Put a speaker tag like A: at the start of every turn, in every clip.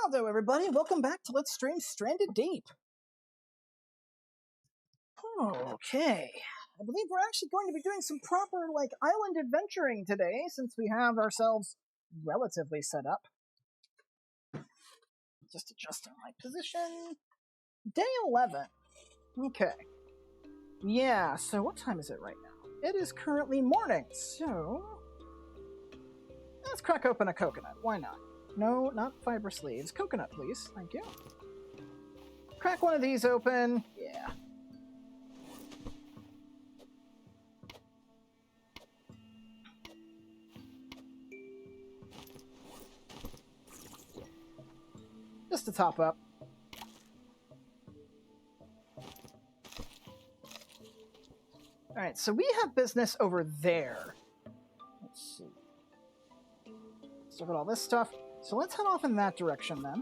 A: Hello, everybody. Welcome back to Let's Stream Stranded Deep. Okay. I believe we're actually going to be doing some proper, island adventuring today, since we have ourselves relatively set up. Just adjusting my position. Day 11. Okay. Yeah, so what time is it right now? It is currently morning, so... let's crack open a coconut. Why not? No, not fibrous leaves. Coconut, please. Thank you. Crack one of these open. Yeah. Just to top up. Alright, so we have business over there. Let's see. Let's look at all this stuff. So let's head off in that direction then.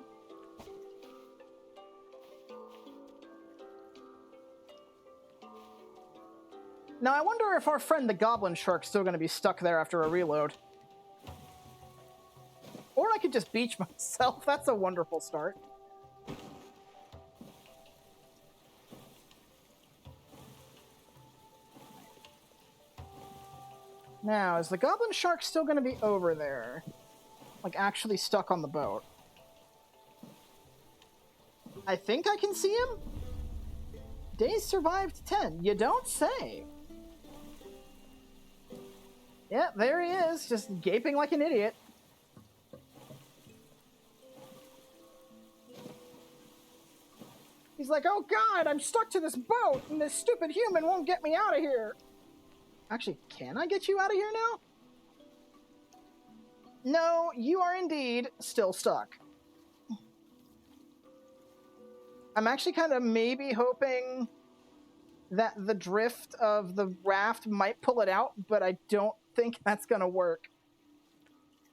A: Now I wonder if our friend the goblin shark's still going to be stuck there after a reload. Or I could just beach myself. That's a wonderful start. Now, is the goblin shark still going to be over there? Like, actually stuck on the boat? I think I can see him? Days survived 10. You don't say. Yeah, there he is, just gaping like an idiot. He's like, oh god, I'm stuck to this boat, and this stupid human won't get me out of here. Actually, can I get you out of here now? No, you are indeed still stuck. I'm actually kind of maybe hoping that the drift of the raft might pull it out, but I don't think that's going to work.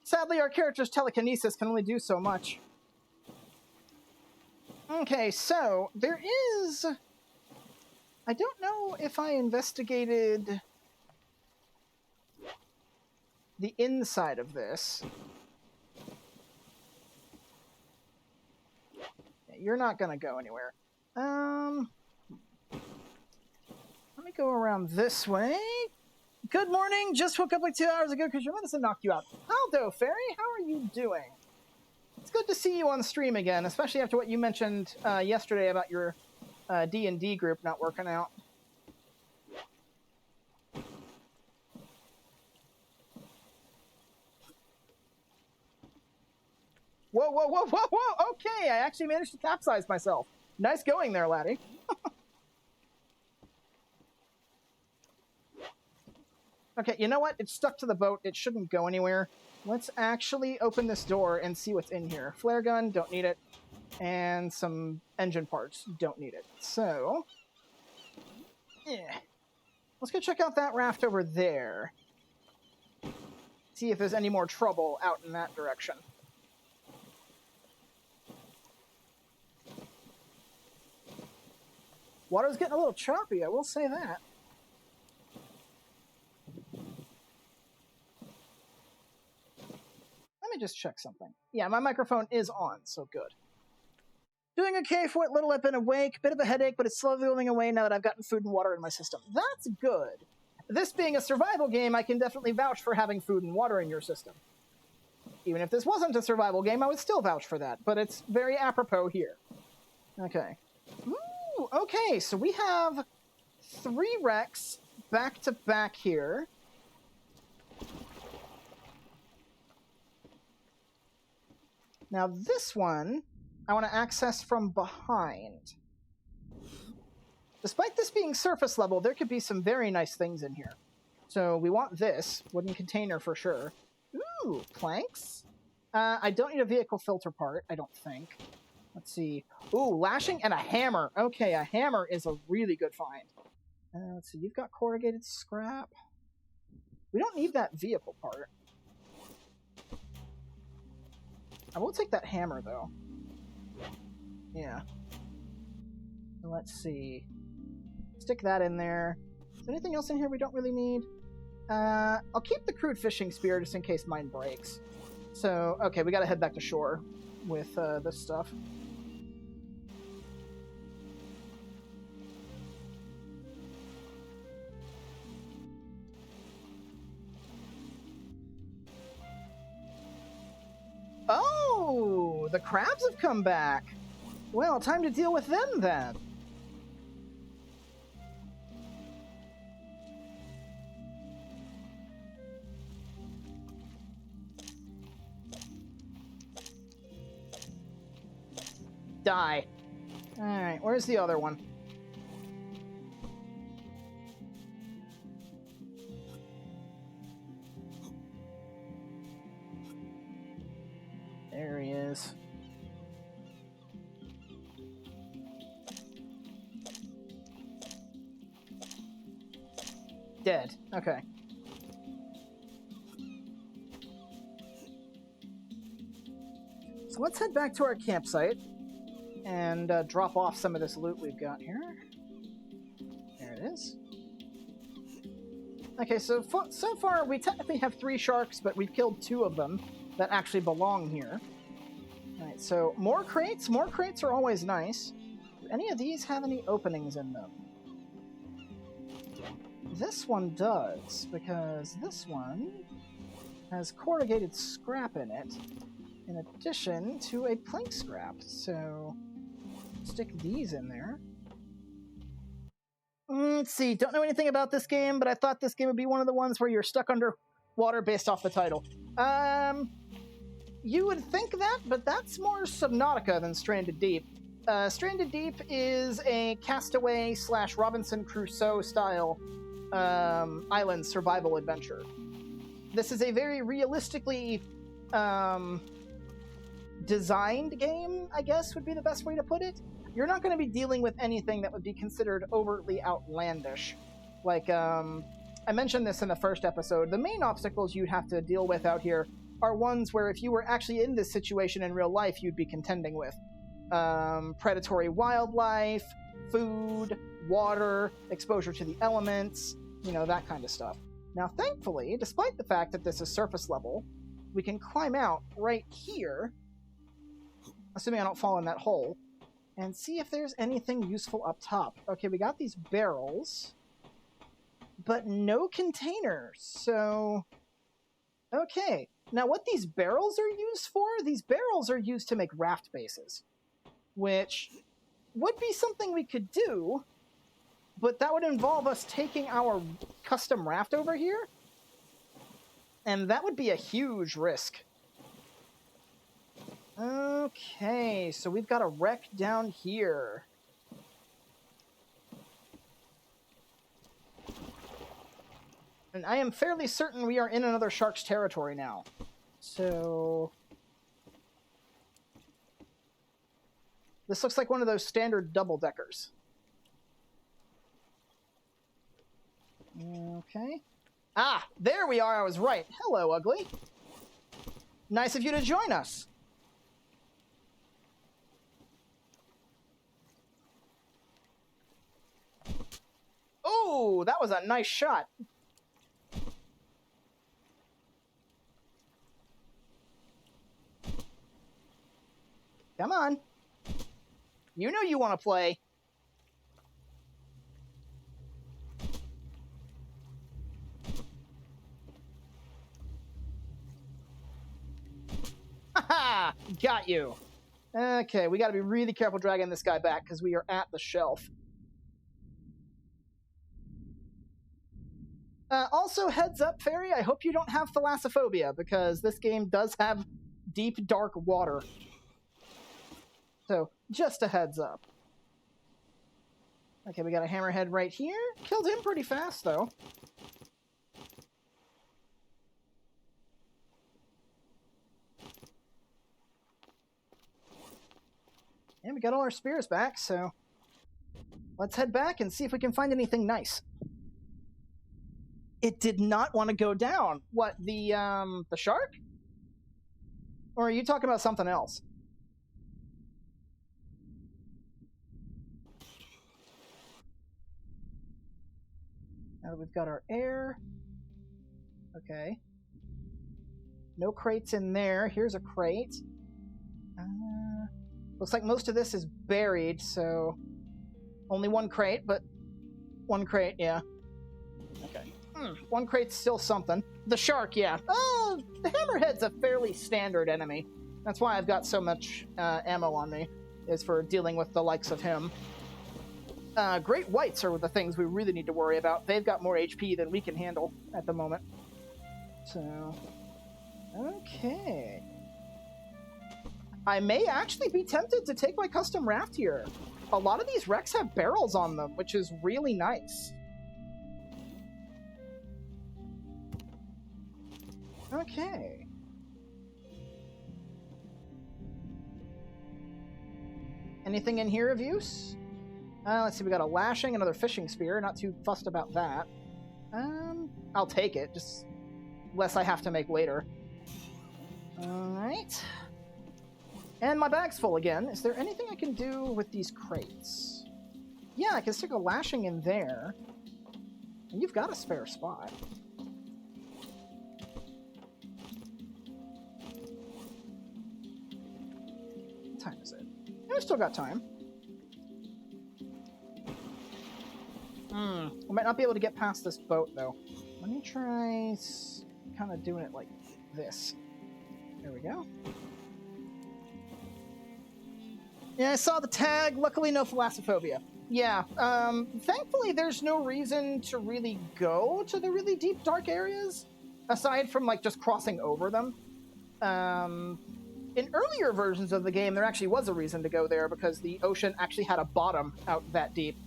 A: Sadly, our character's telekinesis can only do so much. Okay, so there is... I don't know if I investigated the inside of this. You're not going to go anywhere. Let me go around this way. Good morning. Just woke up like 2 hours ago because your medicine knocked you out. Aldo, Fairy, how are you doing? It's good to see you on stream again, especially after what you mentioned yesterday about your D&D group not working out. Whoa, whoa, whoa, whoa, whoa! Okay, I actually managed to capsize myself. Nice going there, laddie. Okay, you know what? It's stuck to the boat. It shouldn't go anywhere. Let's actually open this door and see what's in here. Flare gun, don't need it. And some engine parts, don't need it. So, yeah. Let's go check out that raft over there. See if there's any more trouble out in that direction. Water's getting a little choppy, I will say that. Let me just check something. Yeah, my microphone is on, so good. Doing okay for what little I've been awake. Bit of a headache, but it's slowly going away now that I've gotten food and water in my system. That's good. This being a survival game, I can definitely vouch for having food and water in your system. Even if this wasn't a survival game, I would still vouch for that, but it's very apropos here. Okay. Ooh, okay, so we have 3 wrecks back to back here. Now this one, I want to access from behind. Despite this being surface level, there could be some very nice things in here. So we want this, wooden container for sure. Ooh, planks? I don't need a vehicle filter part, I don't think. Let's see. Ooh, lashing and a hammer. Okay, a hammer is a really good find. Let's see, you've got corrugated scrap. We don't need that vehicle part. I will take that hammer, though. Yeah. Let's see. Stick that in there. Is there anything else in here we don't really need? I'll keep the crude fishing spear just in case mine breaks. So, okay, we gotta head back to shore. with this stuff. Oh, the crabs have come back. Well, time to deal with them then. Die. Alright, where's the other one? There he is. Dead. Okay. So let's head back to our campsite and drop off some of this loot we've got here. There it is. Okay, so far we technically have 3 sharks, but we've killed 2 of them that actually belong here. Alright, so more crates. More crates are always nice. Do any of these have any openings in them? This one does, because this one has corrugated scrap in it, in addition to a plank scrap. So, stick these in there. Let's see, don't know anything about this game, but I thought this game would be one of the ones where you're stuck underwater based off the title. You would think that, but that's more Subnautica than Stranded Deep. Stranded Deep is a Castaway / Robinson Crusoe style island survival adventure. This is a very realistically designed game, I guess would be the best way to put it. You're not going to be dealing with anything that would be considered overtly outlandish. Like, I mentioned this in the first episode, the main obstacles you'd have to deal with out here are ones where if you were actually in this situation in real life, you'd be contending with. Predatory wildlife, food, water, exposure to the elements, you know, that kind of stuff. Now, thankfully, despite the fact that this is surface level, we can climb out right here, assuming I don't fall in that hole, and see if there's anything useful up top. Okay, we got these barrels, but no containers, so... Okay, now what these barrels are used for, these barrels are used to make raft bases, which would be something we could do, but that would involve us taking our custom raft over here, and that would be a huge risk. Okay, so we've got a wreck down here. And I am fairly certain we are in another shark's territory now. So... this looks like one of those standard double-deckers. Okay. Ah, there we are, I was right. Hello, Ugly. Nice of you to join us. Oh, that was a nice shot. Come on. You know you want to play. Haha! Got you. Okay, we got to be really careful dragging this guy back because we are at the shelf. Also, heads up, Fairy, I hope you don't have thalassophobia, because this game does have deep, dark water. So, just a heads up. Okay, we got a hammerhead right here. Killed him pretty fast, though. And we got all our spears back, so... let's head back and see if we can find anything nice. It did not want to go down. What, the shark? Or are you talking about something else? Now that we've got our air. Okay. No crates in there. Here's a crate. Looks like most of this is buried, so only one crate, but one crate, yeah. Okay. One crate's still something. The shark, yeah. Oh, the hammerhead's a fairly standard enemy. That's why I've got so much ammo on me, is for dealing with the likes of him. Great whites are the things we really need to worry about. They've got more HP than we can handle at the moment. So, okay. I may actually be tempted to take my custom raft here. A lot of these wrecks have barrels on them, which is really nice. Okay. Anything in here of use? Let's see, we got a lashing, another fishing spear. Not too fussed about that. I'll take it, just less I have to make later. Alright. And my bag's full again. Is there anything I can do with these crates? Yeah, I can stick a lashing in there. And you've got a spare spot. What time is it? I've still got time. We might not be able to get past this boat, though. Let me try kind of doing it like this. There we go. Yeah, I saw the tag. Luckily, no thalassophobia. Yeah, thankfully, there's no reason to really go to the really deep, dark areas, aside from, like, just crossing over them. In earlier versions of the game, there actually was a reason to go there, because the ocean actually had a bottom out that deep,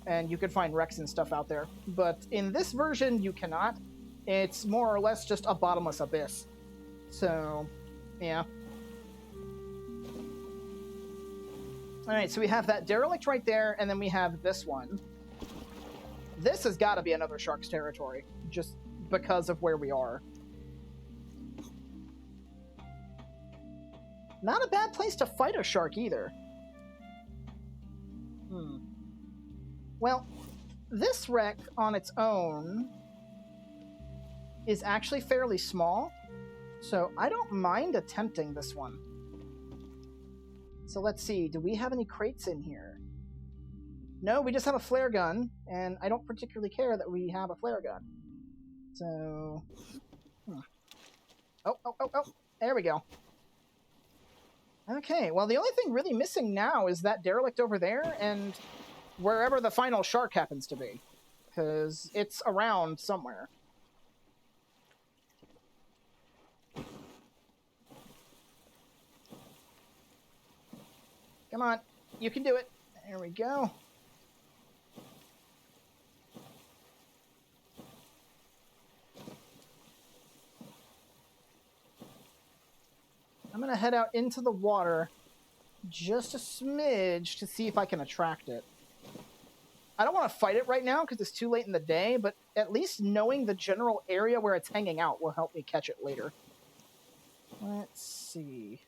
A: and you could find wrecks and stuff out there. But in this version, you cannot. It's more or less just a bottomless abyss. So, yeah. Alright, so we have that derelict right there, and then we have this one. This has got to be another shark's territory, just because of where we are. Not a bad place to fight a shark, either. Well, this wreck on its own is actually fairly small, so I don't mind attempting this one. So let's see, do we have any crates in here? No, we just have a flare gun, and I don't particularly care that we have a flare gun. So... Oh, there we go. Okay, well, the only thing really missing now is that derelict over there, and wherever the final shark happens to be. Because it's around somewhere. Come on, you can do it. There we go. I'm going to head out into the water just a smidge to see if I can attract it. I don't want to fight it right now because it's too late in the day, but at least knowing the general area where it's hanging out will help me catch it later. Let's see.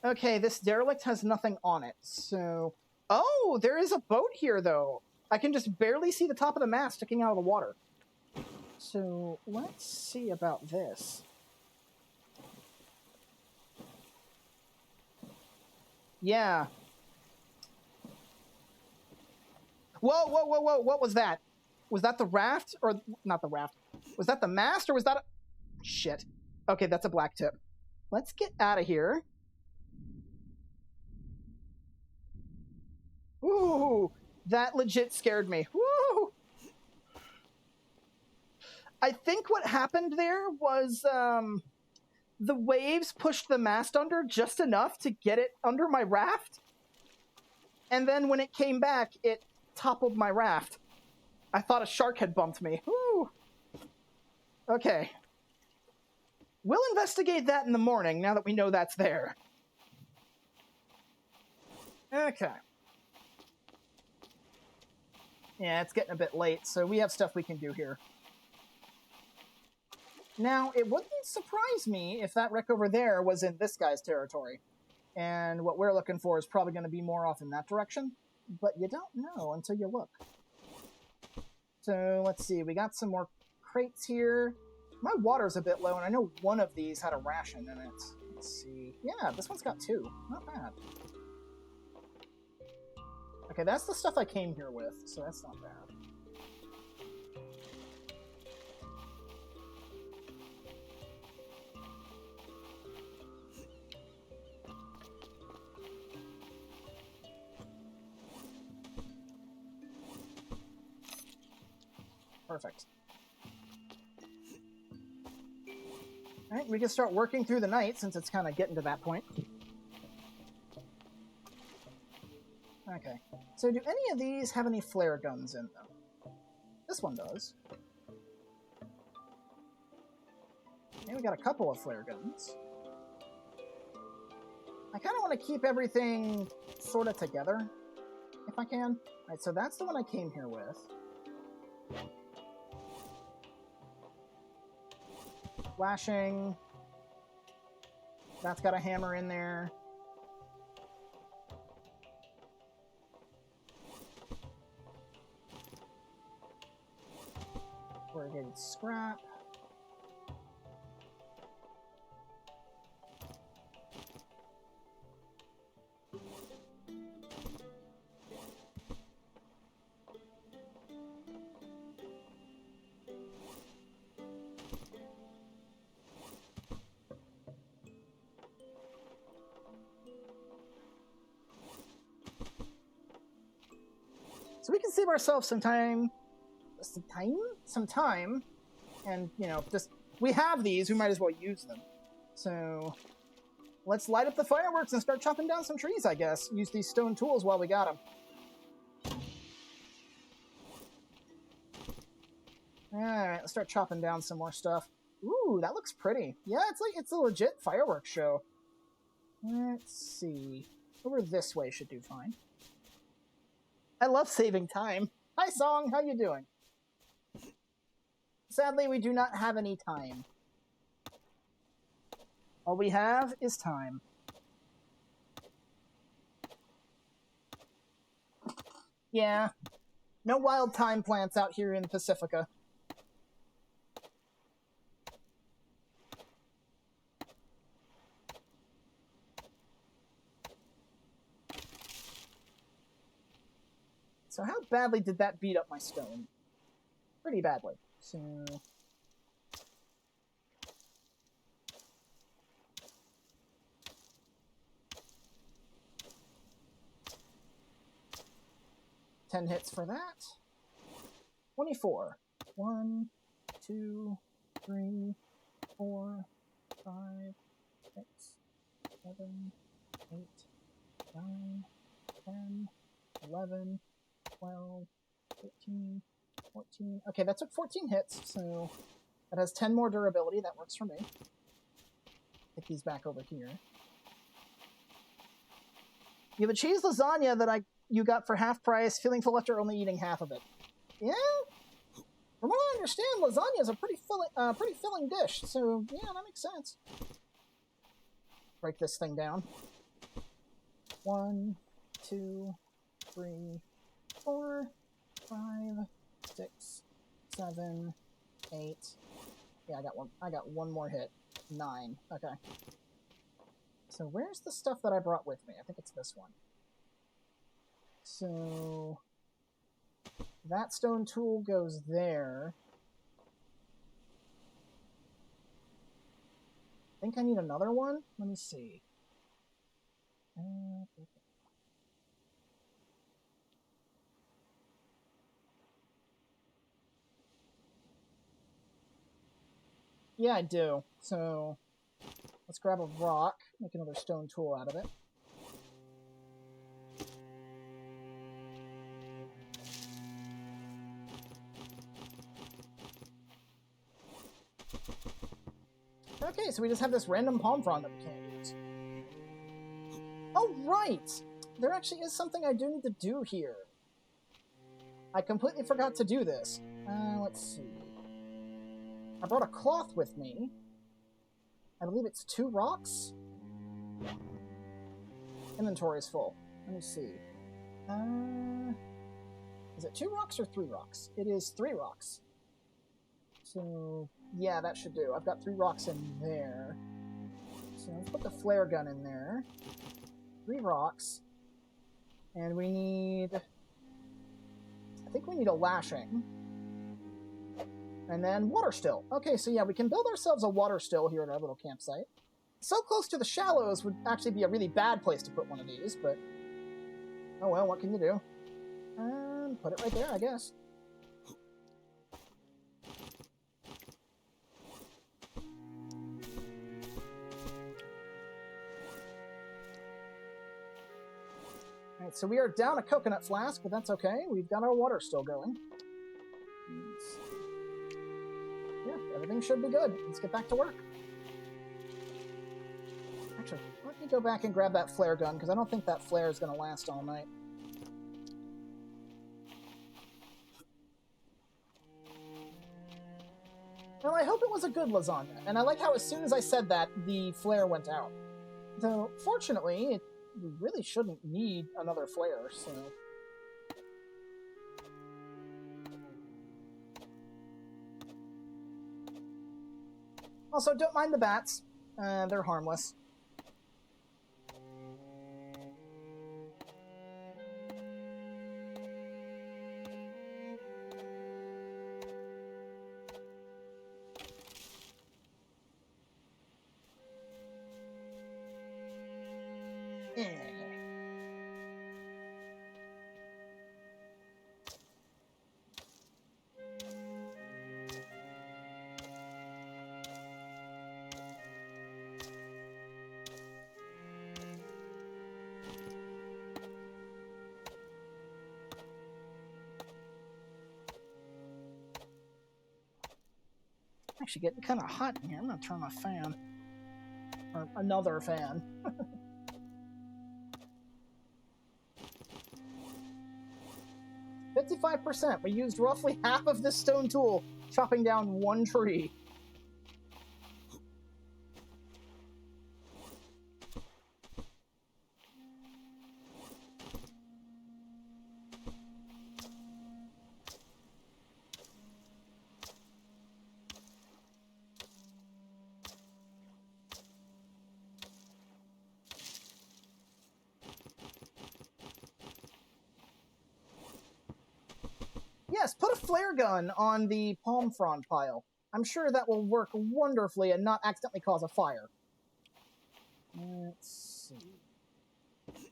A: Okay, this derelict has nothing on it, so... Oh, there is a boat here, though. I can just barely see the top of the mast sticking out of the water. So, let's see about this. Yeah. Whoa, what was that? Was that the raft? Or, not the raft. Was that the mast, or was that a... Shit. Okay, that's a black tip. Let's get out of here. Ooh, that legit scared me. Woo! I think what happened there was the waves pushed the mast under just enough to get it under my raft. And then when it came back, it toppled my raft. I thought a shark had bumped me. Woo! Okay. We'll investigate that in the morning, now that we know that's there. Okay. Yeah, it's getting a bit late, so we have stuff we can do here. Now, it wouldn't surprise me if that wreck over there was in this guy's territory. And what we're looking for is probably going to be more off in that direction. But you don't know until you look. So, let's see. We got some more crates here. My water's a bit low, and I know one of these had a ration in it. Let's see. Yeah, this one's got 2. Not bad. Okay, that's the stuff I came here with, so that's not bad. Perfect. Alright, we can start working through the night since it's kind of getting to that point. Okay. So do any of these have any flare guns in them? This one does. And we got a couple of flare guns. I kind of want to keep everything sort of together, if I can. Alright, so that's the one I came here with. Flashing. That's got a hammer in there. Corrugated scrap. So we can save ourselves some time, and, you know, just, we have these, we might as well use them. So, let's light up the fireworks and start chopping down some trees, I guess. Use these stone tools while we got them. Alright, let's start chopping down some more stuff. Ooh, that looks pretty. Yeah, it's a legit fireworks show. Let's see. Over this way should do fine. I love saving time. Hi, Song. How you doing? Sadly, we do not have any time. All we have is time. Yeah. No wild thyme plants out here in Pacifica. So how badly did that beat up my stone? Pretty badly. So... $10 hits for that. 24. 1, 2, 3, 4, 5, 6, 7, 8, 9, 10, 11, 12, 13, 14. Okay, that took 14 hits, so that has 10 more durability. That works for me. Take these back over here. You have a cheese lasagna that you got for half price, feeling full after only eating half of it. Yeah? From what I understand, lasagna is a pretty filling dish, so yeah, that makes sense. Break this thing down. 1, 2, 3, 4, 5, 6, 7, 8. Yeah, I got one more hit. 9. Okay. So where's the stuff that I brought with me? I think it's this one. So that stone tool goes there. I think I need another one. Let me see. Yeah, I do. So let's grab a rock, make another stone tool out of it. Okay, so we just have this random palm frond that we can't use. Oh, right! There actually is something I do need to do here. I completely forgot to do this. Let's see. I brought a cloth with me. I believe it's 2 rocks. Inventory is full. Let me see. Is it 2 rocks or 3 rocks? It is 3 rocks. So Yeah, that should do. I've got 3 rocks in there. So let's put the flare gun in there. 3 rocks. And we need... I think we need a lashing. And then water still. Okay, so yeah, we can build ourselves a water still here at our little campsite. So close to the shallows would actually be a really bad place to put one of these, but... oh well, what can you do? Put it right there, I guess. Alright, so we are down a coconut flask, but that's okay. We've got our water still going. Yeah, everything should be good. Let's get back to work. Actually, let me go back and grab that flare gun, because I don't think that flare is going to last all night. Well, I hope it was a good lasagna, and I like how as soon as I said that, the flare went out. Though, fortunately, we really shouldn't need another flare, so... Also, don't mind the bats. They're harmless. Actually getting kind of hot in here. I'm going to turn my fan. Or another fan. 55%. We used roughly half of this stone tool chopping down 1 tree. Yes, put a flare gun on the palm frond pile. I'm sure that will work wonderfully and not accidentally cause a fire. Let's see. Is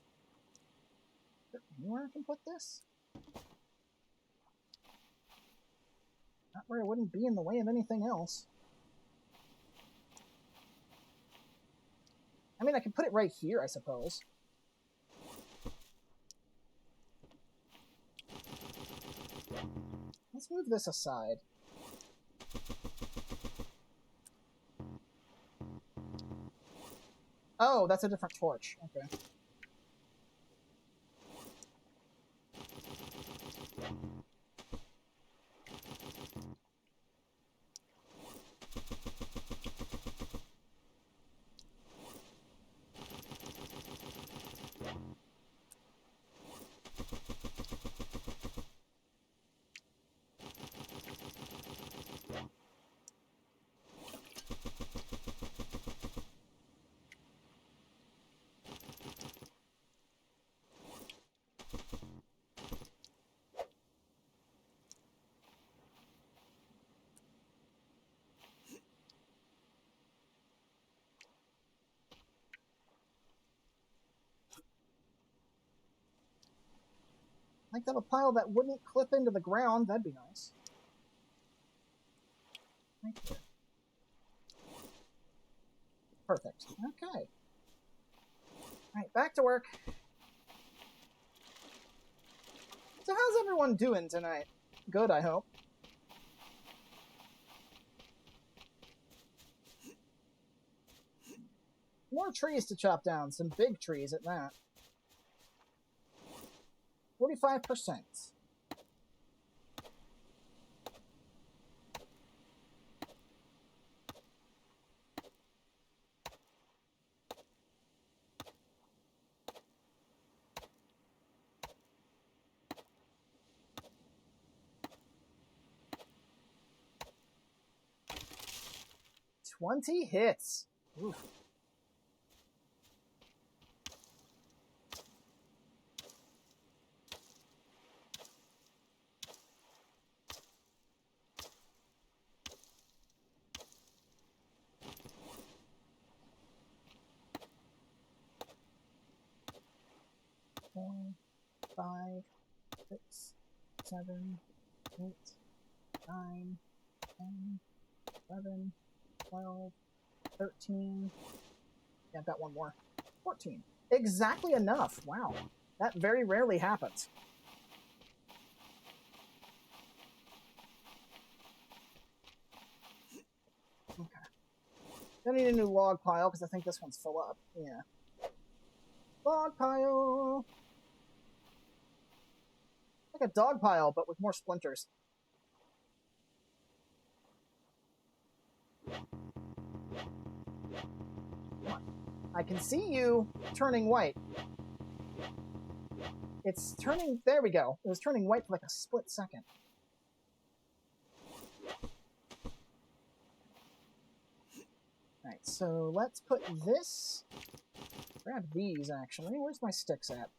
A: there anywhere I can put this? Not where it wouldn't be in the way of anything else. I mean, I could put it right here, I suppose. Let's move this aside. Oh, that's a different torch. Okay. Like that a pile that wouldn't clip into the ground. That'd be nice. Right there. Perfect. Okay. Alright, back to work. So how's everyone doing tonight? Good, I hope. More trees to chop down. Some big trees at that. 45%. 20 hits. Oof. Four, 5, 6, 7, 8, 9, 10, 11, 12, 13. Yeah, I've got one more. 14. Exactly enough. Wow. That very rarely happens. Okay. I need a new log pile because I think this one's full up. Yeah. Log pile! Like a dog pile, but with more splinters. Come on. I can see you turning white. It's turning... There we go. It was turning white for like a split second. Alright, so let's put this... Grab these, actually. Where's my sticks at?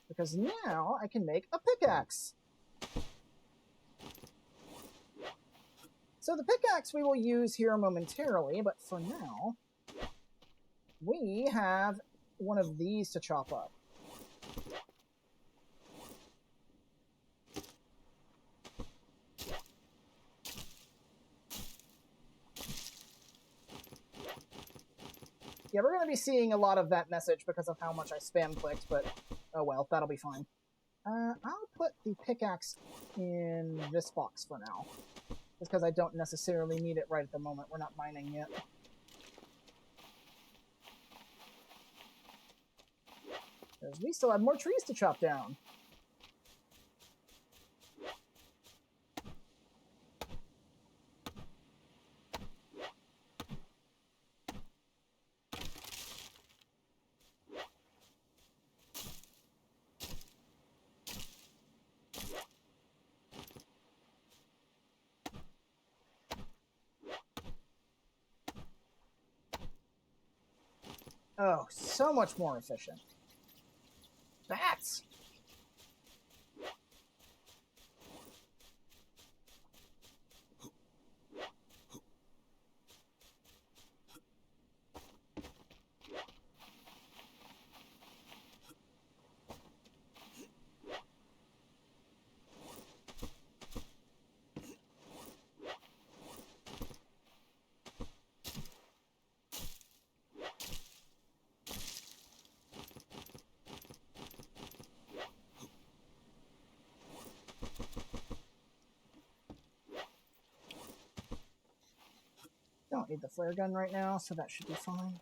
A: Because now I can make a pickaxe. So the pickaxe we will use here momentarily, but for now, we have one of these to chop up. Yeah, we're going to be seeing a lot of that message because of how much I spam clicked, but oh well, that'll be fine. I'll put the pickaxe in this box for now, just because I don't necessarily need it right at the moment. We're not mining yet. Because we still have more trees to chop down. Oh, so much more efficient. Bats! Don't need the flare gun right now, so that should be fine.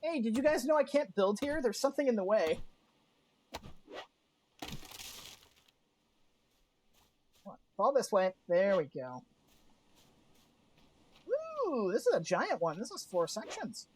A: Hey, did you guys know I can't build here? There's something in the way. Fall this way. There we go. Ooh, this is a giant one. This is 4 sections.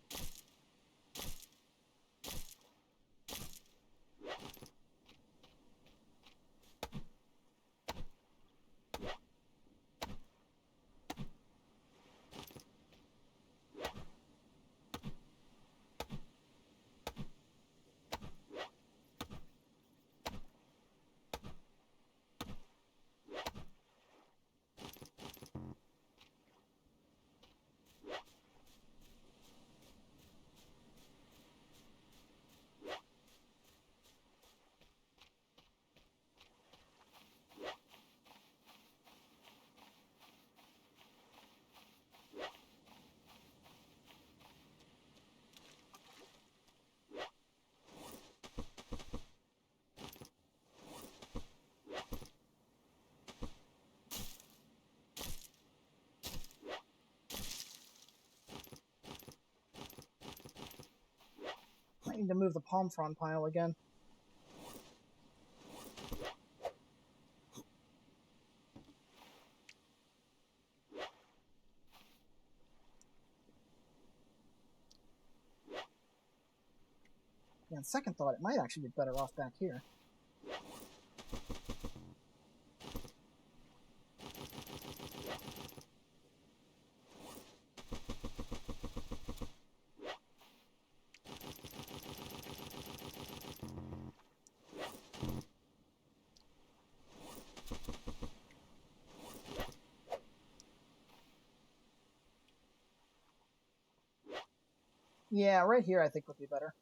A: I need to move the palm frond pile again. On second thought, it might actually be better off back here. Yeah, right here I think would be better.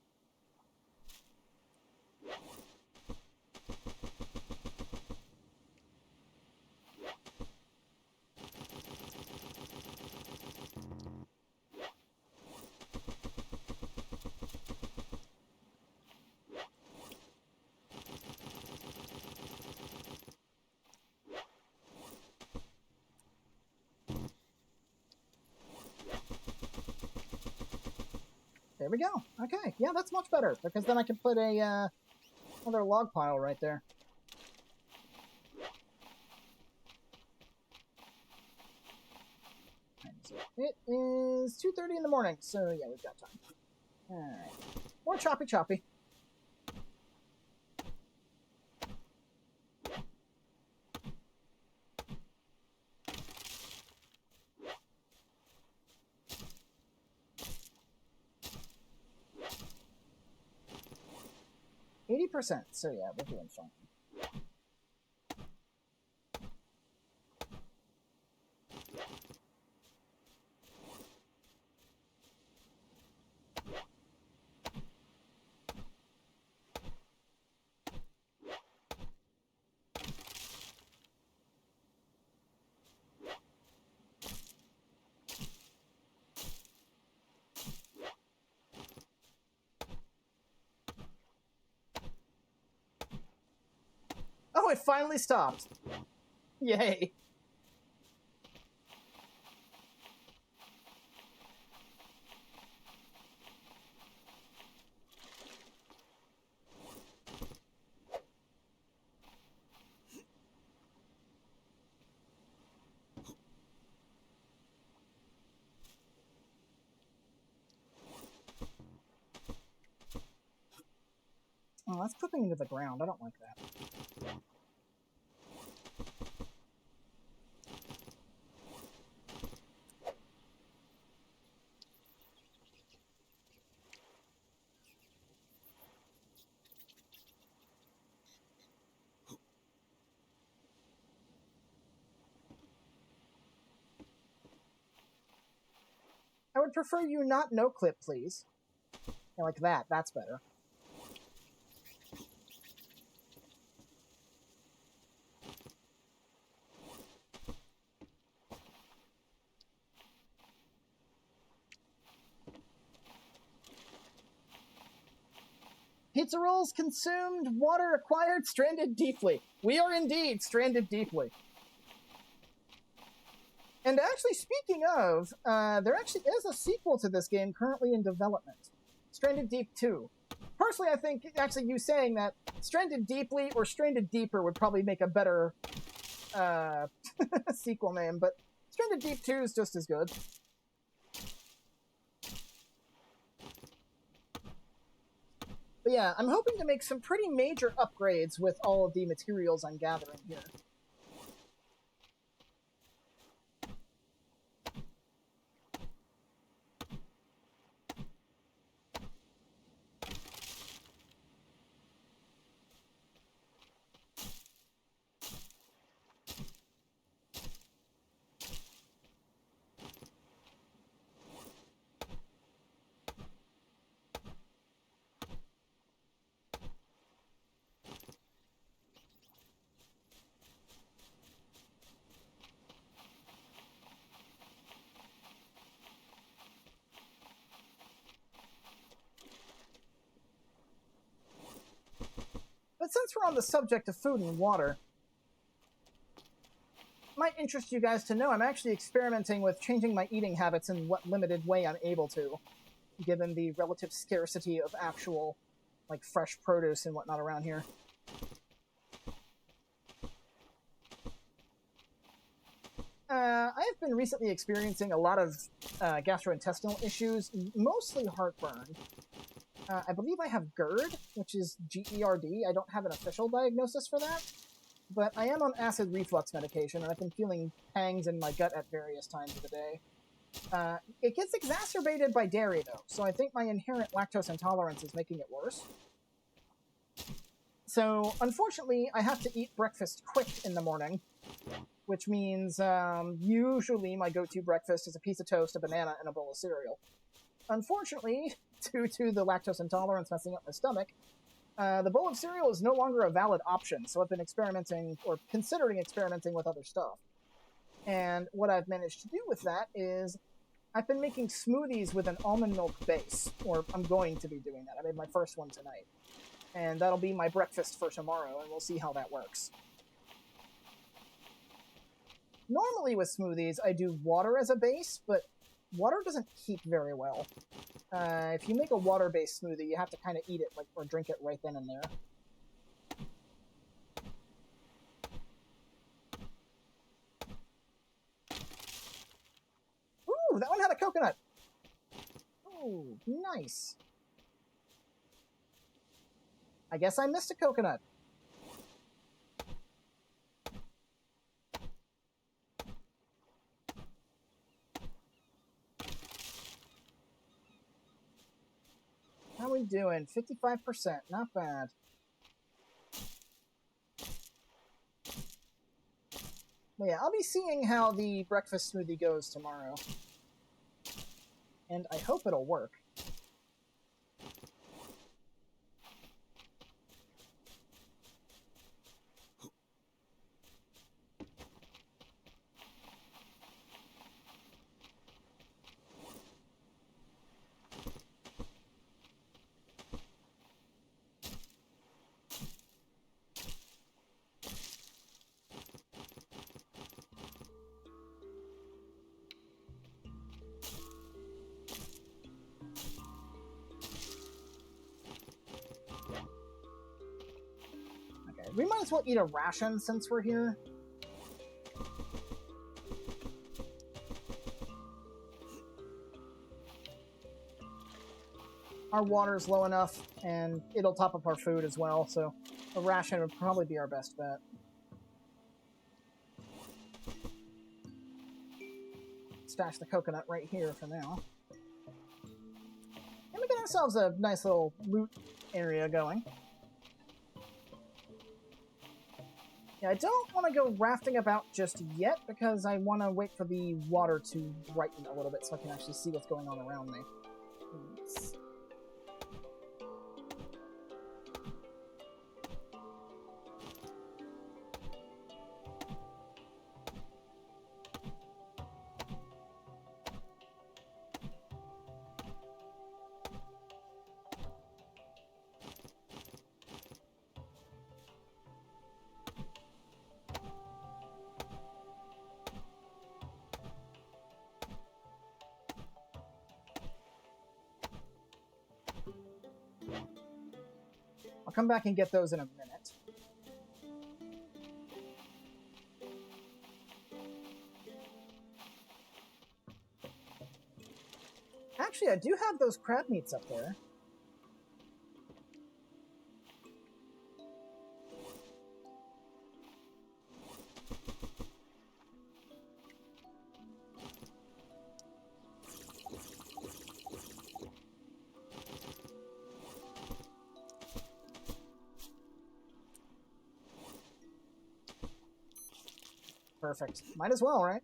A: There we go. Okay, yeah, that's much better, because then I can put a another log pile right there. So it is 2:30 in the morning, so yeah, we've got time. Alright. More choppy choppy. %, so yeah, we're doing fine. Oh, it finally stopped. Yay. Oh, that's pooping into the ground. I don't like that. I would prefer you not no-clip, please. Yeah, like that. That's better. Pizza rolls consumed, water acquired, stranded deeply. We are indeed stranded deeply. And actually, speaking of, there actually is a sequel to this game currently in development. Stranded Deep 2. Personally, I think actually you saying that Stranded Deeply or Stranded Deeper would probably make a better sequel name, but Stranded Deep 2 is just as good. But yeah, I'm hoping to make some pretty major upgrades with all of the materials I'm gathering here. But since we're on the subject of food and water, it might interest you guys to know I'm actually experimenting with changing my eating habits in what limited way I'm able to, given the relative scarcity of actual, like, fresh produce and whatnot around here. I have been recently experiencing a lot of gastrointestinal issues, mostly heartburn. I believe I have GERD, which is GERD. I don't have an official diagnosis for that, but I am on acid reflux medication, and I've been feeling pangs in my gut at various times of the day. It gets exacerbated by dairy, though, so I think my inherent lactose intolerance is making it worse. So, unfortunately, I have to eat breakfast quick in the morning, which means usually my go-to breakfast is a piece of toast, a banana, and a bowl of cereal. Unfortunately, due to the lactose intolerance messing up my stomach, the bowl of cereal is no longer a valid option, so I've been experimenting, or considering experimenting with other stuff. And what I've managed to do with that is I've been making smoothies with an almond milk base, or I'm going to be doing that. I made my first one tonight. And that'll be my breakfast for tomorrow, and we'll see how that works. Normally with smoothies, I do water as a base, but water doesn't keep very well. If you make a water-based smoothie, you have to kind of eat it or drink it right then and there. Ooh, that one had a coconut! Ooh, nice. I guess I missed a coconut. How we doing? 55%, not bad. But yeah, I'll be seeing how the breakfast smoothie goes tomorrow. And I hope it'll work. We might as well eat a ration since we're here. Our water's low enough, and it'll top up our food as well, so a ration would probably be our best bet. Stash the coconut right here for now. And we get ourselves a nice little loot area going. Yeah, I don't want to go rafting about just yet, because I want to wait for the water to brighten a little bit so I can actually see what's going on around me. I'll come back and get those in a minute. Actually, I do have those crab meats up there. Perfect. Might as well, right?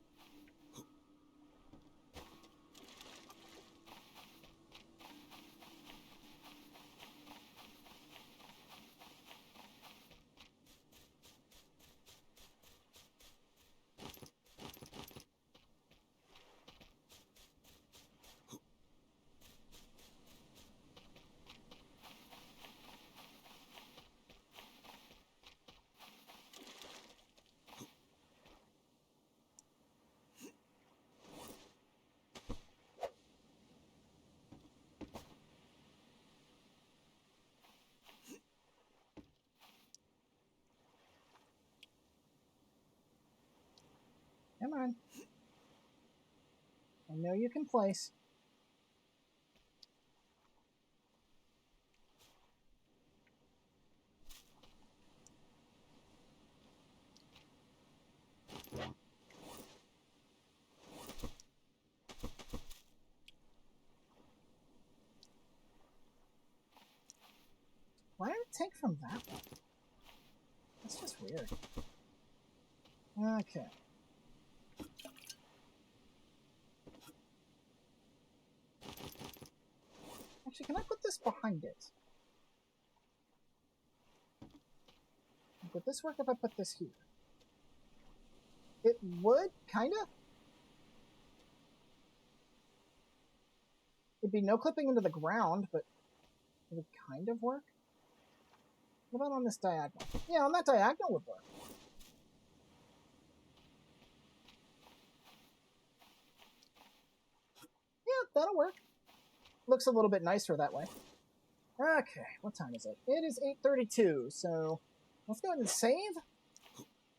A: Come on. I know you can place. take from that one? That's just weird. Okay. Actually, can I put this behind it? Would this work if I put this here? It would, kinda. It'd be no clipping into the ground, but it would kind of work. What about on this diagonal? Yeah, on that diagonal would work. Yeah, that'll work. Looks a little bit nicer that way. Okay, what time is it? It is 8:32, so let's go ahead and save.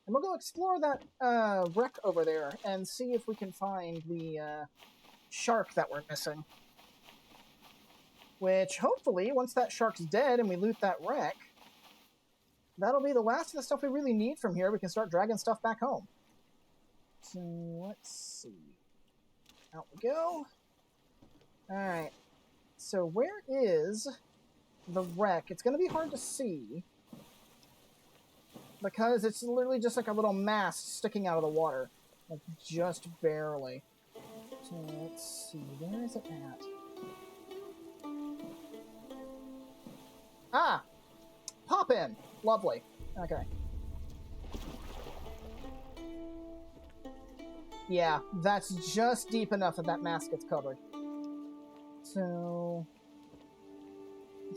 A: And we'll go explore that wreck over there and see if we can find the shark that we're missing. Which, hopefully, once that shark's dead and we loot that wreck, that'll be the last of the stuff we really need from here. We can start dragging stuff back home. So, let's see. Out we go. Alright. So, where is the wreck? It's going to be hard to see, because it's literally just like a little mast sticking out of the water. Like, just barely. So, let's see. Where is it at? Ah! Pop in! Lovely. Okay. Yeah, that's just deep enough that that mast gets covered. So...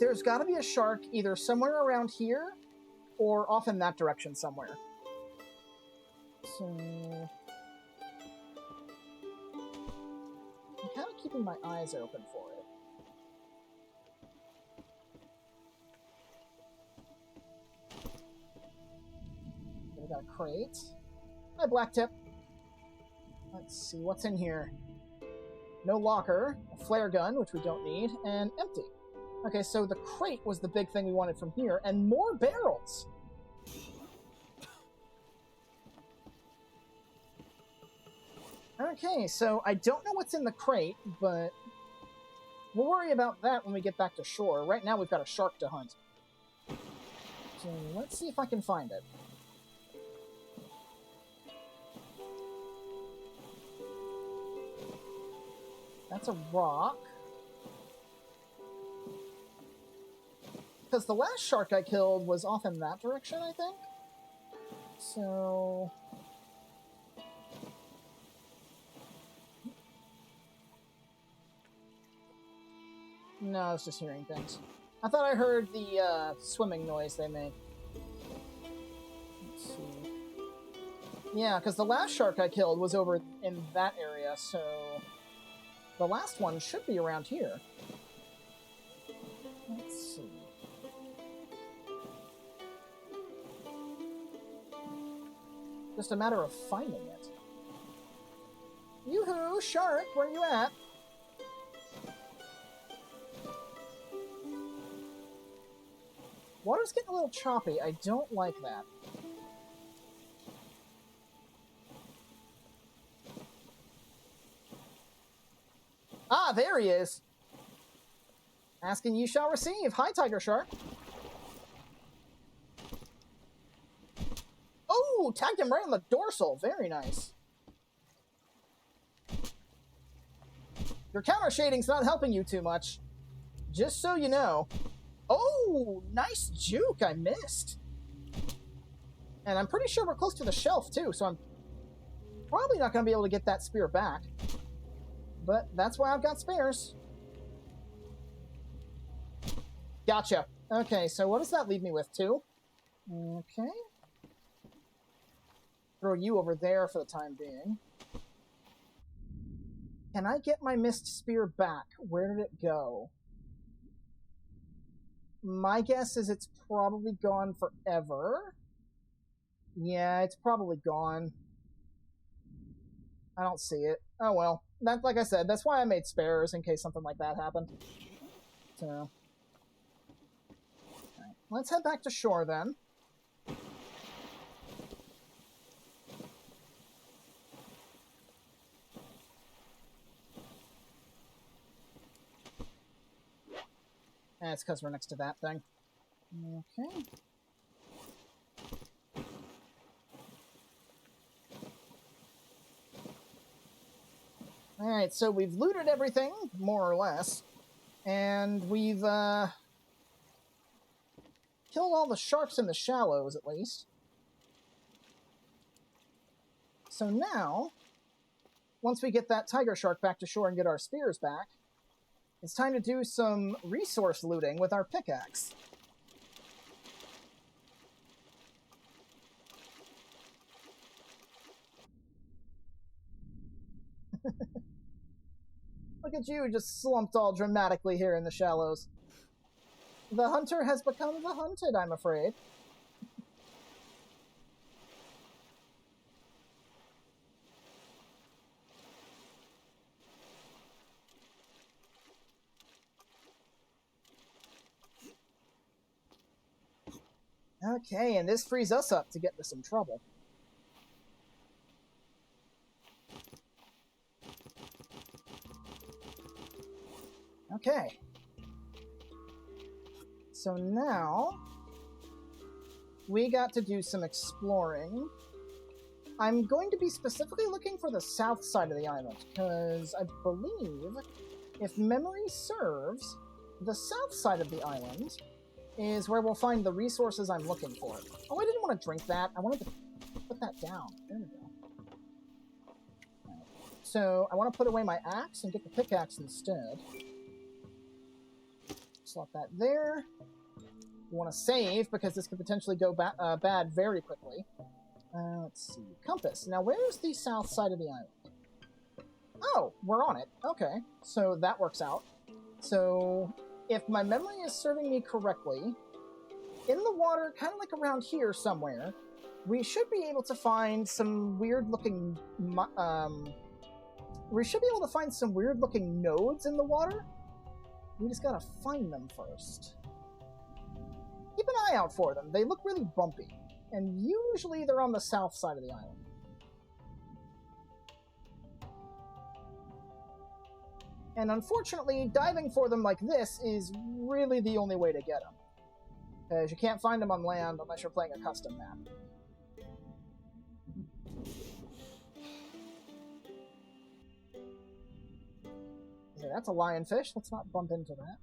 A: there's got to be a shark either somewhere around here or off in that direction somewhere. So... I'm kind of keeping my eyes open for it. We got a crate. Hi, Blacktip. Let's see, what's in here? No locker, a flare gun, which we don't need, and empty. Okay, so the crate was the big thing we wanted from here, and more barrels! Okay, so I don't know what's in the crate, but we'll worry about that when we get back to shore. Right now we've got a shark to hunt. So let's see if I can find it. That's a rock. Because the last shark I killed was off in that direction, I think. So... no, I was just hearing things. I thought I heard the swimming noise they made. Let's see. Yeah, because the last shark I killed was over in that area, so... the last one should be around here. Let's see. Just a matter of finding it. Yoo-hoo! Shark, where you at? Water's getting a little choppy. I don't like that. Ah, there he is! Asking you shall receive. Hi, Tiger Shark. Oh, tagged him right on the dorsal. Very nice. Your counter shading's not helping you too much. Just so you know. Oh, nice juke. I missed. And I'm pretty sure we're close to the shelf, too, so I'm probably not going to be able to get that spear back. But that's why I've got spares. Gotcha. Okay, so what does that leave me with, too? Okay. Throw you over there for the time being. Can I get my missed spear back? Where did it go? My guess is it's probably gone forever. Yeah, it's probably gone. I don't see it. Oh well. That, like I said, that's why I made spares, in case something like that happened. So... right. Let's head back to shore, then. It's because we're next to that thing. Okay. Alright, so we've looted everything, more or less. And we've, killed all the sharks in the shallows, at least. So now, once we get that tiger shark back to shore and get our spears back, it's time to do some resource looting with our pickaxe. Look at you, just slumped all dramatically here in the shallows. The hunter has become the hunted, I'm afraid. Okay, and this frees us up to get into some trouble. Okay. So now, we got to do some exploring. I'm going to be specifically looking for the south side of the island, because I believe, if memory serves, the south side of the island is where we'll find the resources I'm looking for. Oh, I didn't want to drink that. I wanted to put that down. There we go. Right. So I want to put away my axe and get the pickaxe instead. Slot that there. We want to save, because this could potentially go bad very quickly. Let's see. Compass. Now, where's the south side of the island? Oh, we're on it. Okay. So that works out. So if my memory is serving me correctly, in the water, kind of like around here somewhere, we should be able to find some weird-looking... we should be able to find some weird-looking nodes in the water. We just gotta find them first. Keep an eye out for them. They look really bumpy. And usually they're on the south side of the island. And unfortunately, diving for them like this is really the only way to get them. Because you can't find them on land unless you're playing a custom map. Okay, that's a lionfish. Let's not bump into that.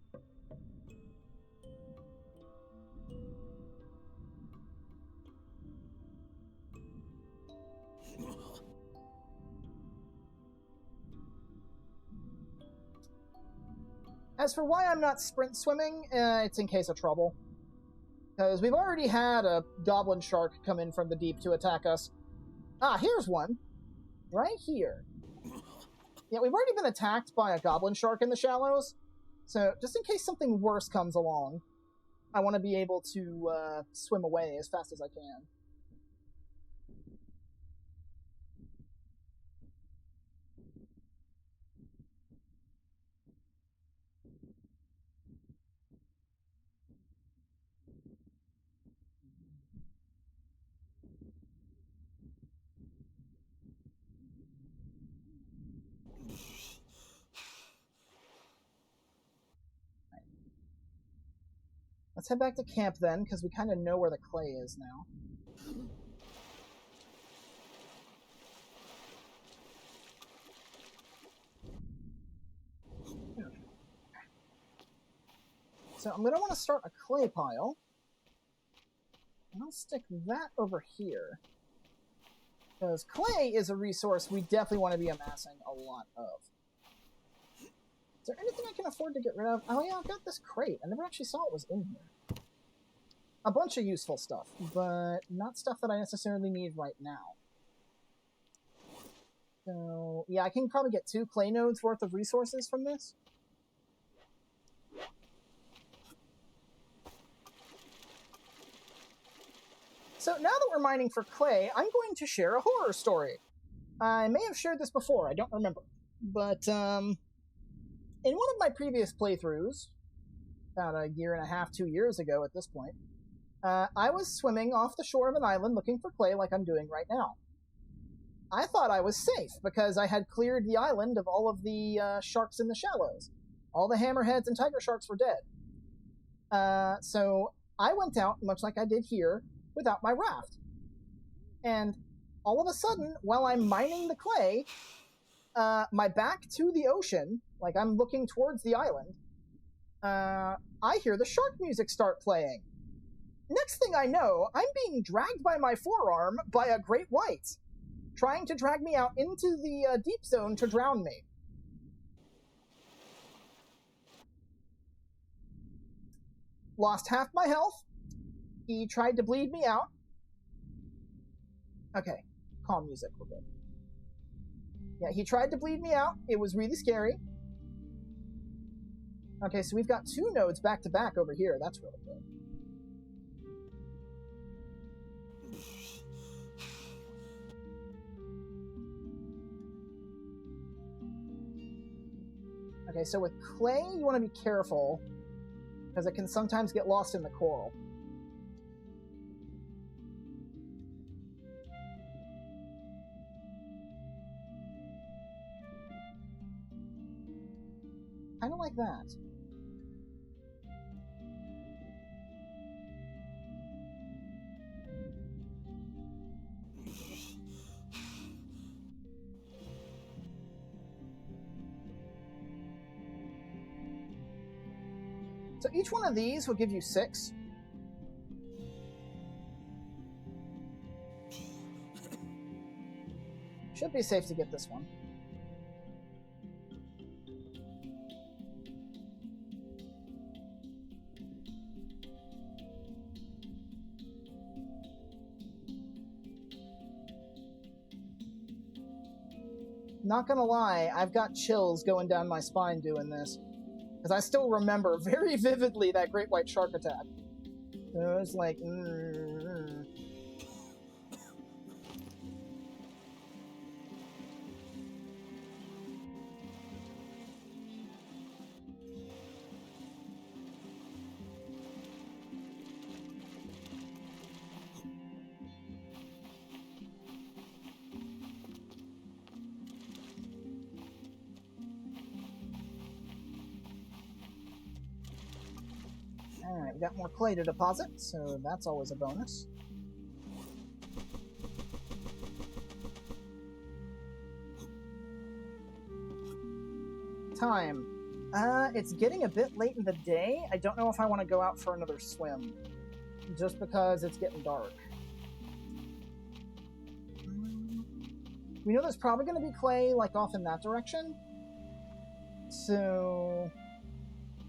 A: As for why I'm not sprint swimming, it's in case of trouble. Because we've already had a goblin shark come in from the deep to attack us. Ah, here's one. Right here. Yeah, we've already been attacked by a goblin shark in the shallows. So, just in case something worse comes along, I want to be able to swim away as fast as I can. Let's head back to camp then, because we kind of know where the clay is now. So I'm going to want to start a clay pile. And I'll stick that over here. Because clay is a resource we definitely want to be amassing a lot of. Is there anything I can afford to get rid of? Oh yeah, I've got this crate. I never actually saw it was in here. A bunch of useful stuff, but not stuff that I necessarily need right now. So, yeah, I can probably get 2 clay nodes worth of resources from this. So now that we're mining for clay, I'm going to share a horror story. I may have shared this before, I don't remember. But, in one of my previous playthroughs, about a year and a half, 2 years ago at this point, I was swimming off the shore of an island looking for clay like I'm doing right now. I thought I was safe because I had cleared the island of all of the sharks in the shallows. All the hammerheads and tiger sharks were dead. So I went out, much like I did here, without my raft. And all of a sudden, while I'm mining the clay, my back to the ocean, like I'm looking towards the island, I hear the shark music start playing. Next thing I know, I'm being dragged by my forearm by a great white, trying to drag me out into the deep zone to drown me. Lost half my health. He tried to bleed me out. Okay, calm music, we're good. Yeah, he tried to bleed me out. It was really scary. Okay, so we've got 2 nodes back to back over here. That's really good. Okay, so with clay, you want to be careful, because it can sometimes get lost in the coral. Kind of like that. So each one of these will give you 6. Should be safe to get this one. Not gonna lie, I've got chills going down my spine doing this. Because I still remember very vividly that great white shark attack. It was like, Alright, we got more clay to deposit, so that's always a bonus. Time. It's getting a bit late in the day. I don't know if I want to go out for another swim, just because it's getting dark. We know there's probably going to be clay, like, off in that direction. So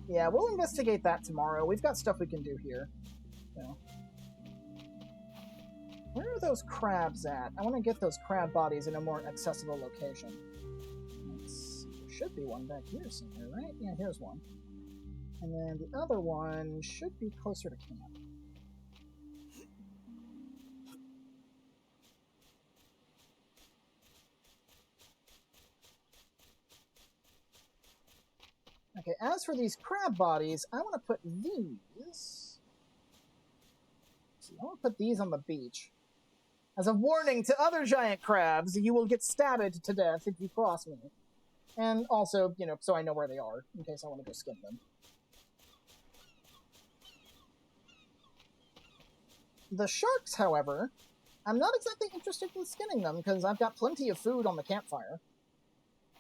A: yeah, we'll investigate that tomorrow. We've got stuff we can do here. So. Where are those crabs at? I want to get those crab bodies in a more accessible location. There should be one back here somewhere, right? Yeah, here's one. And then the other one should be closer to camp. Okay, as for these crab bodies, I want to put these... I want to put these on the beach. As a warning to other giant crabs, you will get stabbed to death if you cross me. And also, you know, so I know where they are, in case I want to go skin them. The sharks, however, I'm not exactly interested in skinning them, because I've got plenty of food on the campfire.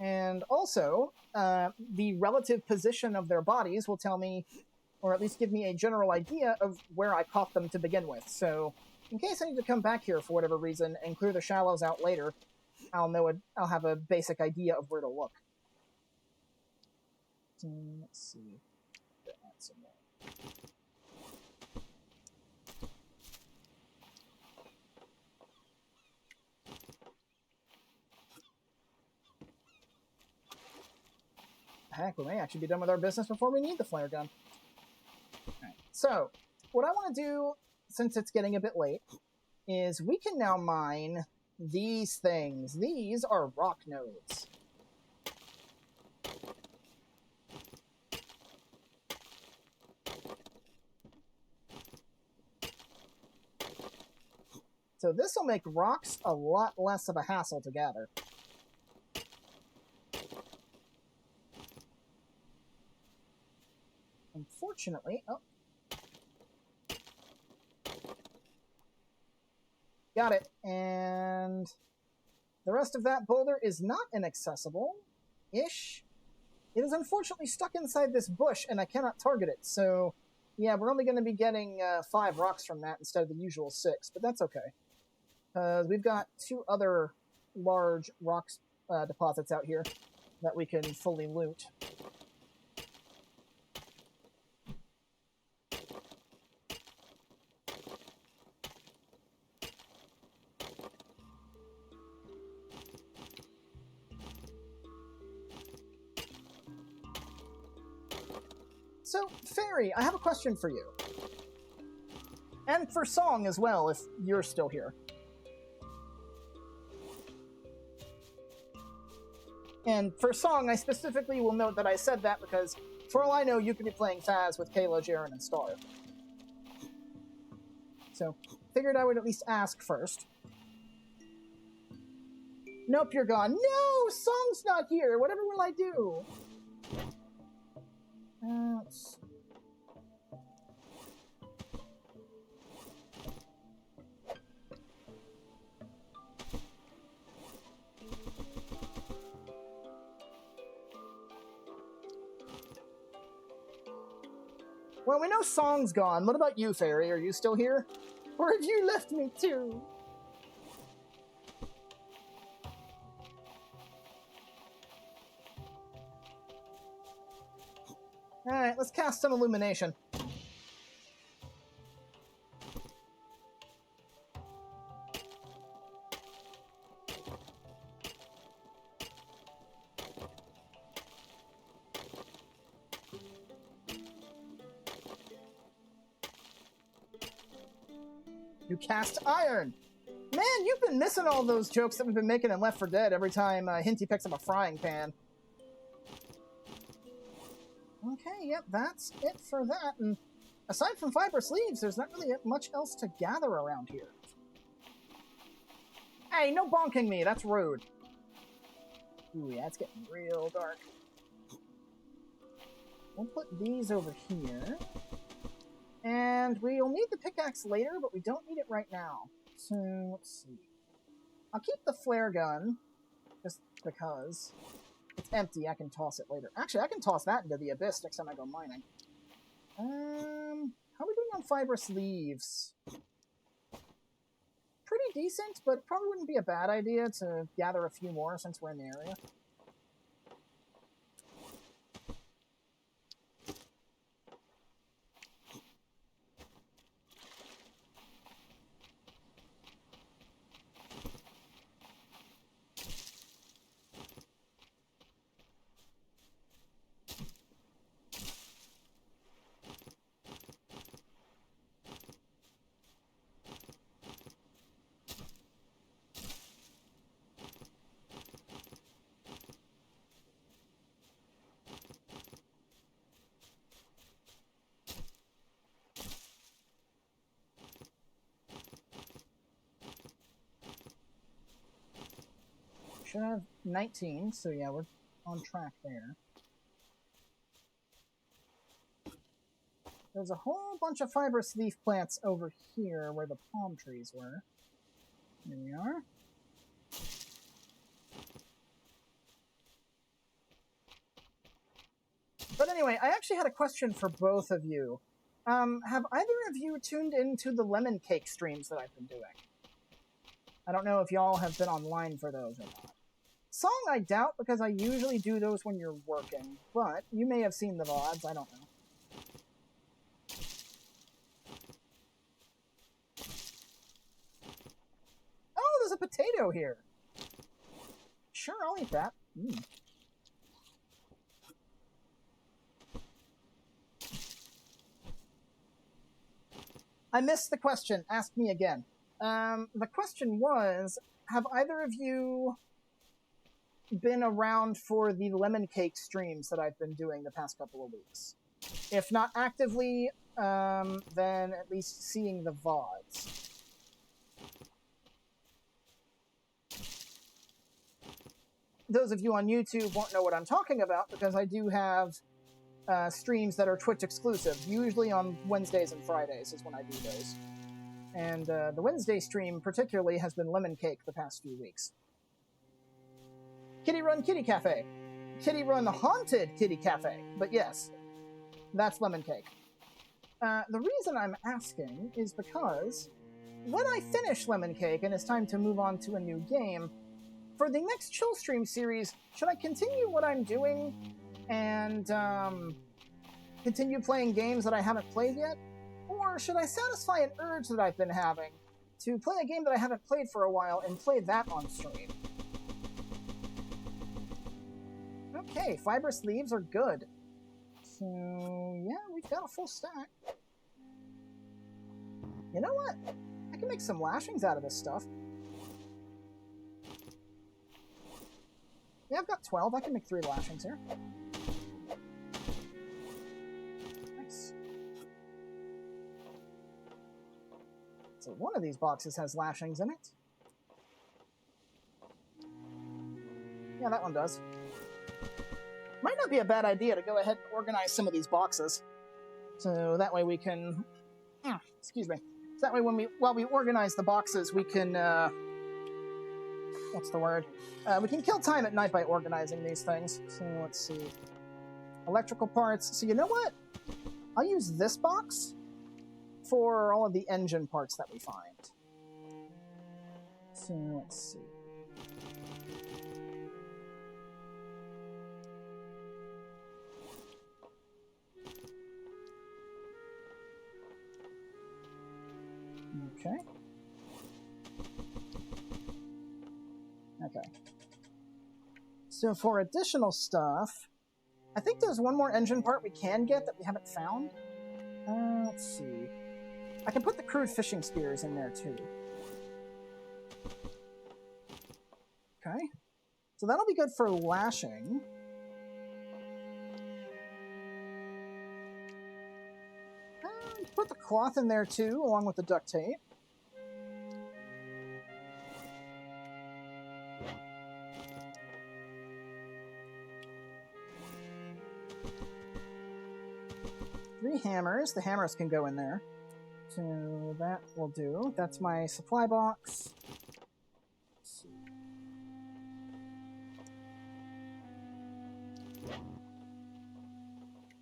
A: And also, the relative position of their bodies will tell me, or at least give me a general idea of where I caught them to begin with. So, in case I need to come back here for whatever reason and clear the shallows out later, I'll have a basic idea of where to look. So, let's see. Add some more. Heck, we may actually be done with our business before we need the flare gun. Alright, so, what I want to do, since it's getting a bit late, is we can now mine these things. These are rock nodes. So this will make rocks a lot less of a hassle to gather. Unfortunately, oh. Got it. And the rest of that boulder is not inaccessible-ish. It is unfortunately stuck inside this bush, and I cannot target it, so yeah, we're only going to be getting 5 rocks from that instead of the usual 6, but that's okay. We've got 2 other large rock deposits out here that we can fully loot. So, Fairy, I have a question for you. And for Song as well, if you're still here. And for Song, I specifically will note that I said that because, for all I know, you could be playing Faz with Kayla, Jaren, and Star. So, figured I would at least ask first. Nope, you're gone. No! Song's not here! Whatever will I do? Let's... Well, we know Song's gone. What about you, Fairy? Are you still here? Or have you left me too? Alright, let's cast some illumination. You cast iron! Man, you've been missing all those jokes that we've been making in Left 4 Dead every time Hinty picks up a frying pan. Okay, yep, that's it for that. And aside from fibrous leaves, there's not really much else to gather around here. Hey, no bonking me, that's rude. Ooh, yeah, it's getting real dark. We'll put these over here. And we'll need the pickaxe later, but we don't need it right now. So, let's see. I'll keep the flare gun, just because. It's empty, I can toss it later. Actually, I can toss that into the abyss next time I go mining. How are we doing on fibrous leaves? Pretty decent, but probably wouldn't be a bad idea to gather a few more since we're in the area. Should have 19, so yeah, we're on track there. There's a whole bunch of fibrous leaf plants over here where the palm trees were. Here we are. But anyway, I actually had a question for both of you. Have either of you tuned into the lemon cake streams that I've been doing? I don't know if y'all have been online for those or not. Song, I doubt, because I usually do those when you're working, but you may have seen the VODs, I don't know. Oh, there's a potato here! Sure, I'll eat that. I missed the question. Ask me again. The question was, have either of you been around for the lemon cake streams that I've been doing the past couple of weeks? If not actively, then at least seeing the VODs. Those of you on YouTube won't know what I'm talking about because I do have streams that are Twitch exclusive. Usually on Wednesdays and Fridays is when I do those. And the Wednesday stream particularly has been lemon cake the past few weeks. Kitty Run Kitty Cafe. Kitty Run Haunted Kitty Cafe. But yes, that's lemon cake. The reason I'm asking is because when I finish lemon cake and it's time to move on to a new game, for the next chill stream series, should I continue what I'm doing and continue playing games that I haven't played yet? Or should I satisfy an urge that I've been having to play a game that I haven't played for a while and play that on stream? Okay, fibrous leaves are good. So, yeah, we've got a full stack. You know what? I can make some lashings out of this stuff. Yeah, I've got 12. I can make 3 lashings here. Nice. So one of these boxes has lashings in it. Yeah, that one does. Might not be a bad idea to go ahead and organize some of these boxes. So that way we can... excuse me. So that way while we organize the boxes, we can... what's the word? We can kill time at night by organizing these things. So let's see. Electrical parts. So you know what? I'll use this box for all of the engine parts that we find. So let's see. Okay. Okay. So for additional stuff, I think there's one more engine part we can get that we haven't found. Let's see. I can put the crude fishing spears in there too. Okay. So that'll be good for lashing. Put the cloth in there too, along with the duct tape. Three hammers. The hammers can go in there. So that will do. That's my supply box. Let's see.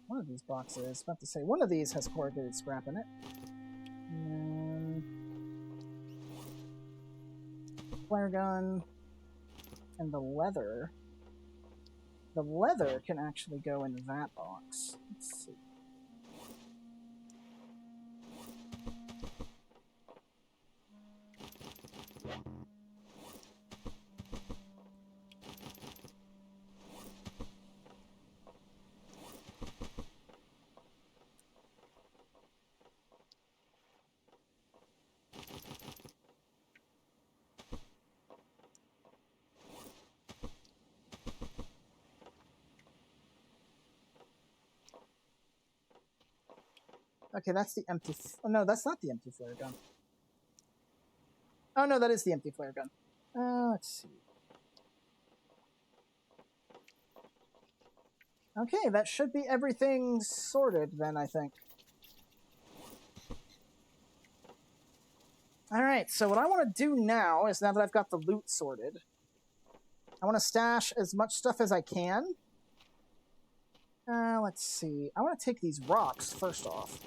A: One of these boxes, about to say, one of these has corrugated scrap in it. And then flare gun and the leather. The leather can actually go in that box. Let's see. Okay, that's the empty... Oh, no, that's not the empty flare gun. Oh, no, that is the empty flare gun. Let's see. Okay, that should be everything sorted then, I think. Alright, so what I want to do now is, now that I've got the loot sorted, I want to stash as much stuff as I can. Let's see. I want to take these rocks first off.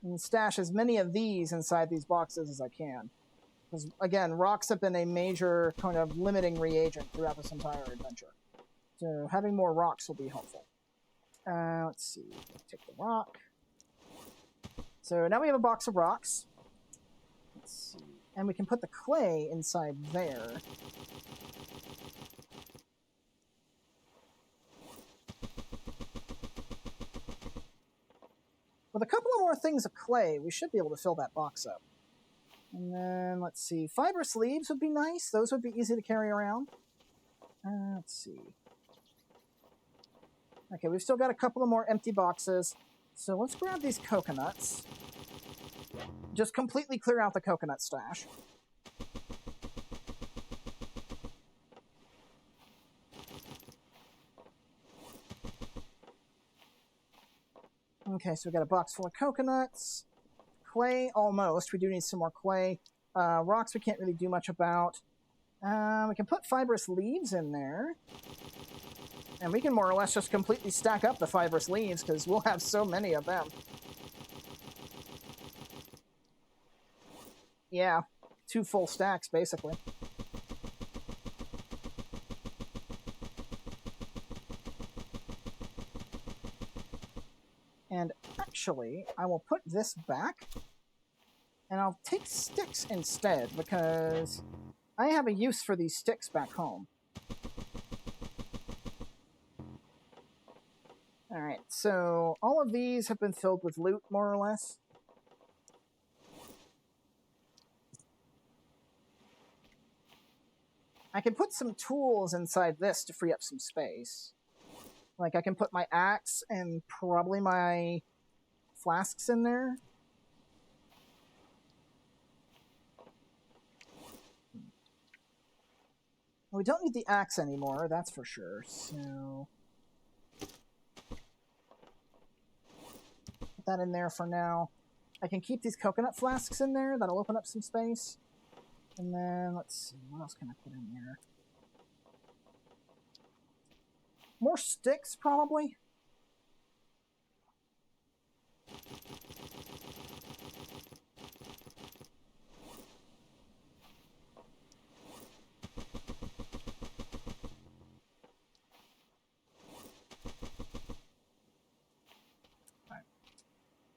A: And stash as many of these inside these boxes as I can. Because, again, rocks have been a major kind of limiting reagent throughout this entire adventure. So having more rocks will be helpful. Let's see. Take the rock. So now we have a box of rocks. Let's see. And we can put the clay inside there. With a couple of more things of clay, we should be able to fill that box up. And then, let's see, fibrous leaves would be nice. Those would be easy to carry around. Let's see. Okay, we've still got a couple of more empty boxes. So let's grab these coconuts. Just completely clear out the coconut stash. Okay, so we've got a box full of coconuts. clay? Almost. We do need some more clay. Rocks we can't really do much about. We can put fibrous leaves in there. And we can more or less just completely stack up the fibrous leaves because we'll have so many of them. Yeah, 2 full stacks, basically. And actually, I will put this back, and I'll take sticks instead, because I have a use for these sticks back home. Alright, so all of these have been filled with loot, more or less. I can put some tools inside this to free up some space. Like, I can put my axe and probably my flasks in there. We don't need the axe anymore, that's for sure, so... put that in there for now. I can keep these coconut flasks in there, that'll open up some space. And then, let's see, what else can I put in there? More sticks, probably?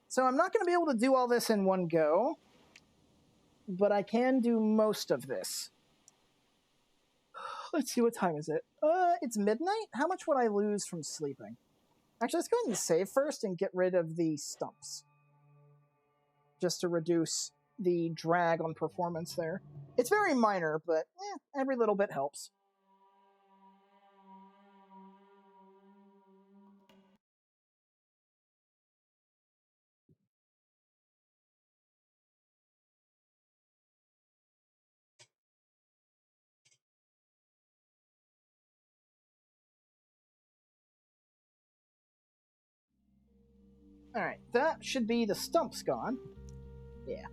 A: So I'm not going to be able to do all this in one go, but I can do most of this. Let's see, what time is it? It's midnight? How much would I lose from sleeping? Actually, let's go ahead and save first and get rid of the stumps. Just to reduce the drag on performance there. It's very minor, but every little bit helps. Alright, that should be the stumps gone. Yeah.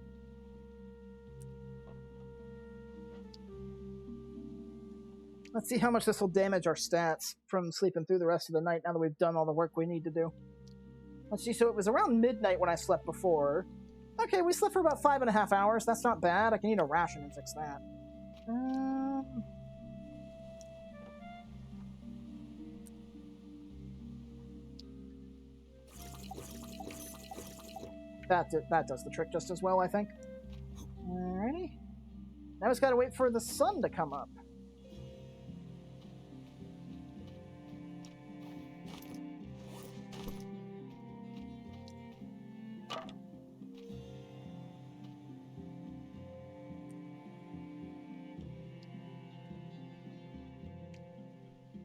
A: Let's see how much this will damage our stats from sleeping through the rest of the night now that we've done all the work we need to do. Let's see, so it was around midnight when I slept before. Okay, we slept for about 5.5 hours. That's not bad. I can eat a ration and fix that. That does the trick just as well, I think. Alrighty. Now we just gotta wait for the sun to come up.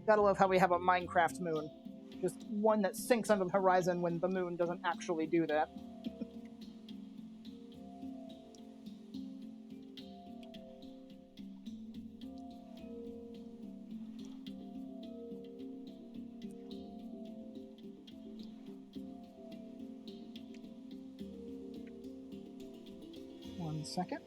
A: Gotta love how we have a Minecraft moon. Just one that sinks under the horizon when the moon doesn't actually do that. One second.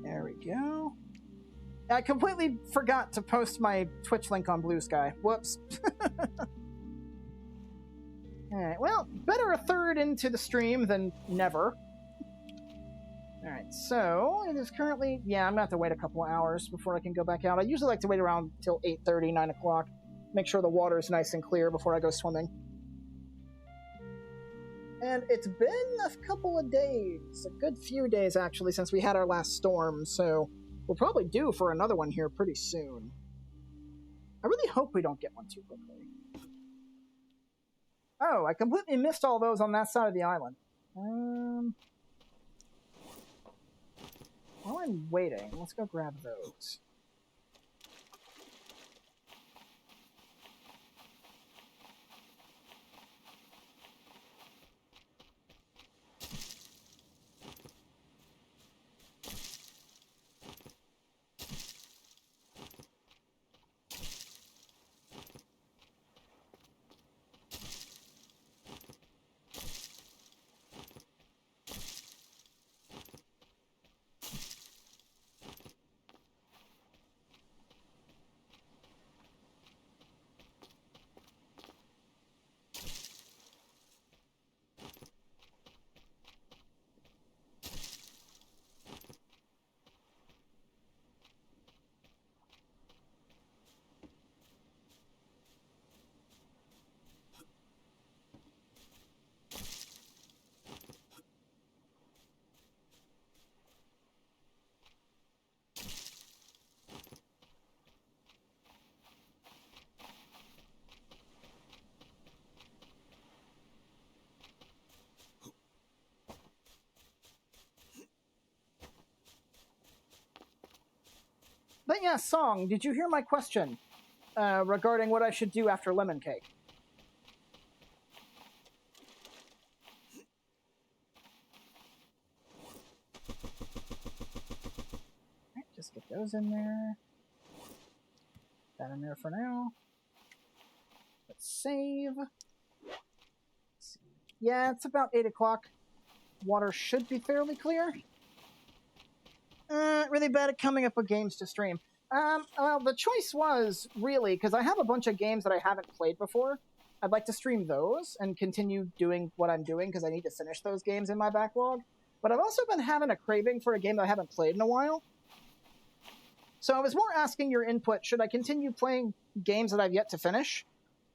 A: There we go. I completely forgot to post my Twitch link on Blue Sky. Whoops. Alright, well, better a third into the stream than never. Alright, so it is currently... Yeah, I'm going to have to wait a couple of hours before I can go back out. I usually like to wait around till 8:30, 9 o'clock. Make sure the water is nice and clear before I go swimming. And it's been a couple of days, a good few days actually, since we had our last storm, so we'll probably due for another one here pretty soon. I really hope we don't get one too quickly. Oh, I completely missed all those on that side of the island. While I'm waiting, let's go grab those. But yeah, Song, did you hear my question regarding what I should do after lemon cake? Right, just get those in there. That in there for now. Let's save. Yeah, it's about 8 o'clock. Water should be fairly clear. Really bad at coming up with games to stream. Well, the choice was, really, because I have a bunch of games that I haven't played before. I'd like to stream those and continue doing what I'm doing, because I need to finish those games in my backlog. But I've also been having a craving for a game that I haven't played in a while. So I was more asking your input, should I continue playing games that I've yet to finish?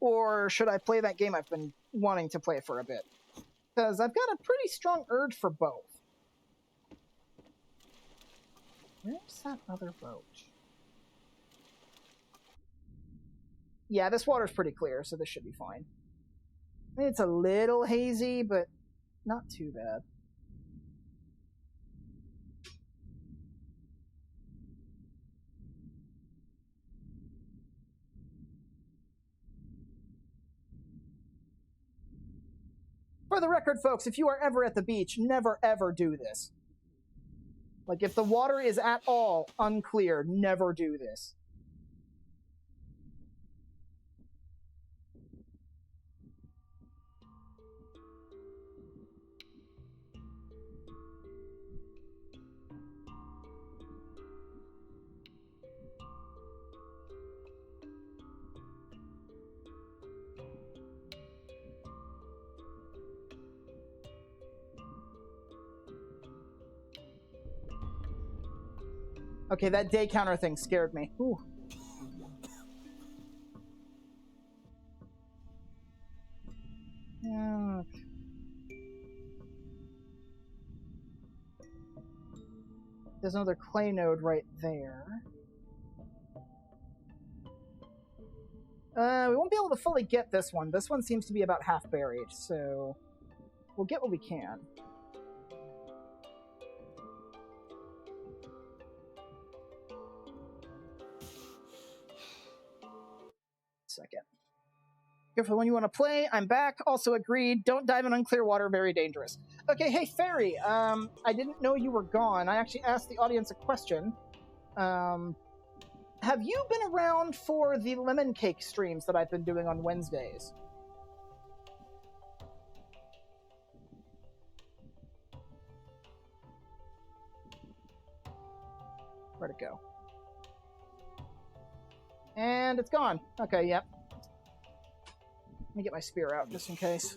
A: Or should I play that game I've been wanting to play for a bit? Because I've got a pretty strong urge for both. Where's that other boat? Yeah, this water's pretty clear, so this should be fine. I mean, it's a little hazy, but not too bad. For the record, folks, if you are ever at the beach, never ever do this. Like, if the water is at all unclear, never do this. Okay, that day counter thing scared me. Ooh. There's another clay node right there. We won't be able to fully get this one. This one seems to be about half buried, so we'll get what we can. Second. Careful when you want to play. I'm back. Also agreed. Don't dive in unclear water. Very dangerous. Okay, hey, Fairy. I didn't know you were gone. I actually asked the audience a question. Have you been around for the lemon cake streams that I've been doing on Wednesdays? Where'd it go? And it's gone. Okay, yep. Let me get my spear out just in case.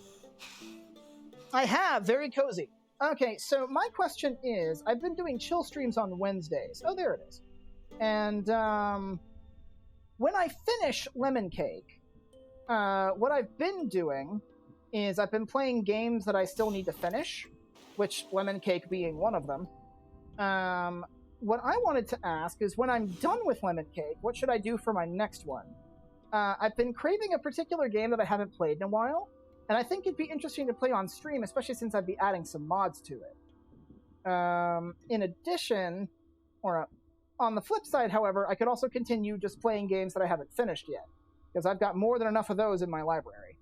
A: I have! Very cozy. Okay, so my question is, I've been doing chill streams on Wednesdays. Oh, there it is. And when I finish Lemon Cake, what I've been doing is I've been playing games that I still need to finish, which Lemon Cake being one of them. What I wanted to ask is, when I'm done with Lemon Cake, what should I do for my next one? I've been craving a particular game that I haven't played in a while, and I think it'd be interesting to play on stream, especially since I'd be adding some mods to it. In addition, on the flip side, however, I could also continue just playing games that I haven't finished yet, because I've got more than enough of those in my library.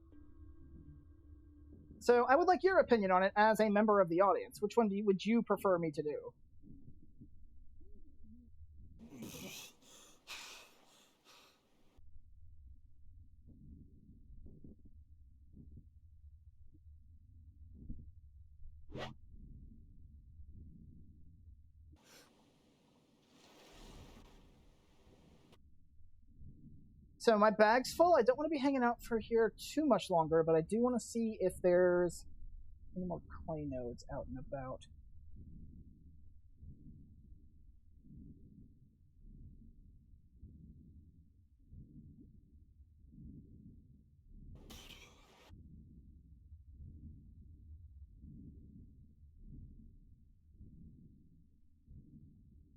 A: So I would like your opinion on it as a member of the audience. Which one would you prefer me to do? So my bag's full. I don't want to be hanging out for here too much longer, but I do want to see if there's any more clay nodes out and about.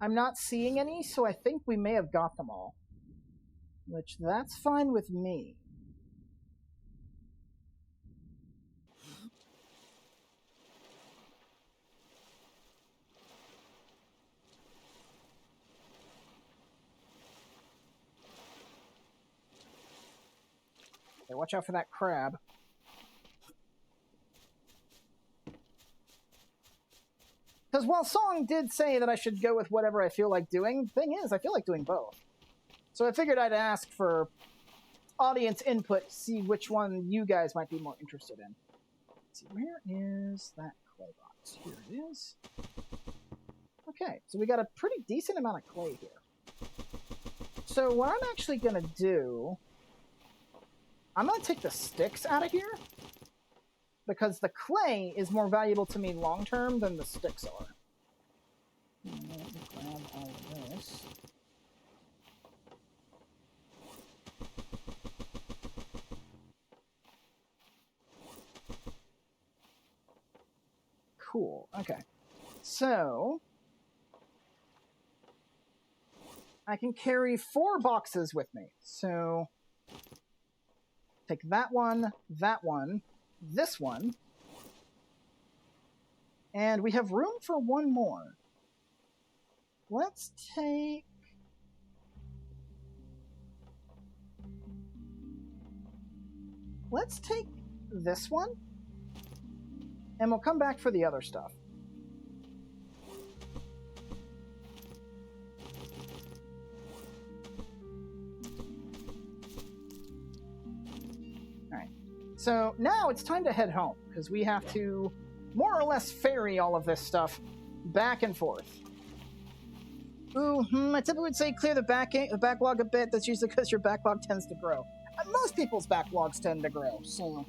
A: I'm not seeing any, so I think we may have got them all. Which, that's fine with me. Okay, watch out for that crab. Because while Song did say that I should go with whatever I feel like doing, the thing is, I feel like doing both. So I figured I'd ask for audience input to see which one you guys might be more interested in. Let's see, where is that clay box? Here it is. Okay, so we got a pretty decent amount of clay here. So what I'm actually going to do, I'm going to take the sticks out of here, because the clay is more valuable to me long-term than the sticks are. Let me grab all of this. Cool, okay. So, I can carry 4 boxes with me. So, take that one, this one, and we have room for one more. Let's take... this one, and we'll come back for the other stuff. Alright, so now it's time to head home, because we have to more or less ferry all of this stuff back and forth. Ooh, I typically would say clear the backlog a bit. That's usually because your backlog tends to grow. Most people's backlogs tend to grow, so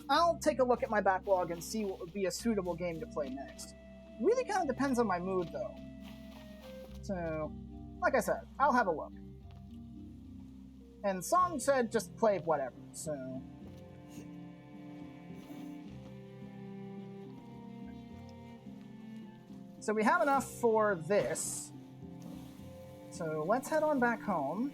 A: I'll take a look at my backlog and see what would be a suitable game to play next. Really kind of depends on my mood, though. So, like I said, I'll have a look. And Song said just play whatever, so... So we have enough for this. So let's head on back home.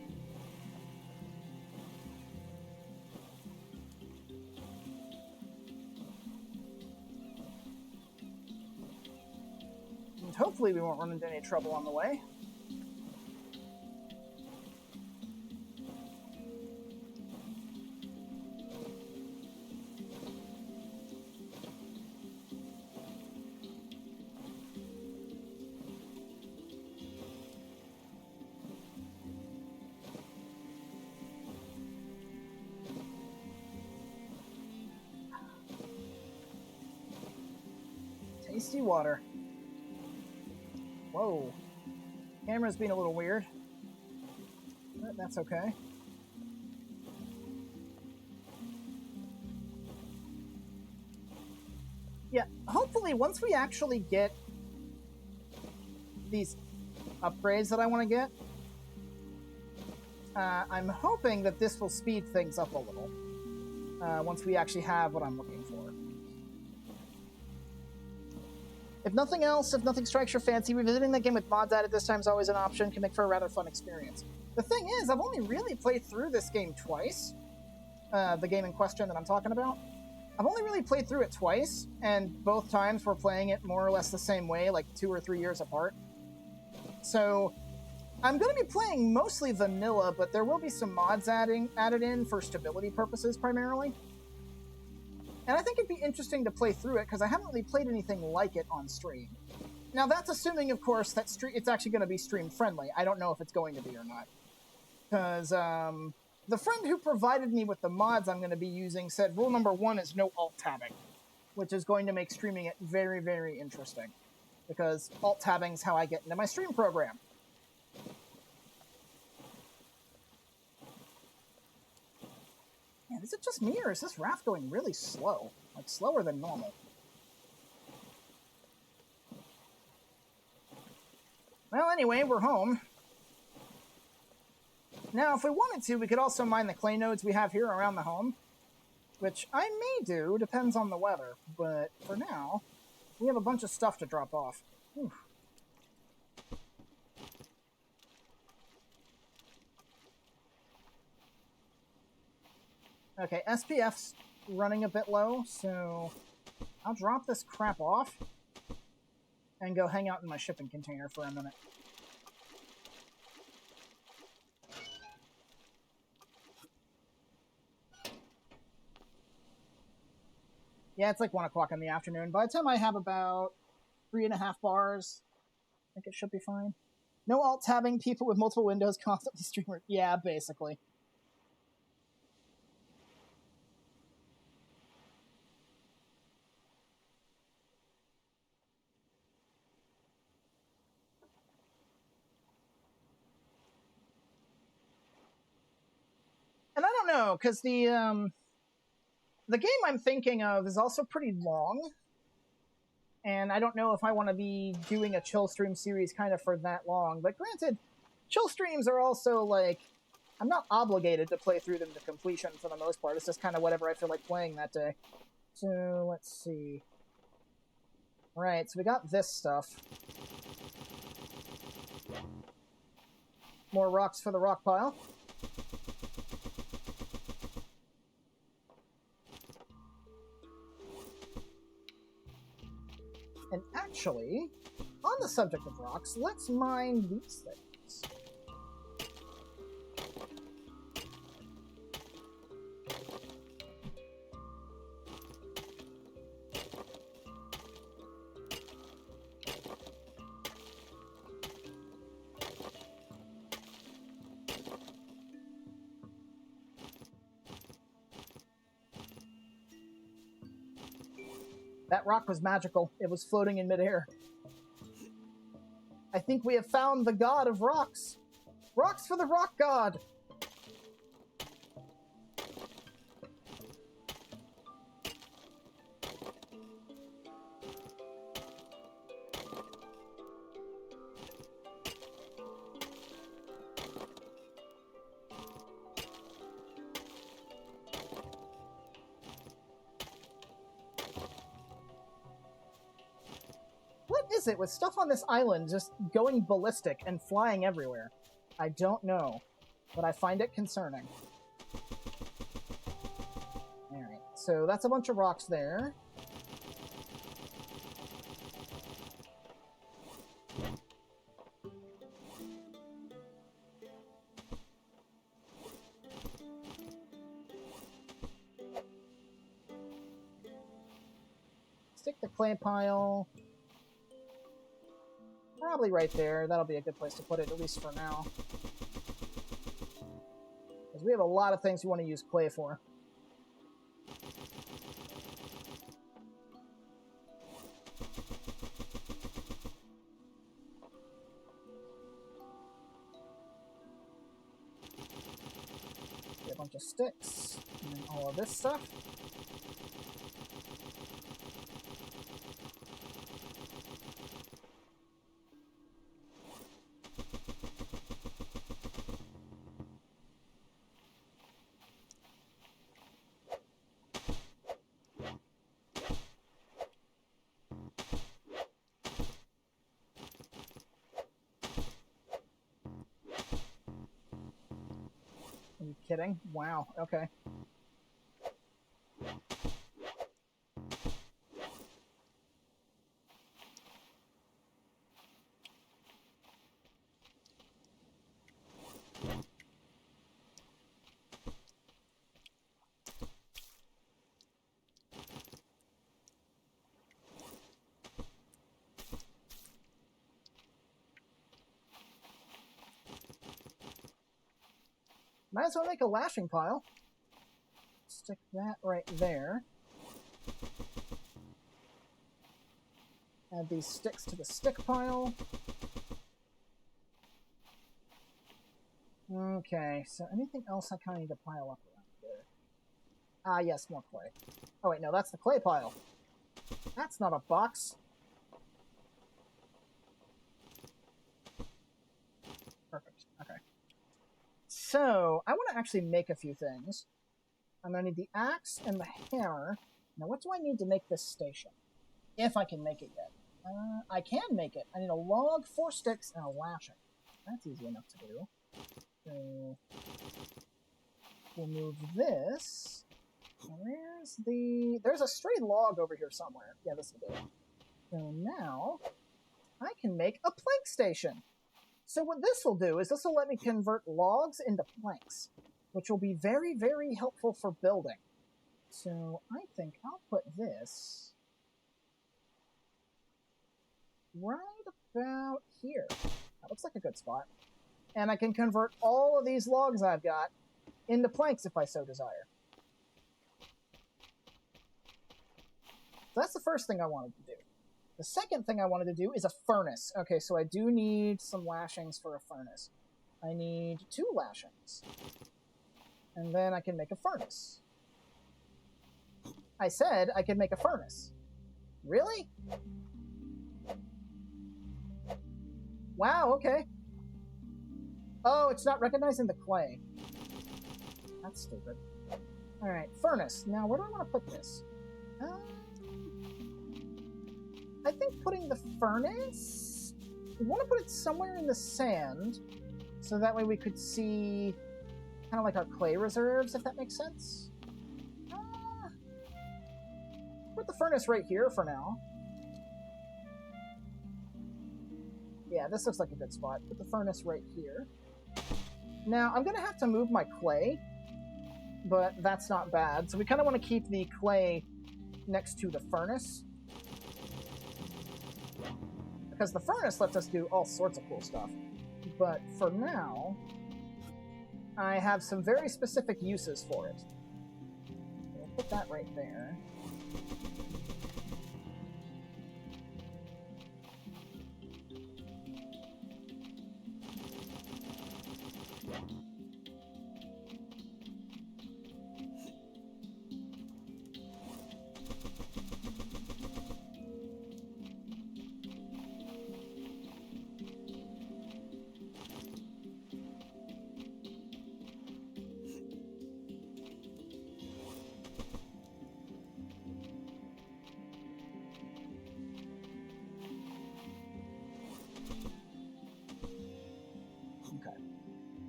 A: And hopefully we won't run into any trouble on the way. Tasty water. Whoa. Camera's being a little weird. But that's okay. Yeah, hopefully once we actually get these upgrades that I want to get, I'm hoping that this will speed things up a little. Once we actually have what I'm looking for. If nothing else, if nothing strikes your fancy, revisiting that game with mods added this time is always an option. Can make for a rather fun experience. The thing is, I've only really played through this game twice. The game in question that I'm talking about. I've only really played through it twice, and both times we're playing it more or less the same way, like 2 or 3 years apart. So I'm going to be playing mostly vanilla, but there will be some mods added in for stability purposes primarily. And I think it'd be interesting to play through it, because I haven't really played anything like it on stream. Now, that's assuming, of course, that it's actually going to be stream-friendly. I don't know if it's going to be or not. Because the friend who provided me with the mods I'm going to be using said rule number 1 is no alt-tabbing, which is going to make streaming it very, very interesting. Because alt-tabbing is how I get into my stream program. Man, is it just me, or is this raft going really slow? Like, slower than normal. Well, anyway, we're home. Now, if we wanted to, we could also mine the clay nodes we have here around the home, which I may do, depends on the weather, but for now, we have a bunch of stuff to drop off. Whew. Okay, SPF's running a bit low, so I'll drop this crap off and go hang out in my shipping container for a minute. Yeah, it's like 1 o'clock in the afternoon. By the time I have about 3.5 bars, I think it should be fine. No alt-tabbing, people with multiple windows constantly streamer. Yeah, basically. And I don't know, because the game I'm thinking of is also pretty long, and I don't know if I want to be doing a chill stream series kind of for that long. But granted, chill streams are also, like, I'm not obligated to play through them to completion for the most part. It's just kind of whatever I feel like playing that day. So, let's see. Right, so we got this stuff. More rocks for the rock pile. And actually, on the subject of rocks, let's mine these things. That rock was magical. It was floating in midair. I think we have found the god of rocks. Rocks for the rock god. What is it with stuff on this island just going ballistic and flying everywhere? I don't know, but I find it concerning. Alright, so that's a bunch of rocks there. Stick the clay pile probably right there. That'll be a good place to put it, at least for now. Because we have a lot of things we want to use clay for. Get a bunch of sticks, and then all of this stuff. kidding? Wow, okay. Might as well make a lashing pile. Stick that right there. Add these sticks to the stick pile. Okay, so anything else I kind of need to pile up around here? Ah, yes, more clay. Oh wait, no, that's the clay pile. That's not a box. Perfect, okay. So, I want to actually make a few things. I'm going to need the axe and the hammer. Now, what do I need to make this station? If I can make it yet. I can make it. I need a log, 4 sticks, and a lashing. That's easy enough to do. So, we'll move this. Where's the... There's a stray log over here somewhere. Yeah, this will do it. So now, I can make a plank station. So what this will do is this will let me convert logs into planks, which will be very, very helpful for building. So I think I'll put this right about here. That looks like a good spot. And I can convert all of these logs I've got into planks if I so desire. So that's the first thing I wanted to do. The second thing I wanted to do is a furnace. Okay, so I do need some lashings for a furnace. I need 2 lashings. And then I can make a furnace. I said I could make a furnace. Really? Wow, okay. Oh, it's not recognizing the clay. That's stupid. Alright, furnace. Now, where do I want to put this? I think putting the furnace... We want to put it somewhere in the sand, so that way we could see kind of like our clay reserves, if that makes sense. Put the furnace right here for now. Yeah, this looks like a good spot. Put the furnace right here. Now, I'm going to have to move my clay, but that's not bad. So we kind of want to keep the clay next to the furnace, because the furnace lets us do all sorts of cool stuff. But for now, I have some very specific uses for it. We'll put that right there.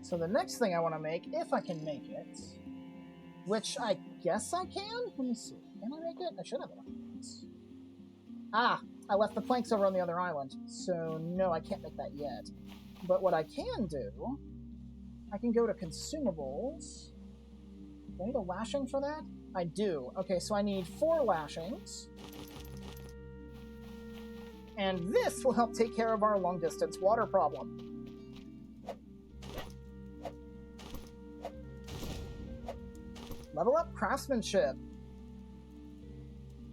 A: So the next thing I want to make, if I can make it, which I guess I can? Let me see. Can I make it? I should have enough planks. Ah! I left the planks over on the other island. So no, I can't make that yet. But what I can do, I can go to consumables. Do I need a lashing for that? I do. Okay, so I need 4 lashings. And this will help take care of our long-distance water problem. Level up craftsmanship.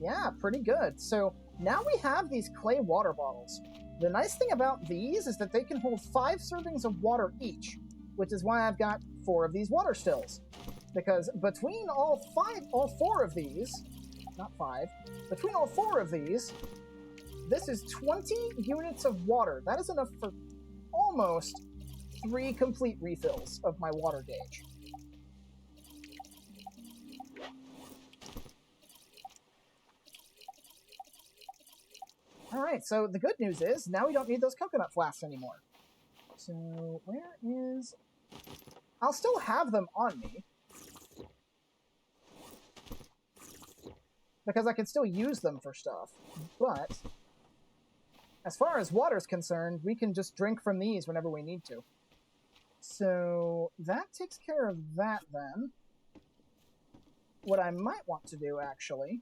A: Yeah, pretty good. So now we have these clay water bottles. The nice thing about these is that they can hold 5 servings of water each, which is why I've got 4 of these water stills. Because between all 4 of these, not 5, between all 4 of these, this is 20 units of water. That is enough for almost 3 complete refills of my water gauge. Alright, so the good news is, now we don't need those coconut flasks anymore. So, where is... I'll still have them on me. Because I can still use them for stuff. But as far as water's concerned, we can just drink from these whenever we need to. So that takes care of that then. What I might want to do, actually,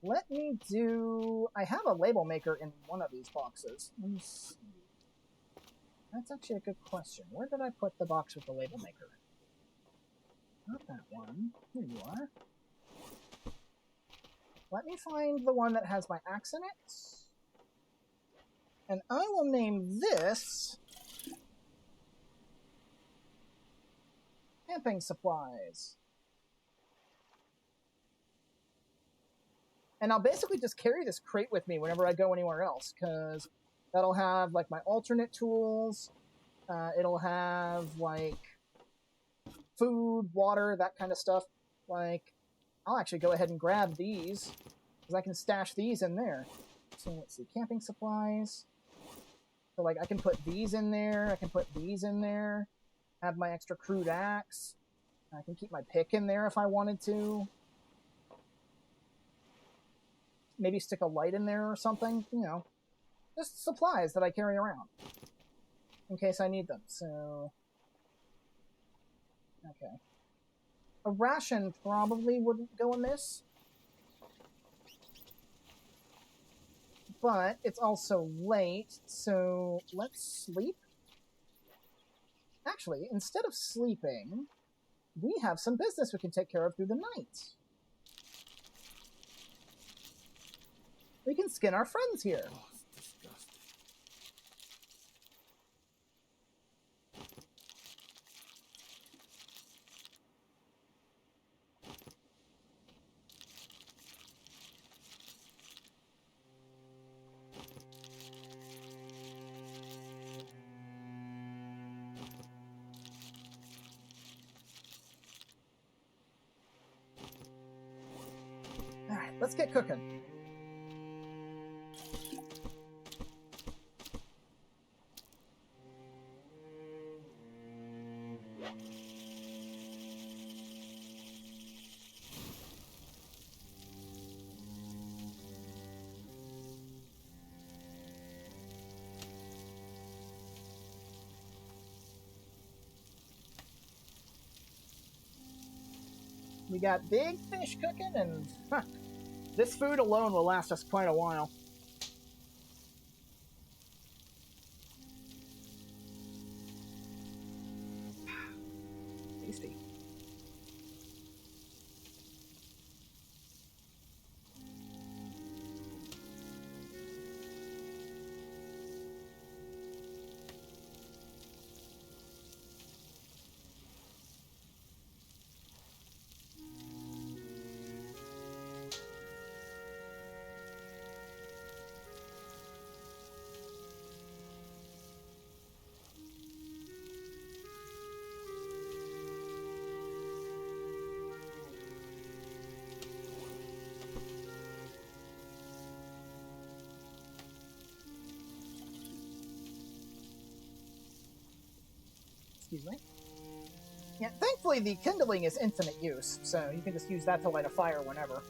A: let me do... I have a label maker in one of these boxes. Let me see. That's actually a good question. Where did I put the box with the label maker? Not that one. Here you are. Let me find the one that has my axe in it. And I will name this... Camping supplies. And I'll basically just carry this crate with me whenever I go anywhere else, because that'll have, like, my alternate tools. It'll have, like, food, water, that kind of stuff. Like, I'll actually go ahead and grab these, because I can stash these in there. So, let's see, camping supplies. So, like, I can put these in there, I can put these in there, have my extra crude axe. I can keep my pick in there if I wanted to. Maybe stick a light in there or something, you know. Just supplies that I carry around. In case I need them, so... Okay. A ration probably wouldn't go in this. But it's also late, so let's sleep. Actually, instead of sleeping, we have some business we can take care of through the night. We can skin our friends here.
B: Oh, it's disgusting.
A: All right, let's get cooking. We got big fish cooking, and this food alone will last us quite a while. Tasty. Excuse me. Yeah, thankfully the kindling is infinite use, so you can just use that to light a fire whenever.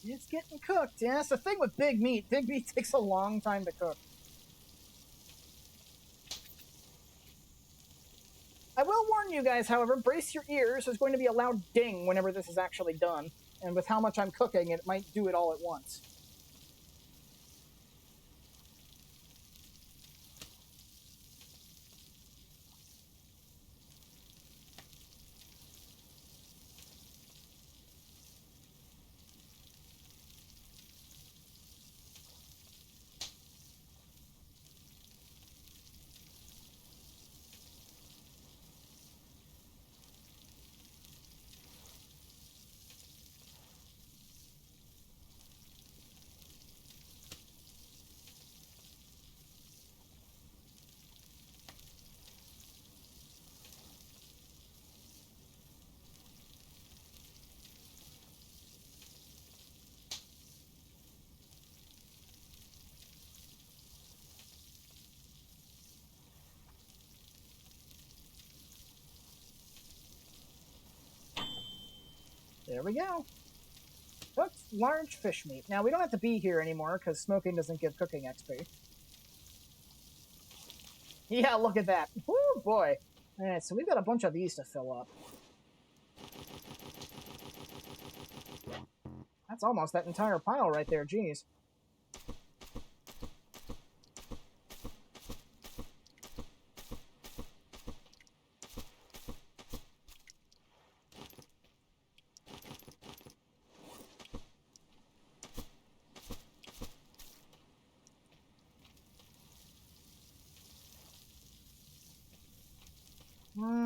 A: It's getting cooked. Yeah, that's the thing with big meat. Big meat takes a long time to cook. I will warn you guys, however, brace your ears. There's going to be a loud ding whenever this is actually done. And with how much I'm cooking, it might do it all at once. There we go. Cooked large fish meat. Now, we don't have to be here anymore, because smoking doesn't give cooking XP. Yeah, look at that. Woo, boy. Alright, so we've got a bunch of these to fill up. That's almost that entire pile right there, jeez.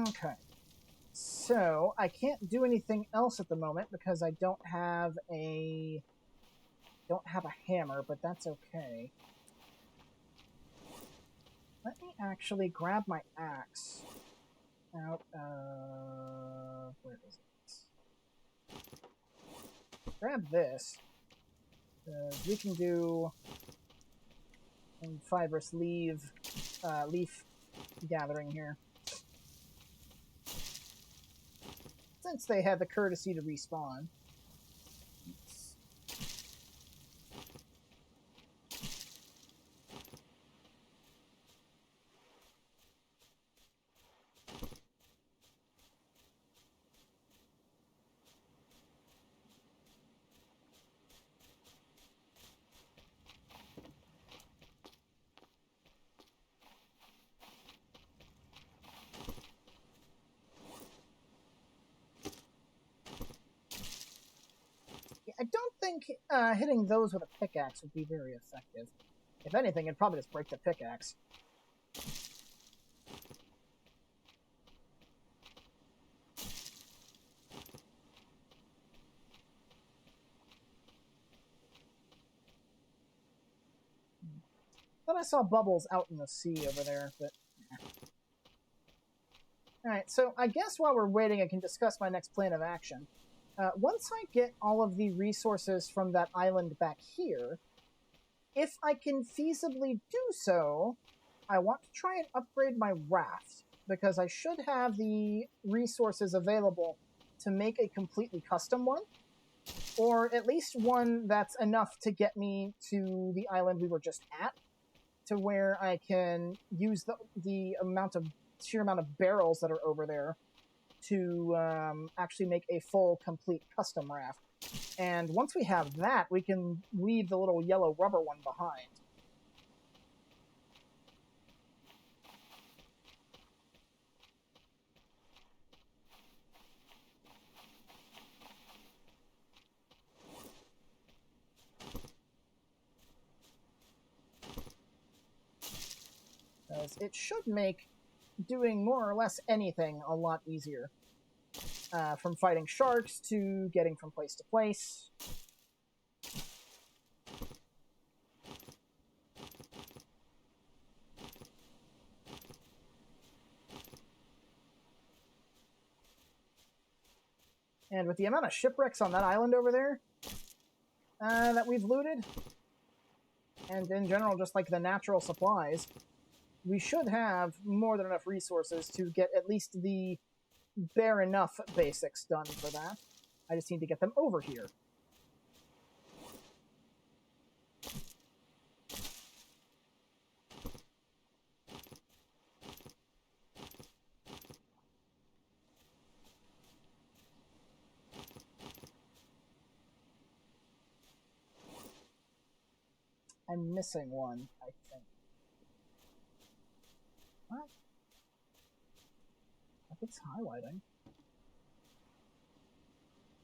A: Okay. So, I can't do anything else at the moment because I don't have a hammer, but that's okay. Let me actually grab my axe out of... where is it? Grab this. We can do some fibrous leaf gathering here. Since they had the courtesy to respawn. I don't think hitting those with a pickaxe would be very effective. If anything, it'd probably just break the pickaxe. Thought I saw bubbles out in the sea over there, but... Alright, so I guess while we're waiting, I can discuss my next plan of action. Once I get all of the resources from that island back here, if I can feasibly do so, I want to try and upgrade my raft, because I should have the resources available to make a completely custom one, or at least one that's enough to get me to the island we were just at, to where I can use the sheer amount of barrels that are over there to actually make a full, complete custom raft. And once we have that, we can leave the little yellow rubber one behind. Because it should make doing more or less anything a lot easier. From fighting sharks to getting from place to place. And with the amount of shipwrecks on that island over there that we've looted, and in general just like the natural supplies, we should have more than enough resources to get at least the bare enough basics done for that. I just need to get them over here. I'm missing one, I think. What? Like it's highlighting.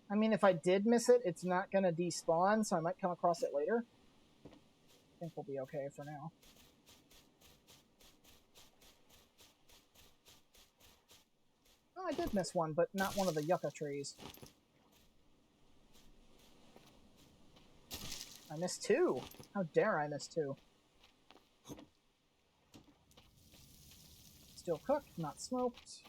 A: I mean, if I did miss it, it's not going to despawn, so I might come across it later. I think we'll be okay for now. Oh, I did miss one, but not one of the yucca trees. I missed two. How dare I miss two? Still cooked, not smoked.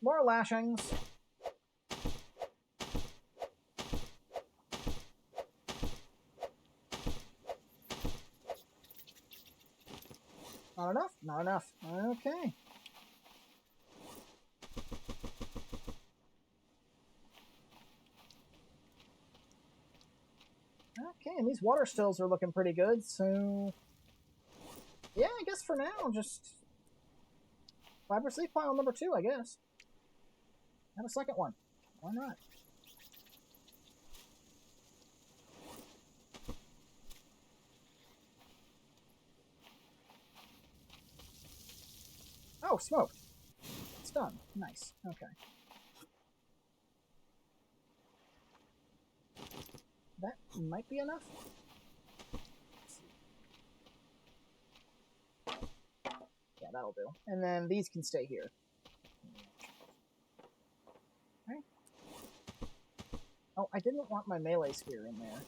A: More lashings. Not enough? Not enough. Okay. Okay, and these water stills are looking pretty good, so... Yeah, I guess for now, just... Fiber sleep pile number 2, I guess. Have a second one. Why not? Oh, smoked. It's done. Nice. Okay. That might be enough. Yeah, that'll do. And then these can stay here. Okay. Oh, I didn't want my melee spear in there.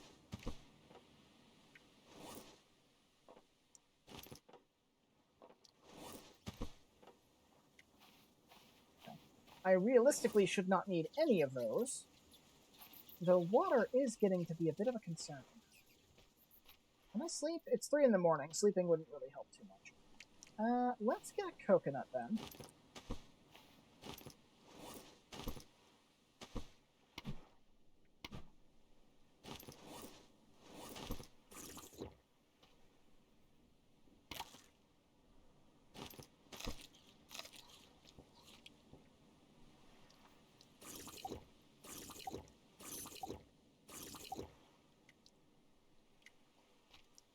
A: Okay. I realistically should not need any of those. The water is getting to be a bit of a concern. Can I sleep? It's 3 in the morning. Sleeping wouldn't really help too much. Let's get a coconut then.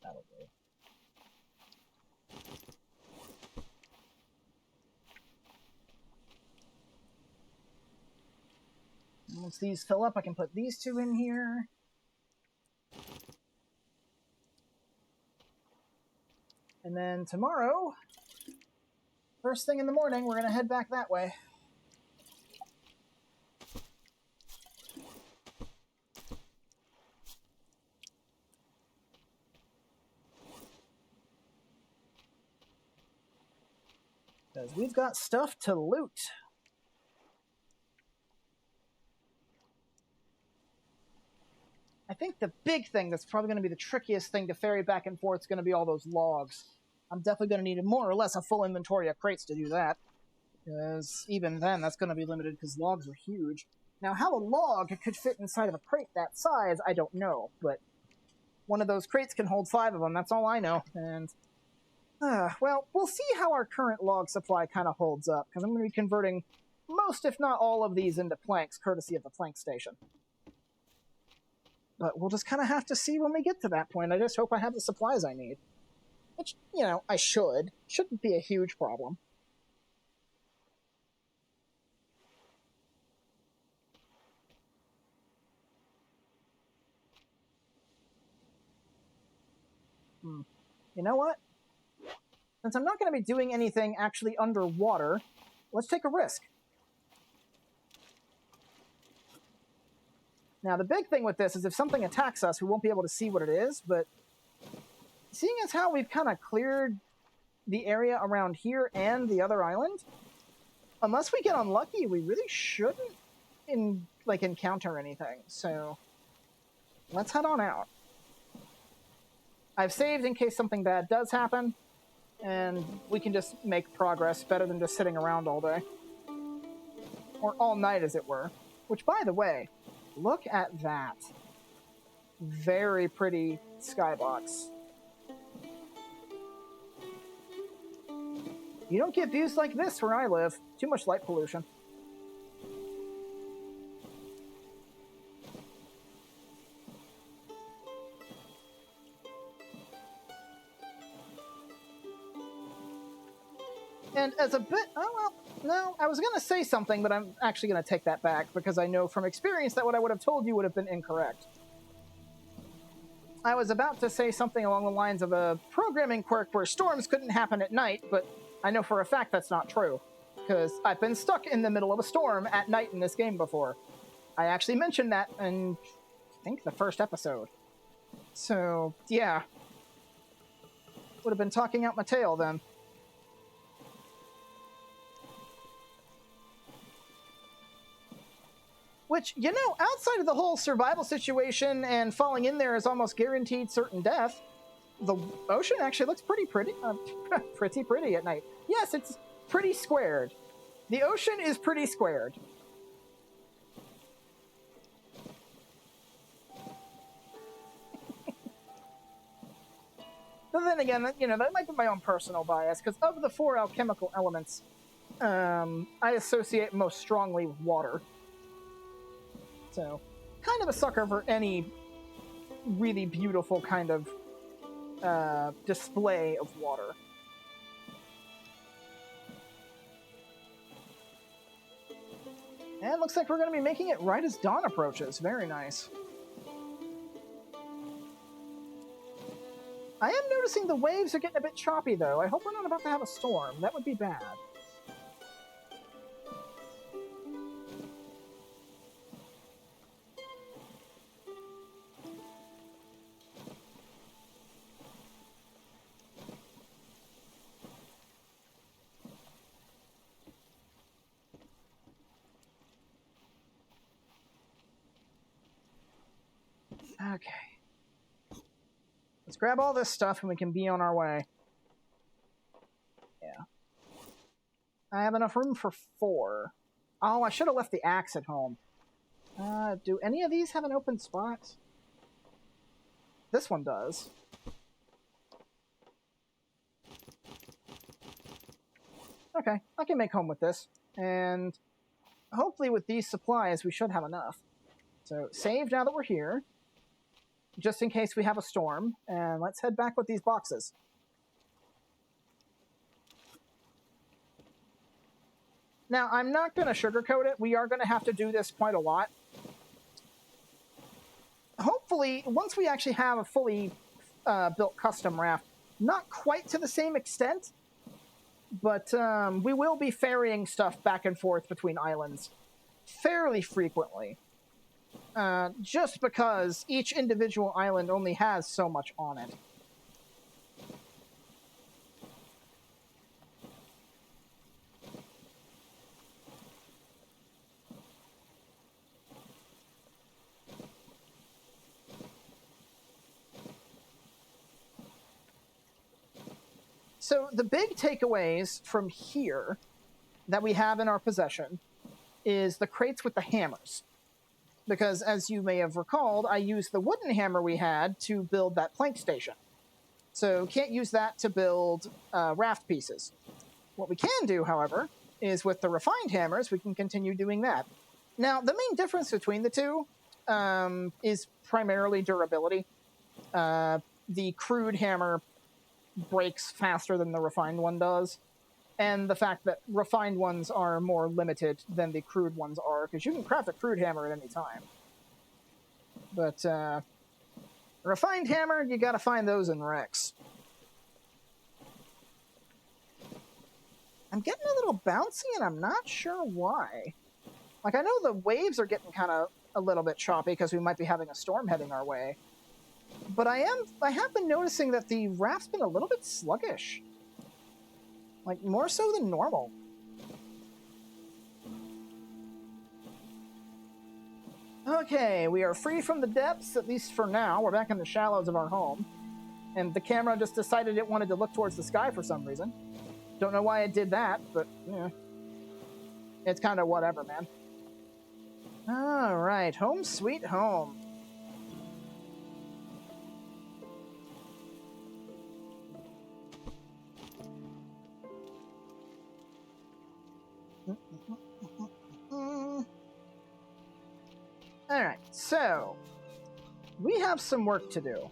A: That'll do. Once these fill up, I can put these 2 in here. And then tomorrow, first thing in the morning, we're going to head back that way. Because we've got stuff to loot. I think the big thing that's probably going to be the trickiest thing to ferry back and forth is going to be all those logs. I'm definitely going to need more or less a full inventory of crates to do that. Because even then, that's going to be limited because logs are huge. Now, how a log could fit inside of a crate that size, I don't know. But one of those crates can hold 5 of them, that's all I know. And, well, we'll see how our current log supply kind of holds up. Because I'm going to be converting most, if not all, of these into planks, courtesy of the plank station. But we'll just kind of have to see when we get to that point. I just hope I have the supplies I need. Which, you know, I should. Shouldn't be a huge problem. You know what? Since I'm not going to be doing anything actually underwater, let's take a risk. Now, the big thing with this is if something attacks us, we won't be able to see what it is, but seeing as how we've kind of cleared the area around here and the other island, unless we get unlucky, we really shouldn't encounter anything. So let's head on out. I've saved in case something bad does happen, and we can just make progress better than just sitting around all day. Or all night, as it were. Which, by the way, look at that. Very pretty skybox. You don't get views like this where I live. Too much light pollution. And as a bit... Oh, well, no, I was going to say something, but I'm actually going to take that back, because I know from experience that what I would have told you would have been incorrect. I was about to say something along the lines of a programming quirk where storms couldn't happen at night, but I know for a fact that's not true, because I've been stuck in the middle of a storm at night in this game before. I actually mentioned that in, I think, the first episode. So, yeah. Would have been talking out my tail then. Which, you know, outside of the whole survival situation and falling in there is almost guaranteed certain death, the ocean actually looks pretty pretty at night. Yes, it's pretty squared. The ocean is pretty squared. But then again, you know, that might be my own personal bias, because of the 4 alchemical elements, I associate most strongly with water. So, kind of a sucker for any really beautiful kind of display of water. And it looks like we're going to be making it right as dawn approaches. Very nice. I am noticing the waves are getting a bit choppy, though. I hope we're not about to have a storm. That would be bad. Okay. Let's grab all this stuff and we can be on our way. Yeah. I have enough room for 4. Oh, I should have left the axe at home. Do any of these have an open spot? This one does. Okay, I can make home with this. And hopefully with these supplies, we should have enough. So, save now that we're here. Just in case we have a storm. And let's head back with these boxes. Now, I'm not going to sugarcoat it. We are going to have to do this quite a lot. Hopefully, once we actually have a fully built custom raft, not quite to the same extent, but we will be ferrying stuff back and forth between islands fairly frequently. Just because each individual island only has so much on it. So the big takeaways from here that we have in our possession is the crates with the hammers. Because as you may have recalled, I used the wooden hammer we had to build that plank station. So can't use that to build raft pieces. What we can do, however, is with the refined hammers, we can continue doing that. Now, the main difference between the two is primarily durability. The crude hammer breaks faster than the refined one does. And the fact that refined ones are more limited than the crude ones are, because you can craft a crude hammer at any time. But refined hammer, you gotta find those in Rex. I'm getting a little bouncy, and I'm not sure why. Like, I know the waves are getting kind of a little bit choppy because we might be having a storm heading our way. But I have been noticing that the raft's been a little bit sluggish. Like, more so than normal. Okay, we are free from the depths, at least for now. We're back in the shallows of our home. And the camera just decided it wanted to look towards the sky for some reason. Don't know why it did that, but, yeah. It's kind of whatever, man. Alright, home sweet home. Alright, so we have some work to do.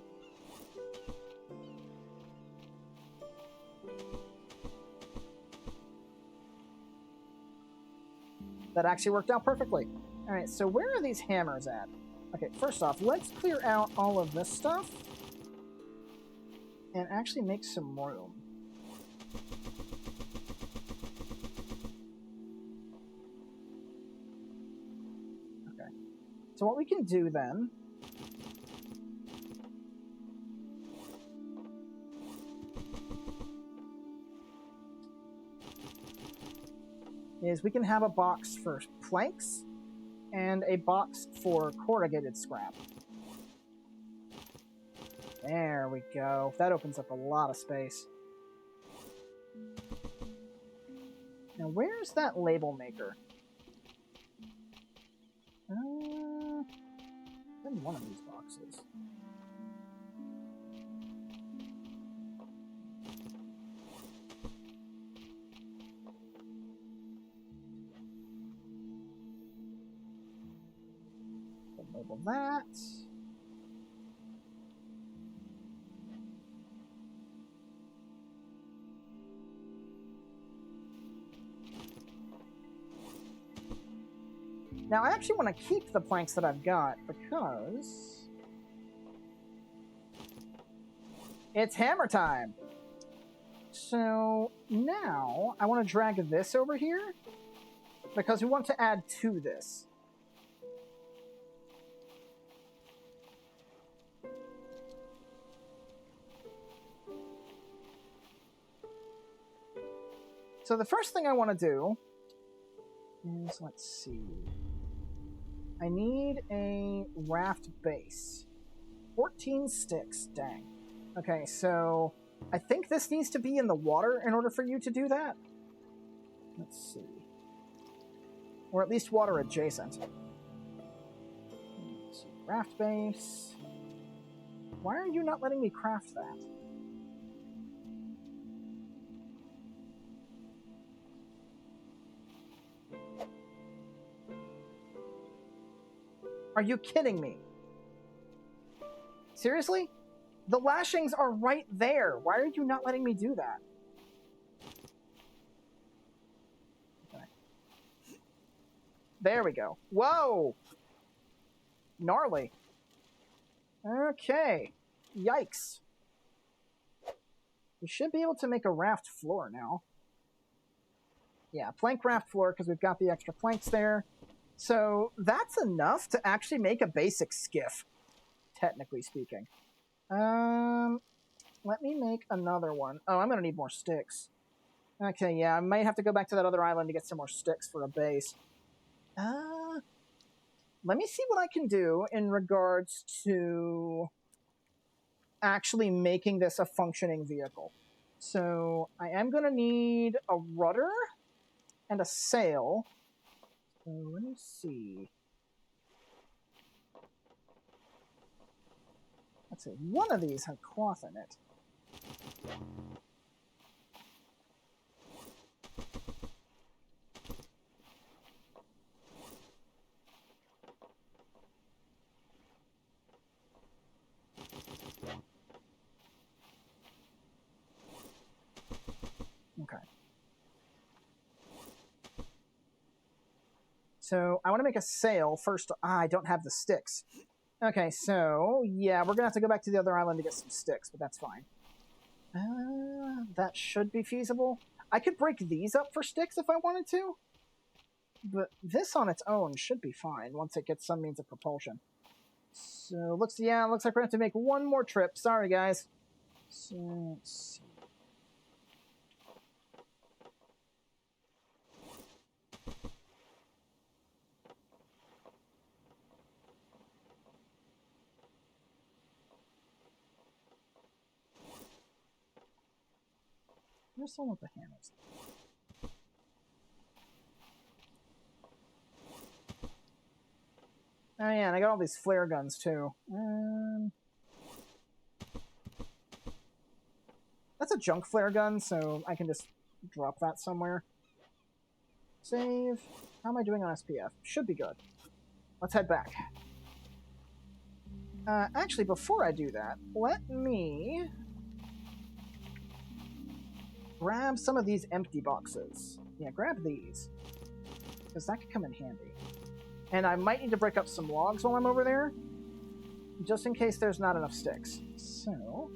A: That actually worked out perfectly. All right, so where are these hammers at? Okay, first off, let's clear out all of this stuff and actually make some room. Okay, so what we can do then is we can have a box for planks and a box for corrugated scrap. There we go. That opens up a lot of space. Now, where's that label maker? In one of these boxes. Label that. Now, I actually want to keep the planks that I've got because it's hammer time. So now I want to drag this over here because we want to add to this. So the first thing I want to do is, let's see, I need a raft base. 14 sticks, dang. Okay, so I think this needs to be in the water in order for you to do that. Let's see. Or at least water adjacent. Let's see, raft base. Why are you not letting me craft that? Are you kidding me? Seriously? The lashings are right there. Why are you not letting me do that? Okay. There we go. Whoa! Gnarly. Okay. Yikes. We should be able to make a raft floor now. Yeah, plank raft floor because we've got the extra planks there. So that's enough to actually make a basic skiff, technically speaking. Let me make another one. Oh, I'm going to need more sticks. Okay, yeah, I might have to go back to that other island to get some more sticks for a base. Let me see what I can do in regards to actually making this a functioning vehicle. So I am going to need a rudder and a sail. So let me see. Let's see, one of these had cloth in it. Okay. So I want to make a sail first. I don't have the sticks. Okay, so yeah, we're gonna have to go back to the other island to get some sticks, but that's fine. That should be feasible. I could break these up for sticks if I wanted to, but this on its own should be fine once it gets some means of propulsion. So looks like we're gonna have to make one more trip. Sorry, guys. So let's see. Where's someone with the hammers? Oh yeah, and I got all these flare guns too. That's a junk flare gun, so I can just drop that somewhere. Save. How am I doing on SPF? Should be good. Let's head back. Actually, before I do that, let me grab some of these empty boxes. Yeah, grab these. because that could come in handy. And I might need to break up some logs while I'm over there, just in case there's not enough sticks. So,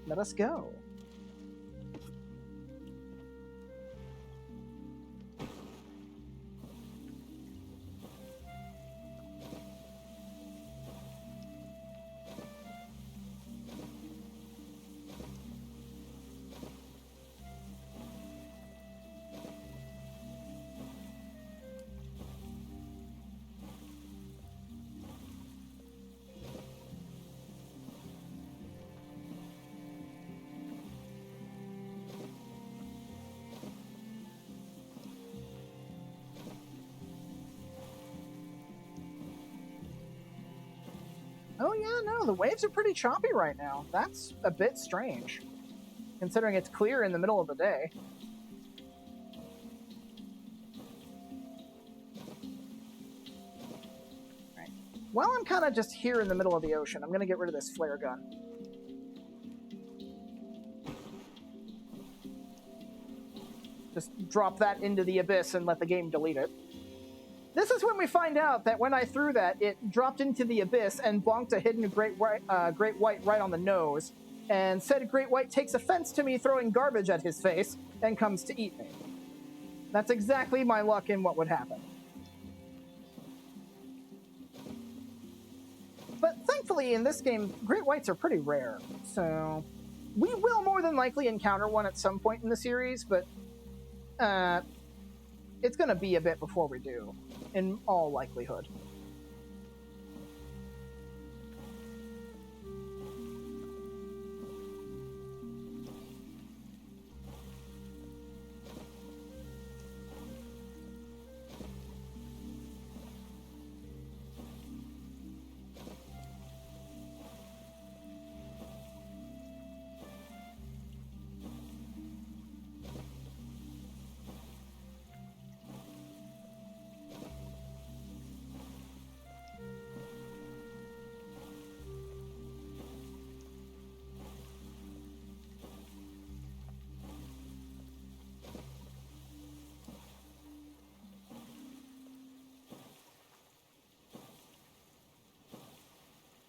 A: let us go. Oh yeah, no, the waves are pretty choppy right now. That's a bit strange, considering it's clear in the middle of the day. Right. While I'm kind of just here in the middle of the ocean, I'm going to get rid of this flare gun. Just drop that into the abyss and let the game delete it. This is when we find out that when I threw that, it dropped into the abyss and bonked a hidden great white right on the nose, and said great white takes offense to me throwing garbage at his face and comes to eat me. That's exactly my luck in what would happen. But thankfully, in this game, great whites are pretty rare, so we will more than likely encounter one at some point in the series, but it's going to be a bit before we do, in all likelihood.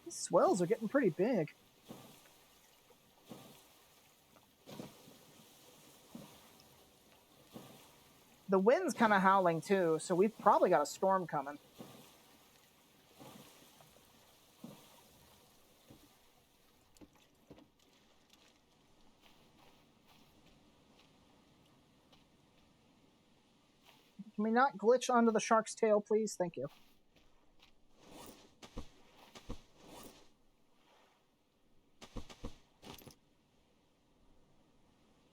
A: These swells are getting pretty big. The wind's kind of howling too, so we've probably got a storm coming. Can we not glitch onto the shark's tail, please? Thank you.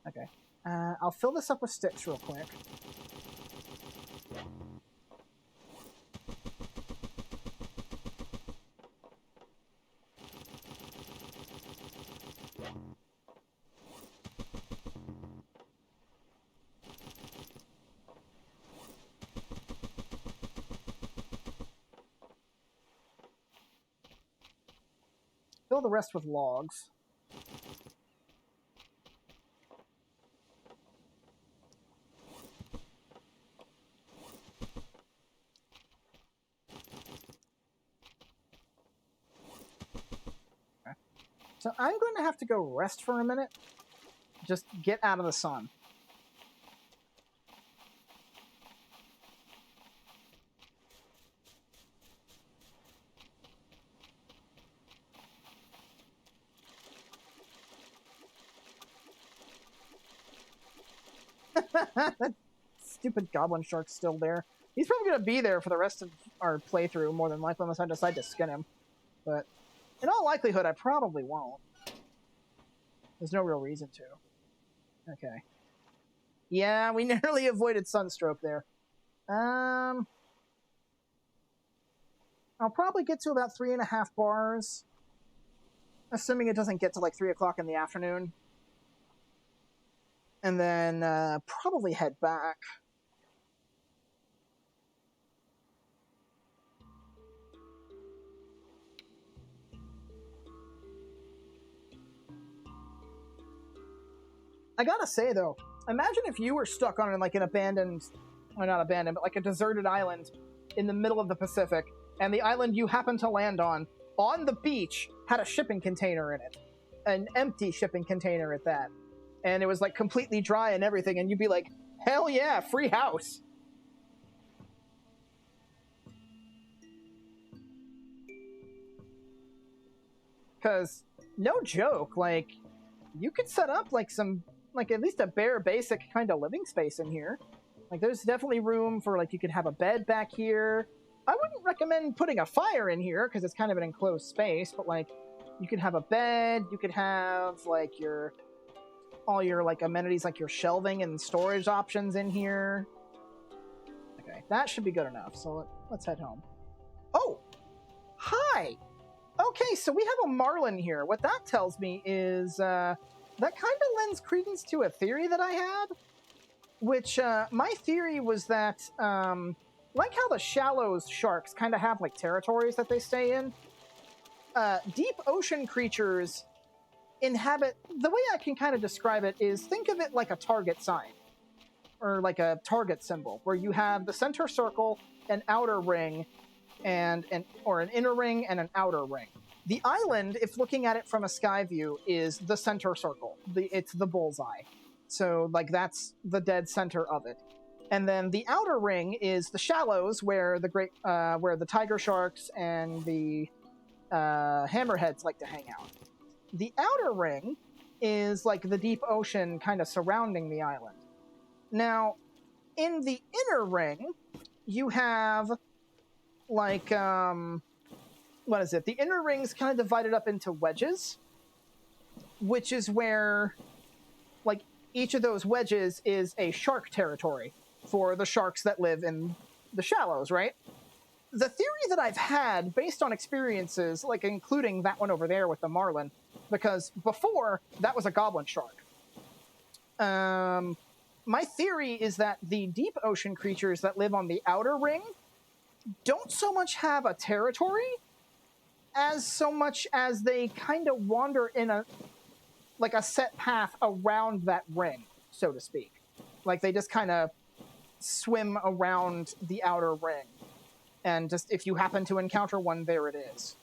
A: Okay. I'll fill this up with sticks real quick. Fill the rest with logs. Okay. So I'm going to have to go rest for a minute. Just get out of the sun. That stupid goblin shark's still there. He's probably going to be there for the rest of our playthrough, more than likely, unless I decide to skin him. But in all likelihood, I probably won't. There's no real reason to. Okay. Yeah, we narrowly avoided sunstroke there. I'll probably get to about 3.5 bars, assuming it doesn't get to like 3 o'clock in the afternoon. And then probably head back. I gotta say though, imagine if you were stuck on like an abandoned or not abandoned, but like a deserted island in the middle of the Pacific, and the island you happened to land on the beach, had a shipping container in it. An empty shipping container at that. And it was like completely dry and everything, and you'd be like, hell yeah, free house. Because, no joke, like, you could set up like some, like at least a bare basic kind of living space in here. Like, there's definitely room for, like, you could have a bed back here. I wouldn't recommend putting a fire in here because it's kind of an enclosed space, but like, you could have a bed, you could have like all your like amenities, like your shelving and storage options in here. Okay, that should be good enough. So let's head home. Oh, hi. Okay, so we have a marlin here. What that tells me is that kind of lends credence to a theory that I had, which my theory was that like how the shallows sharks kind of have like territories that they stay in, deep ocean creatures inhabit, the way I can kind of describe it is, think of it like a target sign or like a target symbol, where you have the center circle, an outer ring, or an inner ring and an outer ring. The island, if looking at it from a sky view, is the center circle. It's the bullseye. So like that's the dead center of it. And then the outer ring is the shallows, where the tiger sharks and the hammerheads like to hang out. The outer ring is like the deep ocean kind of surrounding the island. Now, in the inner ring, you have like, what is it? The inner ring's kind of divided up into wedges, which is where, like, each of those wedges is a shark territory for the sharks that live in the shallows, right? The theory that I've had, based on experiences, like including that one over there with the marlin, because before, that was a goblin shark. My theory is that the deep ocean creatures that live on the outer ring don't so much have a territory as so much as they kind of wander in a set path around that ring, so to speak. Like they just kind of swim around the outer ring. And just if you happen to encounter one, there it is.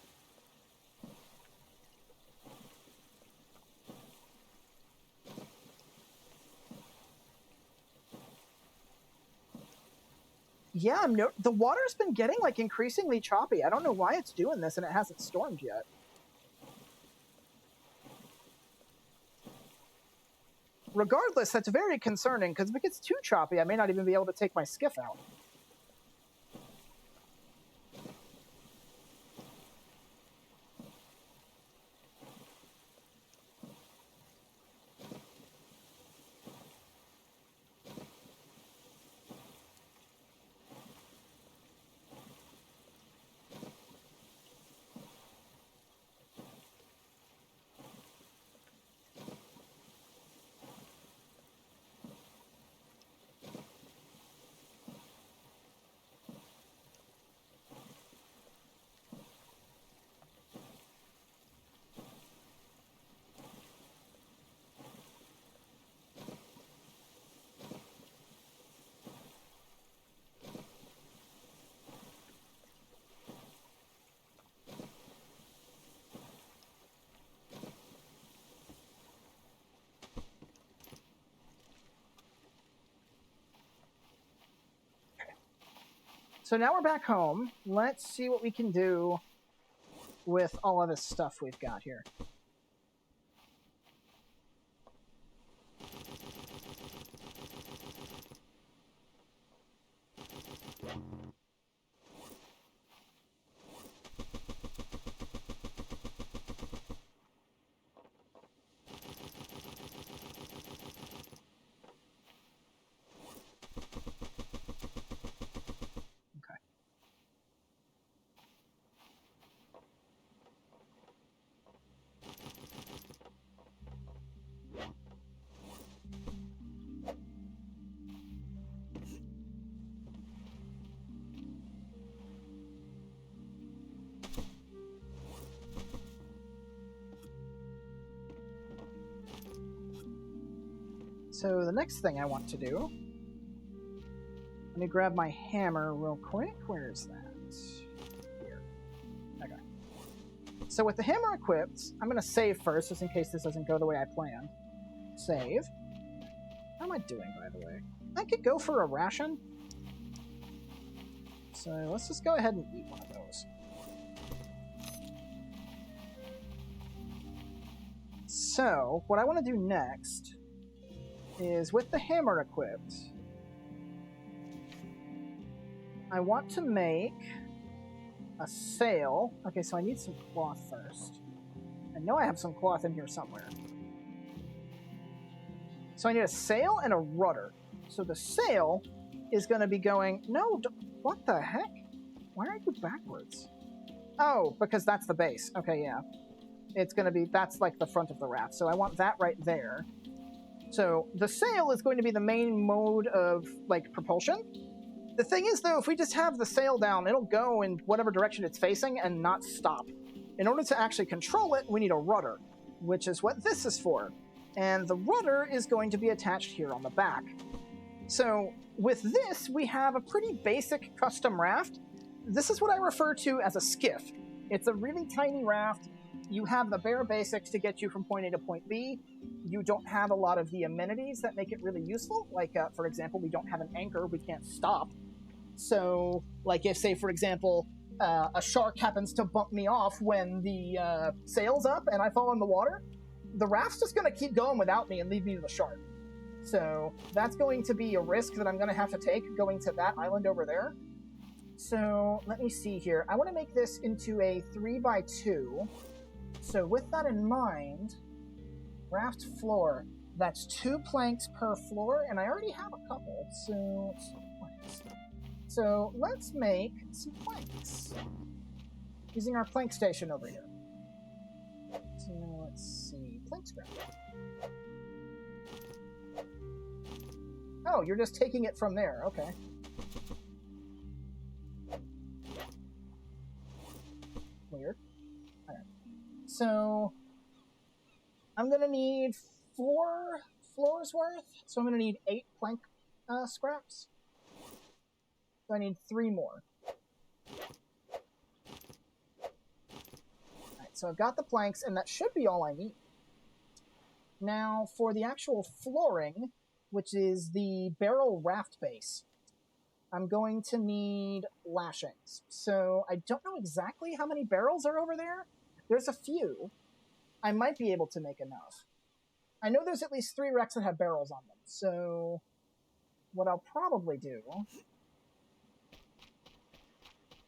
A: Yeah, the water's been getting like increasingly choppy. I don't know why it's doing this, and it hasn't stormed yet. Regardless, that's very concerning, because if it gets too choppy, I may not even be able to take my skiff out. So now we're back home. Let's see what we can do with all of this stuff we've got here. So the next thing I want to do Let me grab my hammer real quick. Where is that? Here. Okay. So with the hammer equipped, I'm going to save first, just in case this doesn't go the way I planned. Save. How am I doing, by the way? I could go for a ration. So let's just go ahead and eat one of those. So, what I want to do next is, with the hammer equipped, I want to make a sail. Okay, so I need some cloth first. I know I have some cloth in here somewhere. So I need a sail and a rudder. So the sail is going to be going... No, what the heck? Why are you backwards? Oh, because that's the base. Okay, yeah. It's going to be... That's like the front of the raft. So I want that right there. So the sail is going to be the main mode of, like, propulsion. The thing is, though, if we just have the sail down, it'll go in whatever direction it's facing and not stop. In order to actually control it, we need a rudder, which is what this is for. And the rudder is going to be attached here on the back. So with this, we have a pretty basic custom raft. This is what I refer to as a skiff. It's a really tiny raft. You have the bare basics to get you from point A to point B. You don't have a lot of the amenities that make it really useful. Like, for example, we don't have an anchor. We can't stop. So, like, if, say, for example, a shark happens to bump me off when the sail's up and I fall in the water, the raft's just going to keep going without me and leave me to the shark. So that's going to be a risk that I'm going to have to take going to that island over there. So let me see here. I want to make this into a 3x2. So with that in mind, raft floor, that's 2 planks per floor, and I already have a couple. So let's make some planks using our plank station over here. So let's see, plank scrap. Oh, you're just taking it from there. Okay. Weird. All right. So I'm gonna need 4 floors worth. So I'm gonna need 8 plank scraps. So I need 3 more. Alright, so I've got the planks, and that should be all I need. Now, for the actual flooring, which is the barrel raft base, I'm going to need lashings. So I don't know exactly how many barrels are over there. There's a few. I might be able to make enough. I know there's at least 3 wrecks that have barrels on them. So what I'll probably do...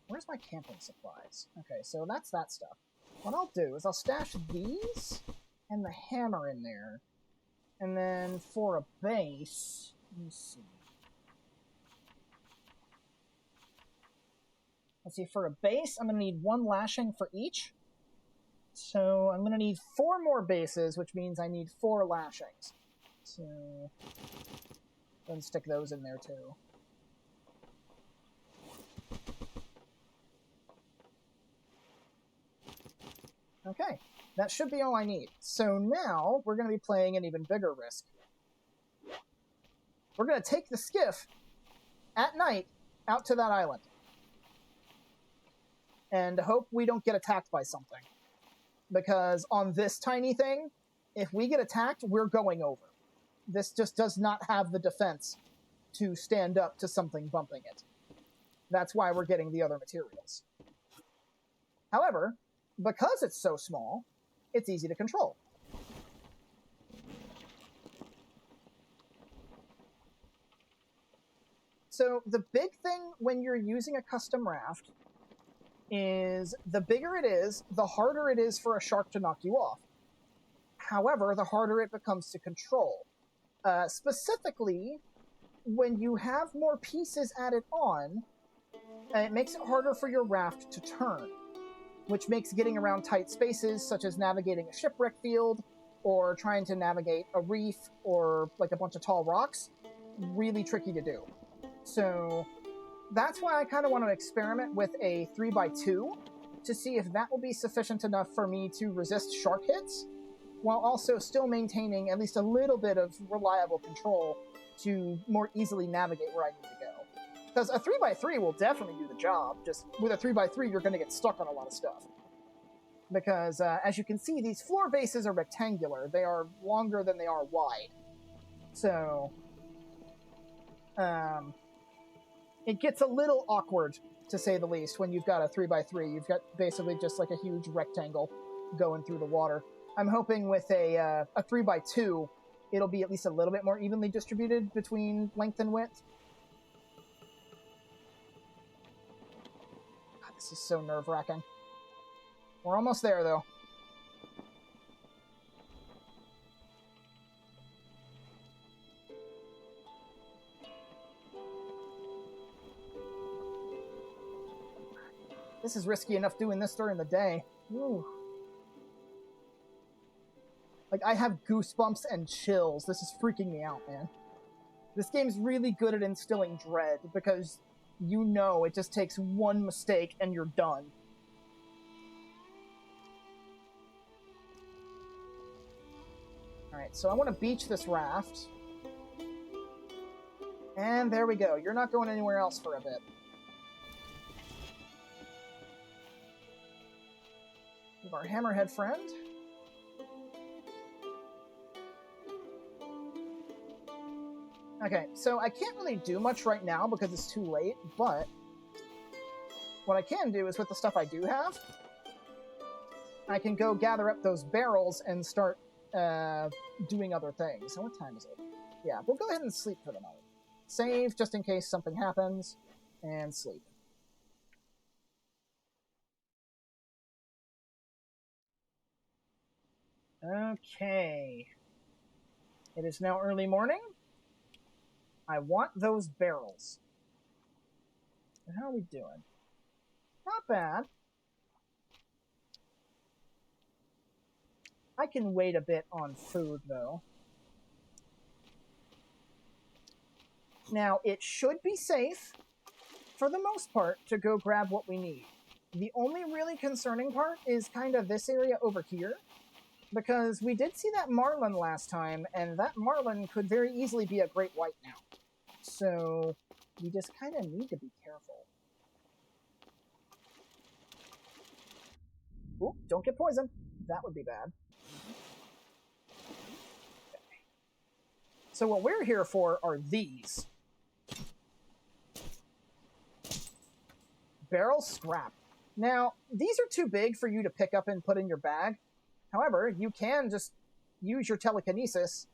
A: Where's my camping supplies? Okay, so that's that stuff. What I'll do is I'll stash these and the hammer in there. And then for a base, let me see. Let's see, for a base, I'm going to need 1 lashing for each. So I'm going to need 4 more bases, which means I need 4 lashings. So then stick those in there too. Okay, that should be all I need. So now we're going to be playing an even bigger risk. We're going to take the skiff at night out to that island and hope we don't get attacked by something. Because on this tiny thing, if we get attacked, we're going over. This just does not have the defense to stand up to something bumping it. That's why we're getting the other materials. However, because it's so small, it's easy to control. So the big thing when you're using a custom raft is the bigger it is, the harder it is for a shark to knock you off. However, the harder it becomes to control. Specifically, when you have more pieces added on, it makes it harder for your raft to turn, which makes getting around tight spaces, such as navigating a shipwreck field, or trying to navigate a reef, or like a bunch of tall rocks, really tricky to do. So that's why I kind of want to experiment with a 3x2 to see if that will be sufficient enough for me to resist shark hits, while also still maintaining at least a little bit of reliable control to more easily navigate where I need to go. Because a 3x3 will definitely do the job. Just with a 3x3, you're going to get stuck on a lot of stuff. Because, as you can see, these floor bases are rectangular. They are longer than they are wide. So, it gets a little awkward, to say the least, when you've got a 3x3. You've got basically just like a huge rectangle going through the water. I'm hoping with a 3x2, it'll be at least a little bit more evenly distributed between length and width. God, this is so nerve-wracking. We're almost there, though. This is risky enough doing this during the day. Ooh. Like, I have goosebumps and chills. This is freaking me out, man. This game's really good at instilling dread, because you know it just takes one mistake and you're done. Alright, so I want to beach this raft. And there we go. You're not going anywhere else for a bit. We have our hammerhead friend. Okay, so I can't really do much right now because it's too late, but what I can do is with the stuff I do have, I can go gather up those barrels and start doing other things. So what time is it? Yeah, we'll go ahead and sleep for the moment. Save just in case something happens, and sleep. Okay. It is now early morning. I want those barrels. And how are we doing? Not bad. I can wait a bit on food, though. Now, it should be safe, for the most part, to go grab what we need. The only really concerning part is kind of this area over here, because we did see that marlin last time, and that marlin could very easily be a great white now. So, we just kind of need to be careful. Ooh, don't get poisoned. That would be bad. Okay. So what we're here for are these. Barrel scrap. Now, these are too big for you to pick up and put in your bag. However, you can just use your telekinesis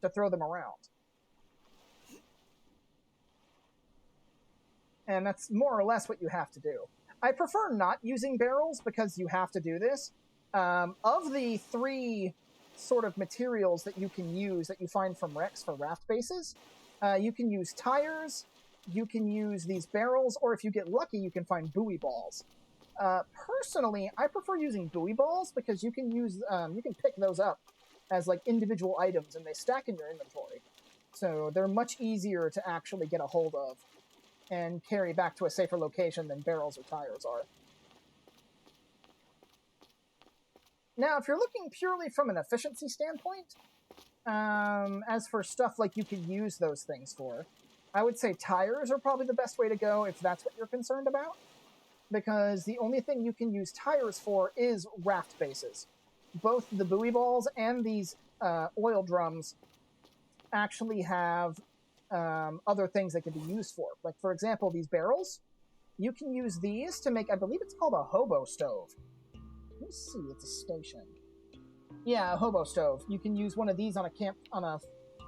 A: to throw them around. And that's more or less what you have to do. I prefer not using barrels because you have to do this. Of the 3 sort of materials that you can use that you find from wrecks for raft bases, you can use tires, you can use these barrels, or if you get lucky, you can find buoy balls. Personally, I prefer using buoy balls because you can use, you can pick those up as like individual items and they stack in your inventory. So they're much easier to actually get a hold of and carry back to a safer location than barrels or tires are. Now, if you're looking purely from an efficiency standpoint, as for stuff like you could use those things for, I would say tires are probably the best way to go if that's what you're concerned about, because the only thing you can use tires for is raft bases. Both the buoy balls and these oil drums actually have other things that can be used for. Like, for example, these barrels, you can use these to make, I believe it's called a hobo stove. Let me see, it's a station. Yeah, a hobo stove. You can use one of these on a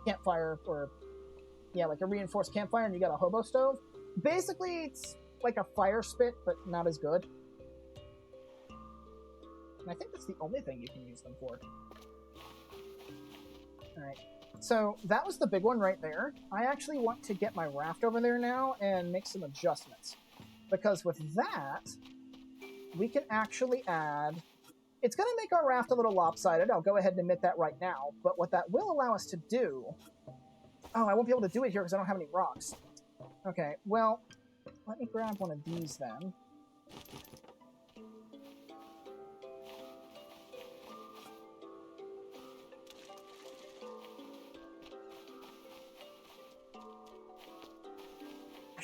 A: campfire, or yeah, like a reinforced campfire, and you got a hobo stove. Basically, it's like a fire spit, but not as good. And I think that's the only thing you can use them for. Alright. So that was the big one right there. I actually want to get my raft over there now and make some adjustments. Because with that, we can actually add... It's going to make our raft a little lopsided. I'll go ahead and admit that right now. But what that will allow us to do... Oh, I won't be able to do it here because I don't have any rocks. Okay, well, let me grab one of these then.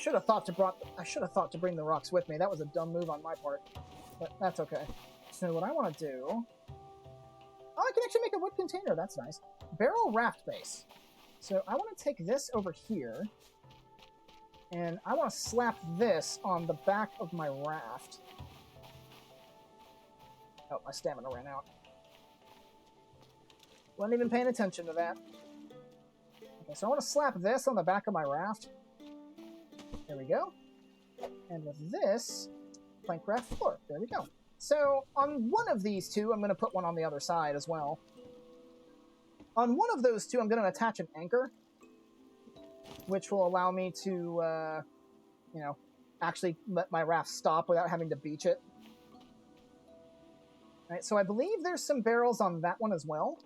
A: should have thought to bring the rocks with me. That was a dumb move on my part, but that's okay. So what I want to do... Oh, I can actually make a wood container. That's nice. Barrel raft base. So I want to take this over here, and I want to slap this on the back of my raft. Oh, my stamina ran out. Wasn't even paying attention to that. Okay, so I want to slap this on the back of my raft. There we go. And with this, plank raft floor. There we go. So on one of these two, I'm going to put one on the other side as well. On one of those two, I'm going to attach an anchor, which will allow me to, actually let my raft stop without having to beach it. All right, so I believe there's some barrels on that one as well.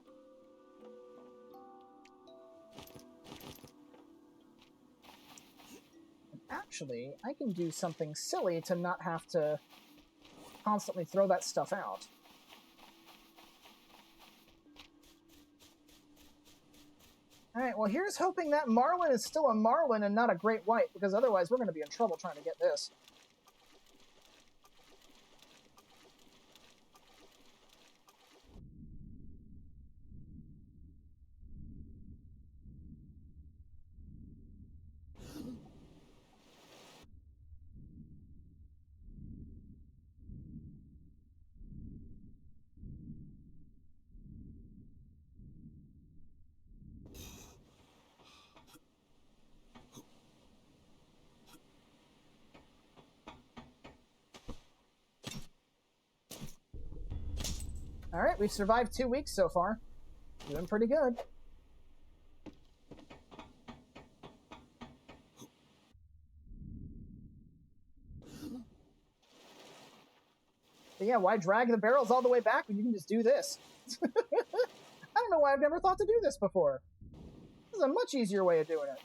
A: And actually, I can do something silly to not have to constantly throw that stuff out. Alright, well here's hoping that marlin is still a marlin and not a great white, because otherwise we're going to be in trouble trying to get this. Alright, we've survived 2 weeks so far. Doing pretty good. But yeah, why drag the barrels all the way back when you can just do this? I don't know why I've never thought to do this before. This is a much easier way of doing it.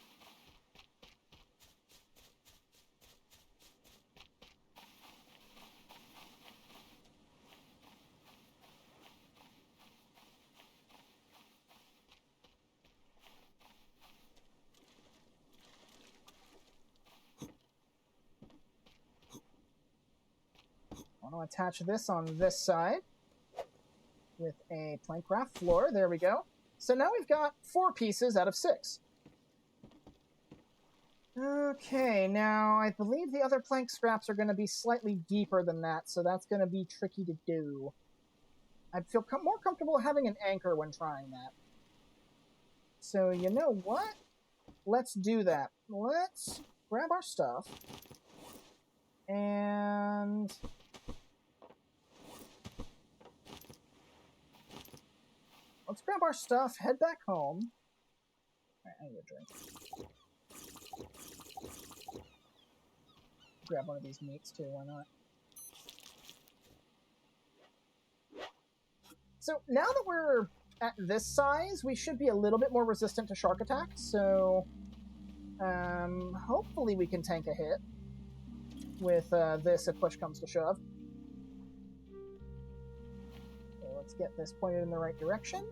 A: I want to attach this on this side with a plank raft floor. There we go. So now we've got 4 pieces out of 6. Okay, now I believe the other plank scraps are going to be slightly deeper than that, so that's going to be tricky to do. I'd feel more comfortable having an anchor when trying that. So you know what? Let's do that. Let's grab our stuff and... let's grab our stuff, head back home. Alright, I need a drink. Grab one of these meats too, why not? So now that we're at this size, we should be a little bit more resistant to shark attacks, so hopefully we can tank a hit with this if push comes to shove. So let's get this pointed in the right direction.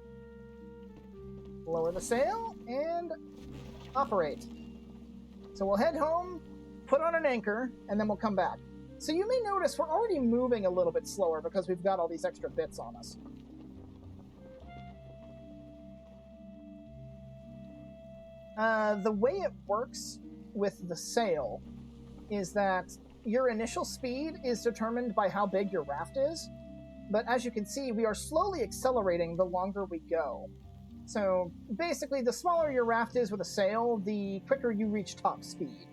A: Lower the sail, and operate. So we'll head home, put on an anchor, and then we'll come back. So you may notice we're already moving a little bit slower because we've got all these extra bits on us. The way it works with the sail is that your initial speed is determined by how big your raft is, but as you can see, we are slowly accelerating the longer we go. So basically, the smaller your raft is with a sail, the quicker you reach top speed.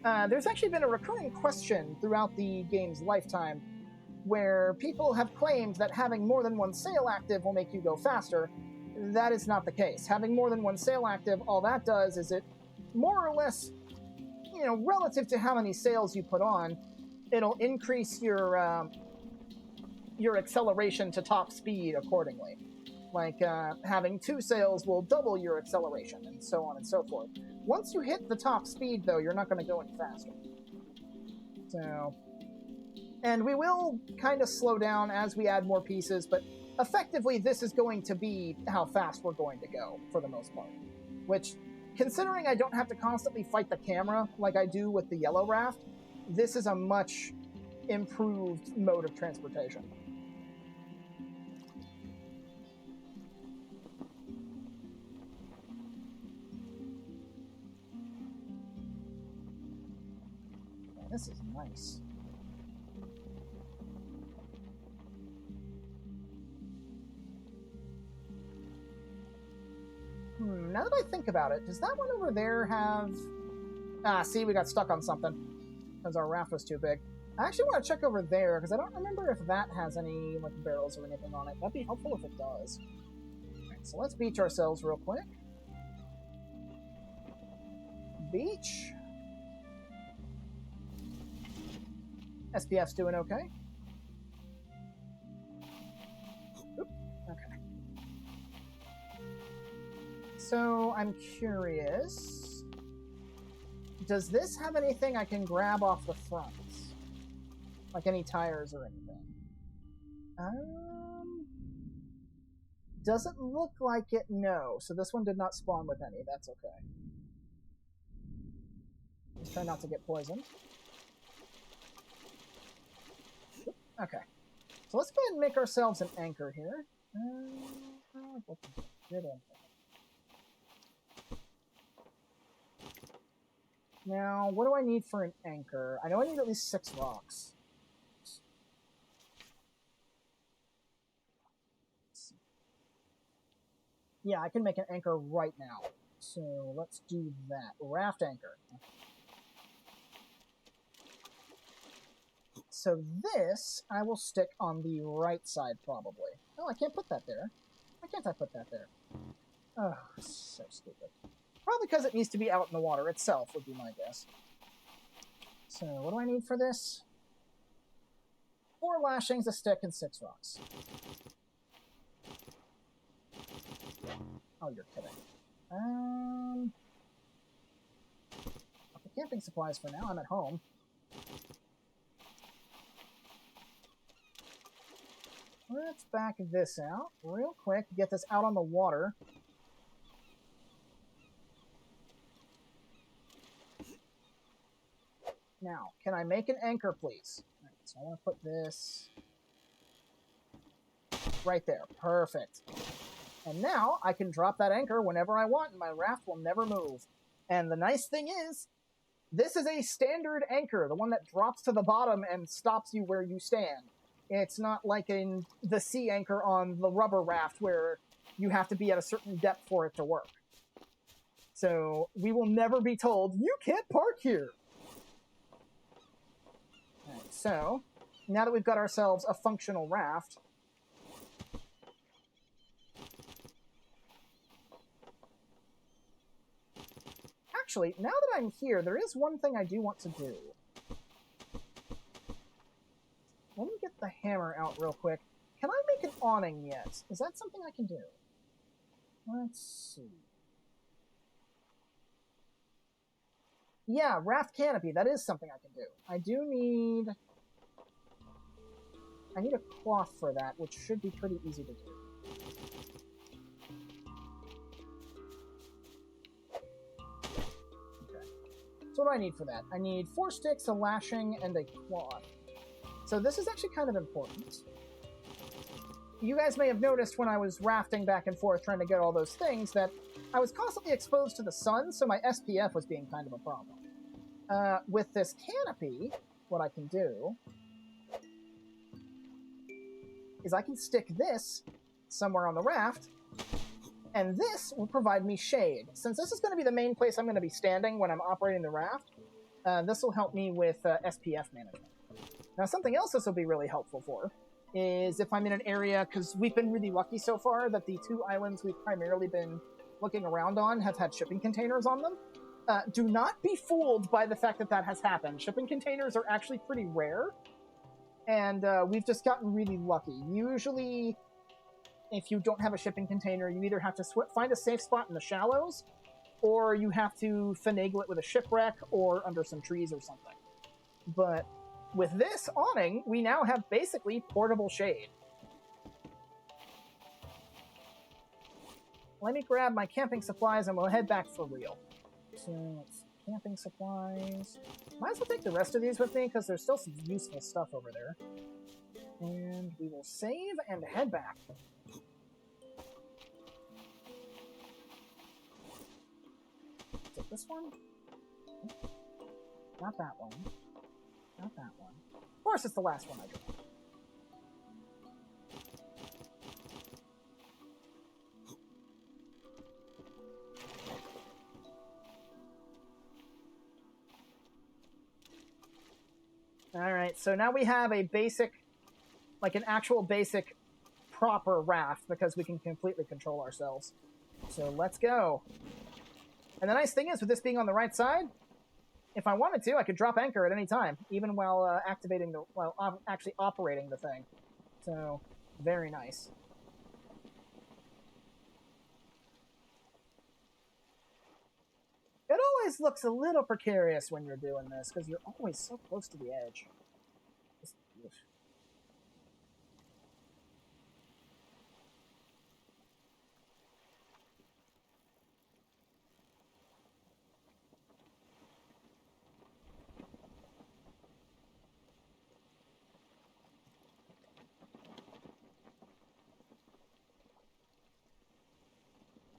A: There's actually been a recurring question throughout the game's lifetime where people have claimed that having more than one sail active will make you go faster. That is not the case. Having more than one sail active, all that does is it more or less, relative to how many sails you put on, it'll increase your acceleration to top speed accordingly. Like, having 2 sails will double your acceleration, and so on and so forth. Once you hit the top speed, though, you're not going to go any faster. So... and we will kind of slow down as we add more pieces, but effectively this is going to be how fast we're going to go, for the most part. Which considering I don't have to constantly fight the camera like I do with the yellow raft, this is a much improved mode of transportation. Man, this is nice. Now that I think about it, does that one over there have... Ah, see, we got stuck on something because our raft was too big. I actually want to check over there because I don't remember if that has any like barrels or anything on it. That'd be helpful if it does. Alright, so let's beach ourselves real quick. Beach. SPF's doing okay. Oop, okay. So, I'm curious. Does this have anything I can grab off the front? Like any tires or anything? Doesn't look like it, no. So this one did not spawn with any. That's okay. Just try not to get poisoned. Okay. So let's go ahead and make ourselves an anchor here. Now, what do I need for an anchor? I know I need at least 6 rocks. Yeah, I can make an anchor right now. So let's do that. Raft anchor. So this, I will stick on the right side, probably. Oh, I can't put that there. Why can't I put that there? Oh, so stupid. Probably because it needs to be out in the water itself, would be my guess. So, what do I need for this? 4 lashings, a stick, and 6 rocks. Oh, you're kidding. I'll put camping supplies for now. I'm at home. Let's back this out real quick. Get this out on the water. Now, can I make an anchor, please? All right, so I want to put this right there. Perfect. And now I can drop that anchor whenever I want, and my raft will never move. And the nice thing is, this is a standard anchor, the one that drops to the bottom and stops you where you stand. It's not like in the sea anchor on the rubber raft where you have to be at a certain depth for it to work. So we will never be told, you can't park here. All right, so now that we've got ourselves a functional raft, actually, now that I'm here, there is one thing I do want to do. Let me get the hammer out real quick. Can I make an awning yet? Is that something I can do? Let's see. Yeah, raft canopy. That is something I can do. I do need... I need a cloth for that, which should be pretty easy to do. Okay. So what do I need for that? I need 4 sticks, a lashing, and a cloth. So this is actually kind of important. You guys may have noticed when I was rafting back and forth trying to get all those things that I was constantly exposed to the sun, so my SPF was being kind of a problem. With this canopy, what I can do is I can stick this somewhere on the raft, and this will provide me shade. Since this is going to be the main place I'm going to be standing when I'm operating the raft, this will help me with SPF management. Now, something else this will be really helpful for is if I'm in an area, because we've been really lucky so far that the 2 islands we've primarily been looking around on have had shipping containers on them. Do not be fooled by the fact that that has happened. Shipping containers are actually pretty rare, and we've just gotten really lucky. Usually, if you don't have a shipping container, you either have to find a safe spot in the shallows, or you have to finagle it with a shipwreck or under some trees or something. But with this awning, we now have basically portable shade. Let me grab my camping supplies and we'll head back for real. So, let's see, camping supplies. Might as well take the rest of these with me, because there's still some useful stuff over there. And we will save and head back. Is it this one? Not that one. Not that one. Of course it's the last one I drew. Alright, so now we have a basic, like an actual basic proper raft, because we can completely control ourselves. So let's go. And the nice thing is, with this being on the right side, if I wanted to, I could drop anchor at any time, even while actually operating the thing. So, very nice. It always looks a little precarious when you're doing this, because you're always so close to the edge.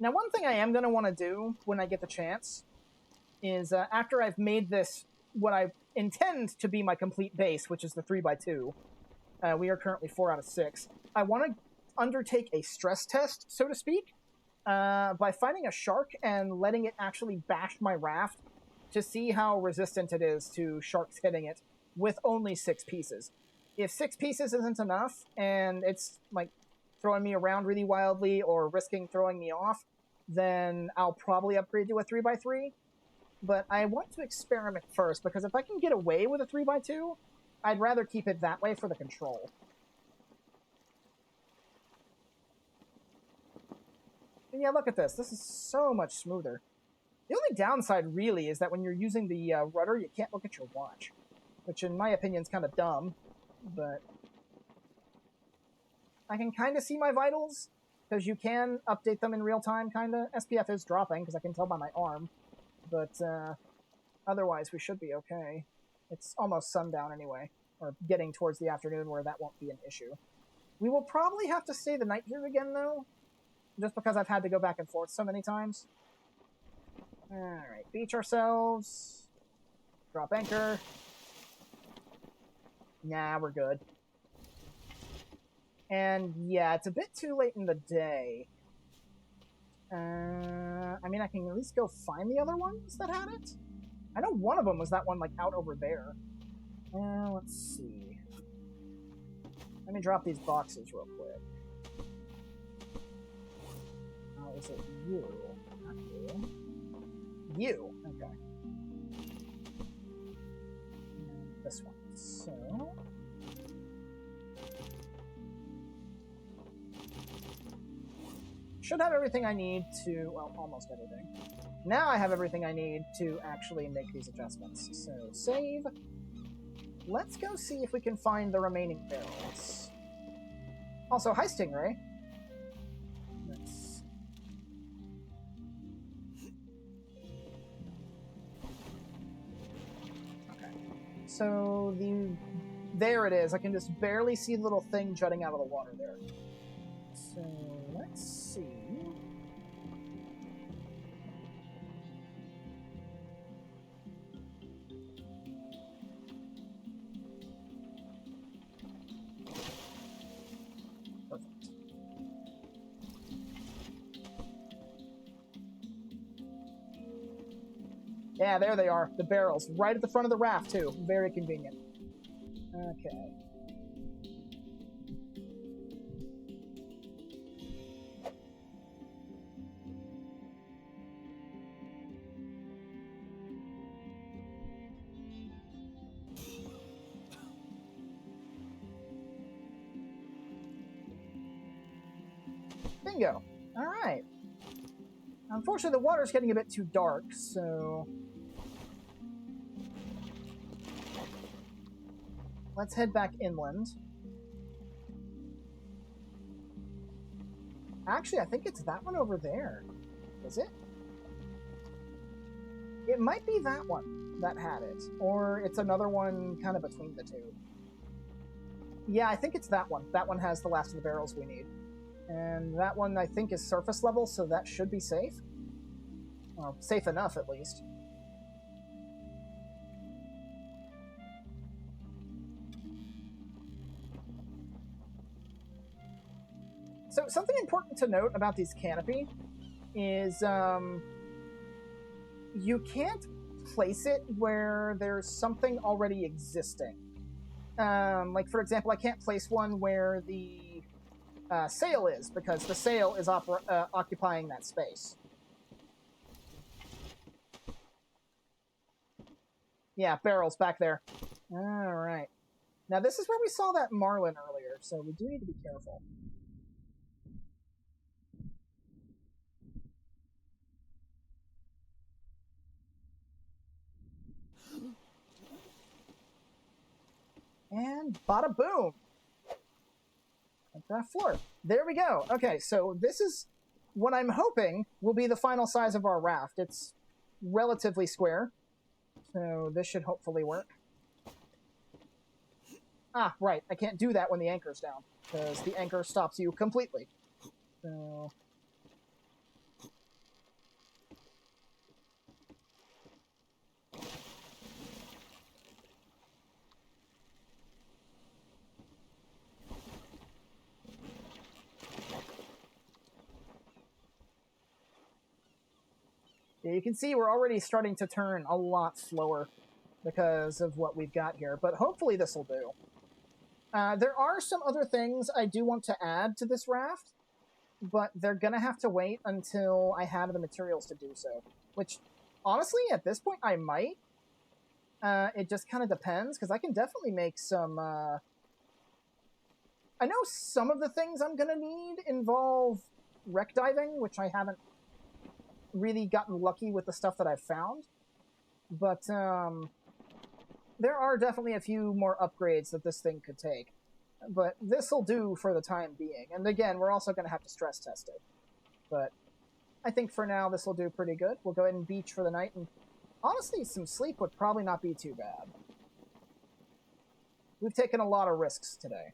A: Now, one thing I am going to want to do when I get the chance is after I've made this what I intend to be my complete base, which is the 3x2. We are currently 4 out of 6. I want to undertake a stress test, so to speak, by finding a shark and letting it actually bash my raft to see how resistant it is to sharks hitting it with only 6 pieces. If 6 pieces isn't enough and it's like throwing me around really wildly or risking throwing me off, then I'll probably upgrade to a 3x3. But I want to experiment first, because if I can get away with a 3x2, I'd rather keep it that way for the control. And yeah, look at this. This is so much smoother. The only downside, really, is that when you're using the rudder, you can't look at your watch. Which, in my opinion, is kind of dumb. But I can kind of see my vitals, because you can update them in real time, kind of. SPF is dropping, because I can tell by my arm. But otherwise, we should be okay. It's almost sundown anyway, or getting towards the afternoon where that won't be an issue. We will probably have to stay the night here again, though, just because I've had to go back and forth so many times. Alright, beach ourselves. Drop anchor. Nah, we're good. And yeah, it's a bit too late in the day. I mean, I can at least go find the other ones that had it. I know one of them was that one, like, out over there. Let's see. Let me drop these boxes real quick. Oh, is it you? Not you. You. Okay. And this one. So... should have everything I need to... well, almost everything. Now I have everything I need to actually make these adjustments. So, save. Let's go see if we can find the remaining barrels. Also, hi, Stingray. Let's... okay. So, there it is. I can just barely see the little thing jutting out of the water there. So, let's see. Perfect. Yeah, there they are. The barrels. Right at the front of the raft, too. Very convenient. Okay. Bingo. All right. Unfortunately, the water's getting a bit too dark, so... let's head back inland. Actually, I think it's that one over there. Is it? It might be that one that had it, or it's another one kind of between the two. Yeah, I think it's that one. That one has the last of the barrels we need. And that one, I think, is surface level, so that should be safe. Well, safe enough, at least. So, something important to note about these canopy is you can't place it where there's something already existing. Like, for example, I can't place one where the sail is, because the sail is occupying that space. Yeah, barrels back there. Alright. Now, this is where we saw that marlin earlier, so we do need to be careful. And bada boom! Like that floor. There we go. Okay, so this is what I'm hoping will be the final size of our raft. It's relatively square, so this should hopefully work. Ah, right. I can't do that when the anchor's down, because the anchor stops you completely. So... yeah, you can see we're already starting to turn a lot slower because of what we've got here, but hopefully this will do. There are some other things I do want to add to this raft, but they're going to have to wait until I have the materials to do so, which, honestly, at this point, I might. It just kind of depends, because I can definitely make some... I know some of the things I'm going to need involve wreck diving, which I haven't really gotten lucky with the stuff that I've found, but there are definitely a few more upgrades that this thing could take, but this will do for the time being. And again, we're also going to have to stress test it, but I think for now this will do pretty good. We'll go ahead and beach for the night, and honestly, some sleep would probably not be too bad. We've taken a lot of risks today.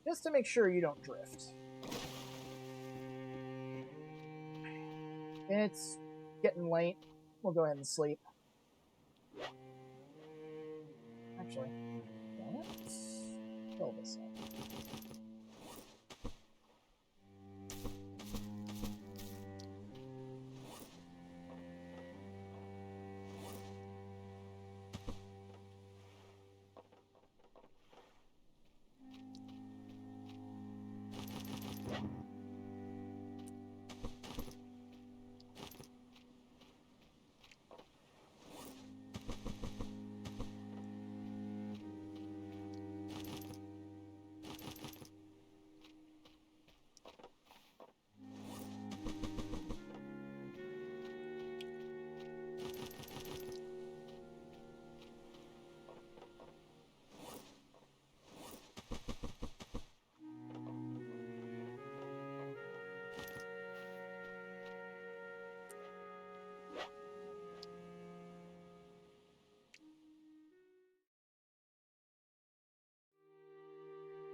A: Just to make sure you don't drift. It's getting late. We'll go ahead and sleep. Actually, let's fill this up.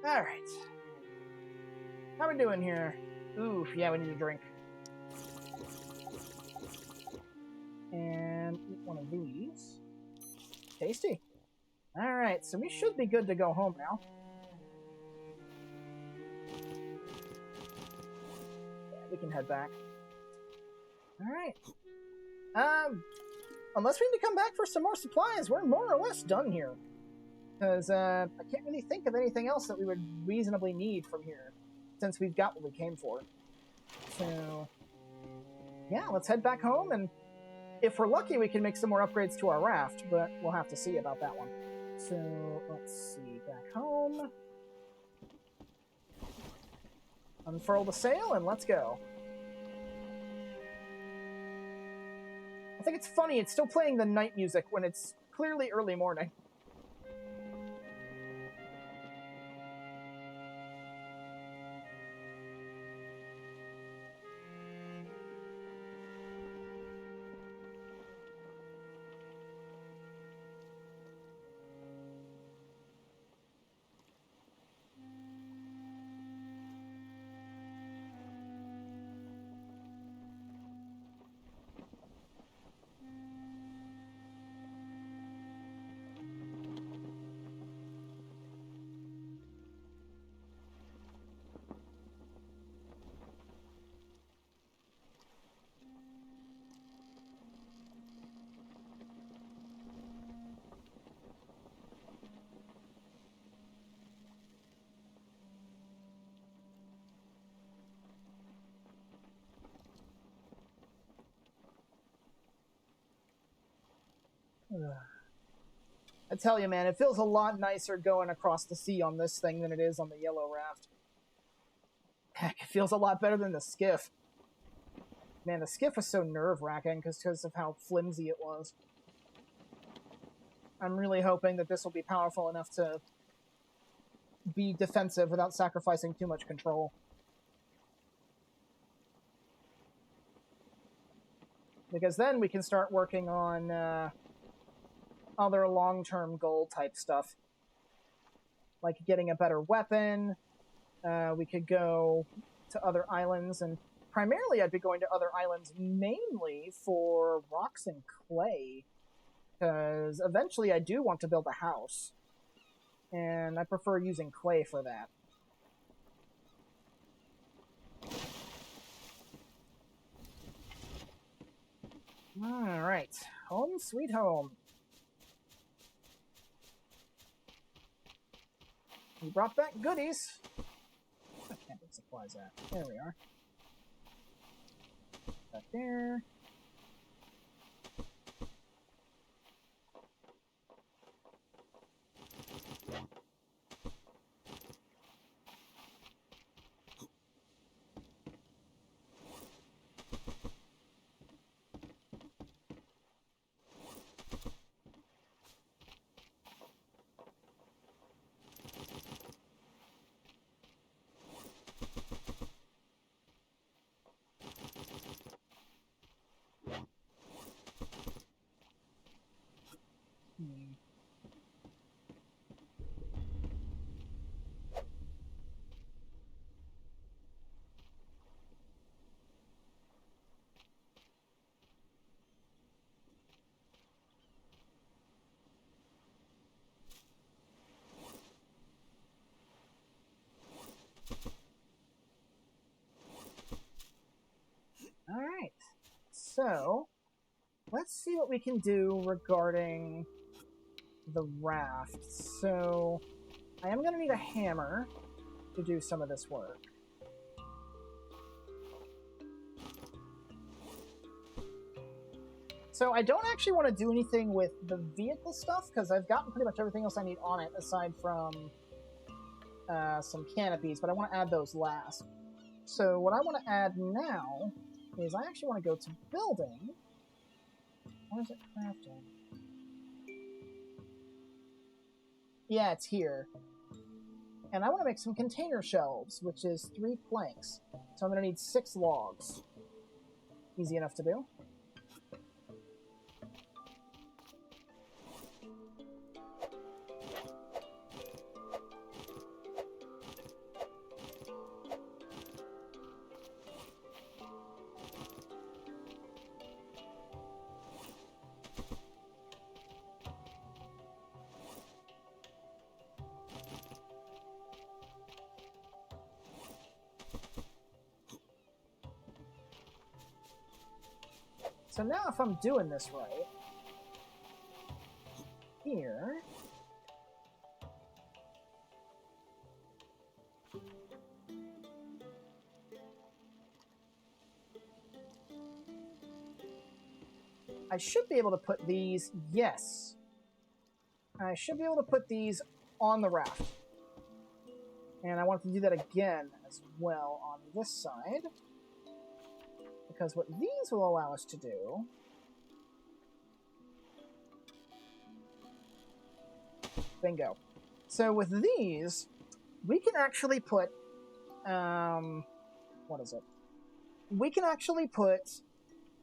A: Alright. How are we doing here? Oof, yeah, we need a drink. And eat one of these. Tasty. Alright, so we should be good to go home now. Yeah, we can head back. Alright. Unless we need to come back for some more supplies, we're more or less done here. Because I can't really think of anything else that we would reasonably need from here, since we've got what we came for. So, yeah, let's head back home, and if we're lucky, we can make some more upgrades to our raft, but we'll have to see about that one. So, let's see, back home. Unfurl the sail and let's go. I think it's funny, it's still playing the night music when it's clearly early morning. I tell you, man, it feels a lot nicer going across the sea on this thing than it is on the yellow raft. Heck, it feels a lot better than the skiff. Man, the skiff was so nerve-wracking because of how flimsy it was. I'm really hoping that this will be powerful enough to be defensive without sacrificing too much control. Because then we can start working on other long-term goal type stuff. Like getting a better weapon. We could go to other islands, and primarily I'd be going to other islands mainly for rocks and clay. Because eventually I do want to build a house. And I prefer using clay for that. Alright. Home sweet home. We brought back goodies. Where the camping supplies at? There we are. Back there. Alright, so let's see what we can do regarding the raft. So I am going to need a hammer to do some of this work. So I don't actually want to do anything with the vehicle stuff because I've gotten pretty much everything else I need on it aside from some canopies, but I want to add those last. So what I want to add now is I actually want to go to building. Where's it crafting? Yeah, it's here. And I want to make some container shelves, which is 3 planks. So I'm going to need 6 logs. Easy enough to do. So now if I'm doing this right, here, I should be able to put these, yes, I should be able to put these on the raft. And I want to do that again as well on this side. Because what these will allow us to do... Bingo. So with these, we can actually put... what is it? We can actually put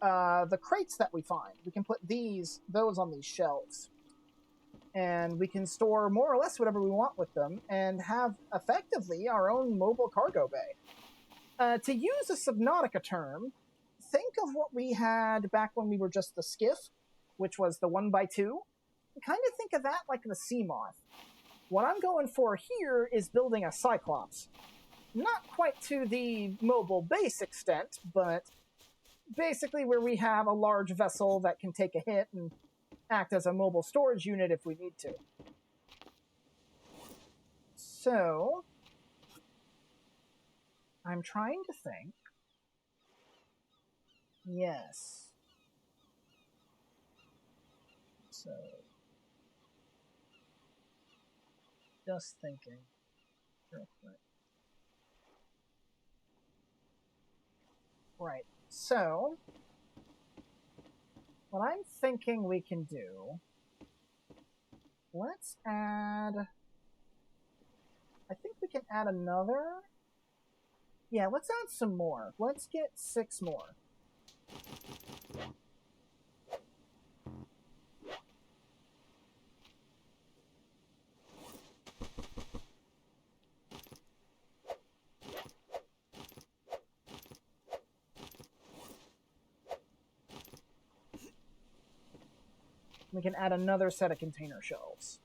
A: the crates that we find. We can put those on these shelves. And we can store more or less whatever we want with them and have effectively our own mobile cargo bay. To use a Subnautica term, think of what we had back when we were just the skiff, which was the 1x2. Kind of think of that like the sea moth. What I'm going for here is building a Cyclops. Not quite to the mobile base extent, but basically where we have a large vessel that can take a hit and act as a mobile storage unit if we need to. So, I'm trying to think. Yes. So, just thinking real quick. Right. So, what I'm thinking we can do, let's add, I think we can add another, yeah, let's add some more. Let's get 6 more. We can add another set of container shelves.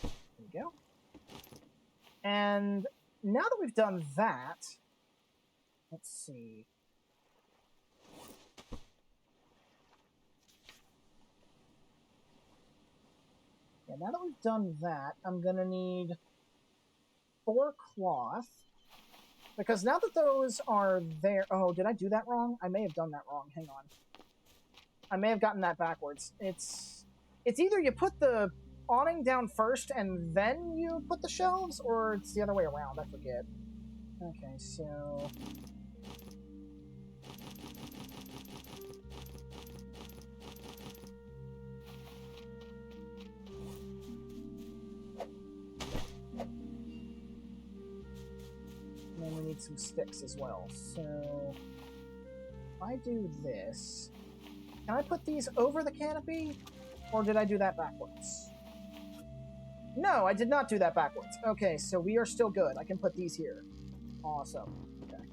A: There we go. And now that we've done that, let's see. Yeah, now that we've done that, I'm going to need 4 cloth. Because now that those are there... Oh, did I do that wrong? I may have done that wrong. Hang on. I may have gotten that backwards. It's either you put the awning down first and then you put the shelves, or it's the other way around. I forget. Okay, so... And then we need some sticks as well. So, if I do this, can I put these over the canopy? Or did I do that backwards? No, I did not do that backwards. Okay, so we are still good. I can put these here. Awesome. Okay.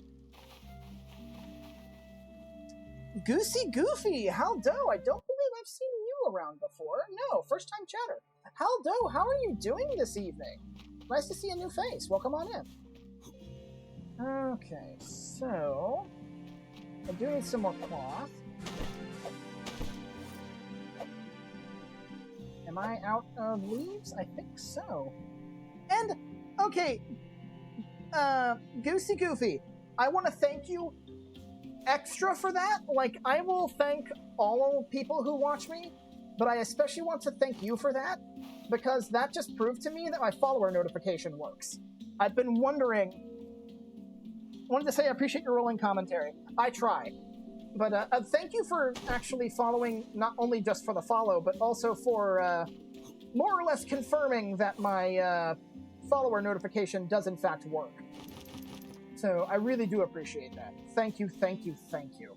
A: Goosey Goofy, how do? I don't believe I've seen you around before. No, first time chatter. How do? How are you doing this evening? Nice to see a new face. Welcome on in. Okay, so I do need some more cloth. Am I out of leaves? I think so. And, okay, Goosey Goofy, I want to thank you extra for that. Like, I will thank all people who watch me, but I especially want to thank you for that, because that just proved to me that my follower notification works. I've been wondering... Wanted to say I appreciate your rolling commentary. I try. But thank you for actually following, not only just for the follow, but also for more or less confirming that my follower notification does in fact work. So I really do appreciate that. Thank you, thank you, thank you.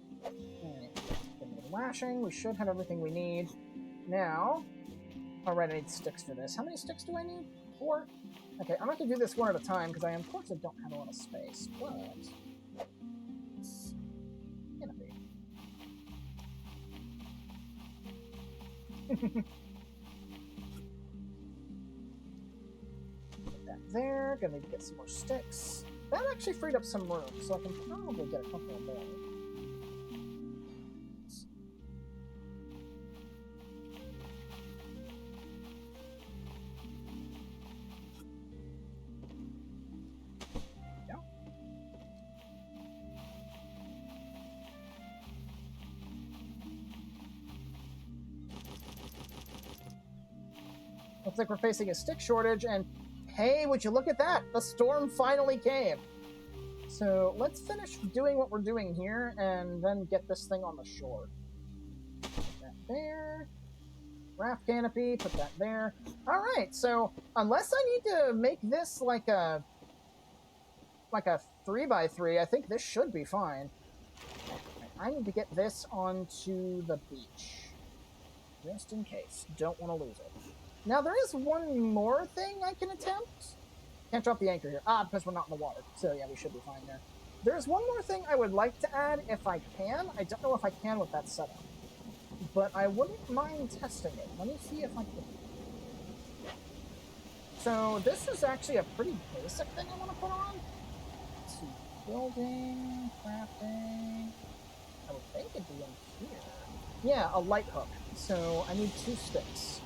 A: Alright, get a little lashing. We should have everything we need. Now, alright, I need sticks for this. How many sticks do I need? 4? Okay, I'm going to have to do this one at a time, because I unfortunately don't have a lot of space, but... It's gonna be. Put that there, gonna need to get some more sticks. That actually freed up some room, so I can probably get a couple more. looks like we're facing a stick shortage, and hey, would you look at that? The storm finally came. So let's finish doing what we're doing here, and then get this thing on the shore. Put that there. Raft canopy, put that there. Alright, so unless I need to make this like a 3x3, I think this should be fine. I need to get this onto the beach. Just in case. Don't want to lose it. Now, there is one more thing I can attempt. Can't drop the anchor here. Because we're not in the water. So, yeah, we should be fine there. There's one more thing I would like to add if I can. I don't know if I can with that setup. But I wouldn't mind testing it. Let me see if I can. So, this is actually a pretty basic thing I want to put on. Let's see. Building, crafting. I would think it'd be in here. Yeah, a light hook. So I need 2 sticks.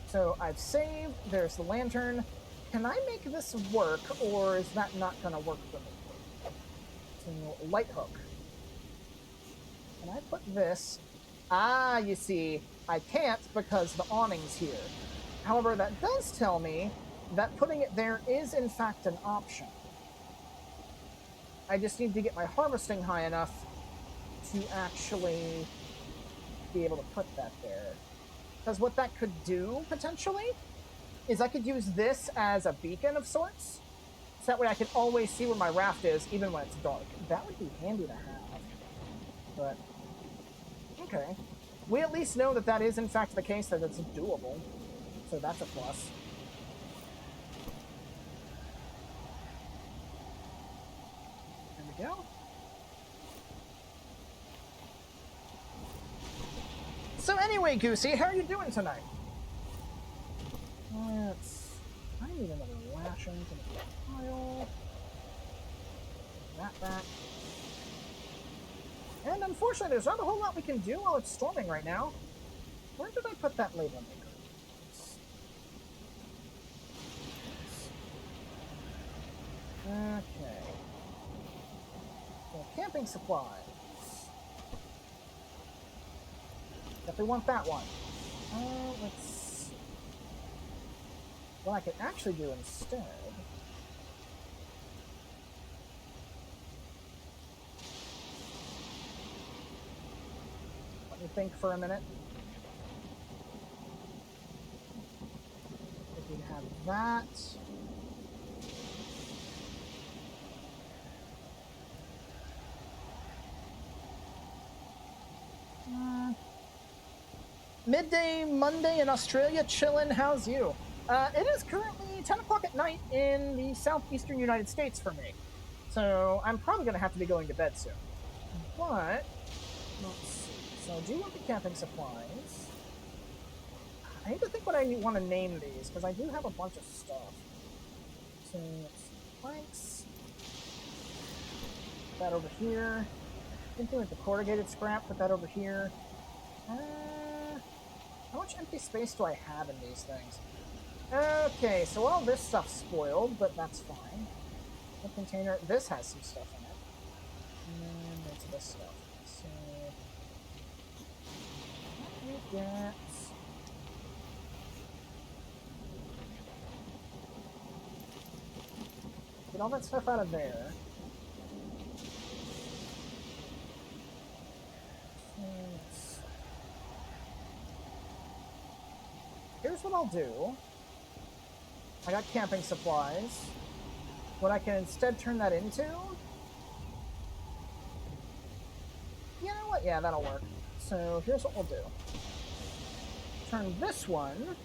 A: So I've saved. There's the lantern. Can I make this work, or is that not going to work for me? So light hook. Can I put this? You see, I can't because the awning's here. However, that does tell me that putting it there is in fact an option. I just need to get my harvesting high enough to actually be able to put that there. Because what that could do, potentially, is I could use this as a beacon of sorts. So that way I can always see where my raft is, even when it's dark. That would be handy to have. But, okay. We at least know that that is, in fact, the case, that it's doable. So that's a plus. There we go. So anyway, Goosey, how are you doing tonight? I need another lashing to the pile. That back. And unfortunately, there's not a whole lot we can do while it's storming right now. Where did I put that label maker? Okay. So, camping supplies. Definitely want that one. Let's see. What I could actually do instead. Let me think for a minute. If we have that. Midday Monday in Australia, chillin', how's you? It is currently 10 o'clock at night in the southeastern United States for me. So I'm probably going to have to be going to bed soon. But, let's see. So I do want the camping supplies. I need to think what I want to name these, because I do have a bunch of stuff. So, let's see. Planks. Put that over here. Thinking with the corrugated scrap, put that over here. How much empty space do I have in these things? Okay, so all this stuff's spoiled, but that's fine. The container, this has some stuff in it. And there's this stuff. So, let me get all that stuff out of there. Here's what I'll do. I got camping supplies. What I can instead turn that into... You know what? Yeah, that'll work. So here's what we'll do. Turn this one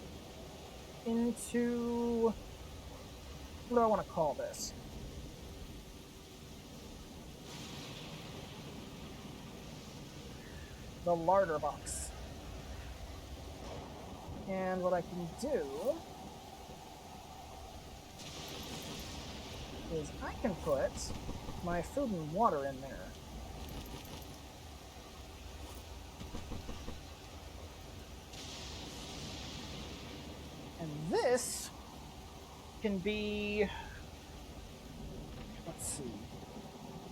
A: into... What do I want to call this? The larder box. And what I can do is I can put my food and water in there. And this can be, let's see,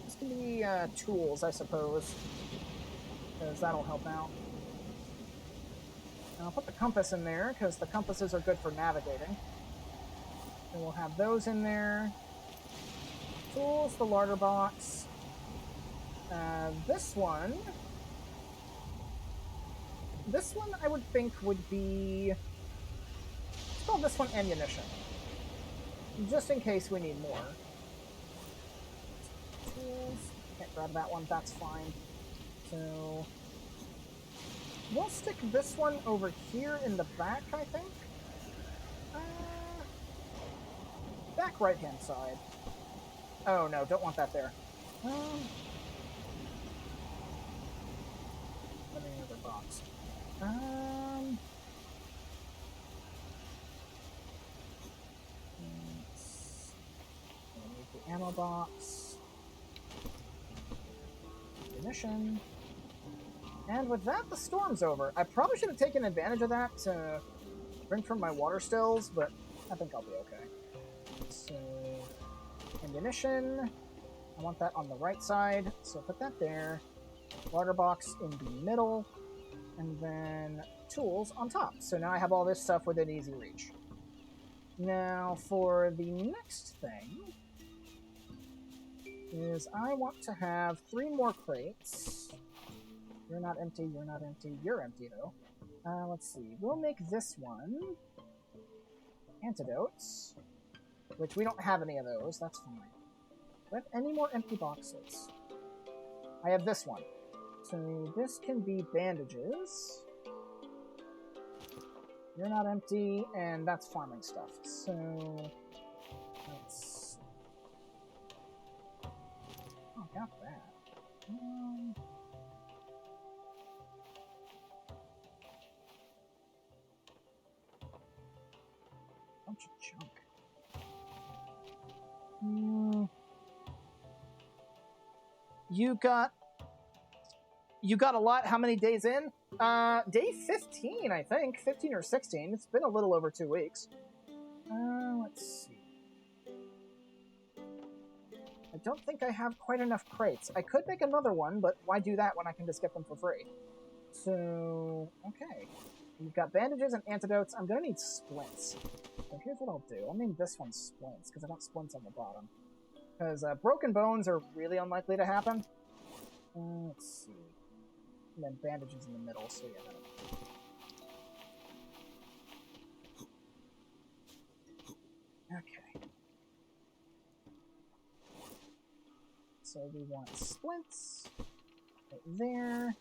A: this can be tools, I suppose, because that'll help out. I'll put the compass in there, because the compasses are good for navigating. And we'll have those in there. Tools, the larder box. This one I would think would be... Let's call this one ammunition. Just in case we need more. Tools. Can't grab that one, that's fine. So... we'll stick this one over here in the back, I think. Back right-hand side. Oh no, don't want that there. Any other box? Need the ammo box. Ammunition. And with that, the storm's over. I probably should have taken advantage of that to drink from my water stills, but I think I'll be okay. So, ammunition. I want that on the right side, so put that there. Water box in the middle, and then tools on top. So now I have all this stuff within easy reach. Now, for the next thing, is I want to have 3 more crates. You're not empty, you're not empty, you're empty, though. Let's see. We'll make this one antidotes, which we don't have any of those. That's fine. Do I have any more empty boxes? I have this one. So this can be bandages. You're not empty, and that's farming stuff. So let's... oh, I got that. Bunch of junk. You got a lot. How many days in? Day 15, I think. 15 or 16. It's been a little over 2 weeks. Let's see. I don't think I have quite enough crates. I could make another one, but why do that when I can just get them for free? So, okay. We've got bandages and antidotes. I'm gonna need splints. So here's what I'll do. I'll name this one splints, because I want splints on the bottom. Because broken bones are really unlikely to happen. Let's see. And then bandages in the middle, so yeah. Okay. So we want splints. Right there.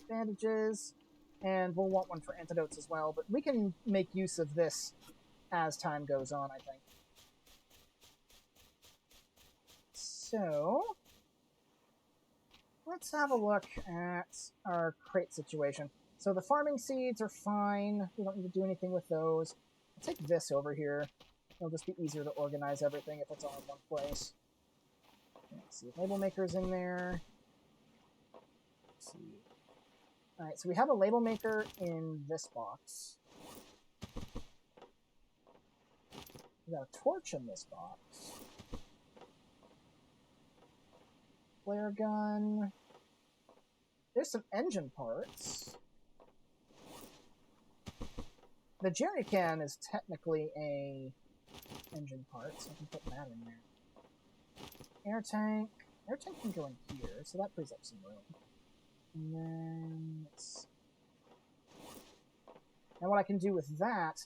A: Bandages. And we'll want one for antidotes as well, but we can make use of this as time goes on, I think. So, let's have a look at our crate situation. So the farming seeds are fine. We don't need to do anything with those. I'll take this over here. It'll just be easier to organize everything if it's all in one place. Let's see, label maker's in there. Let's see. Alright, so we have a label maker in this box. We got a torch in this box. Flare gun. There's some engine parts. The jerry can is technically a engine part, so I can put that in there. Air tank. Air tank can go in here, so that frees up some room. And then let's... now what I can do with that,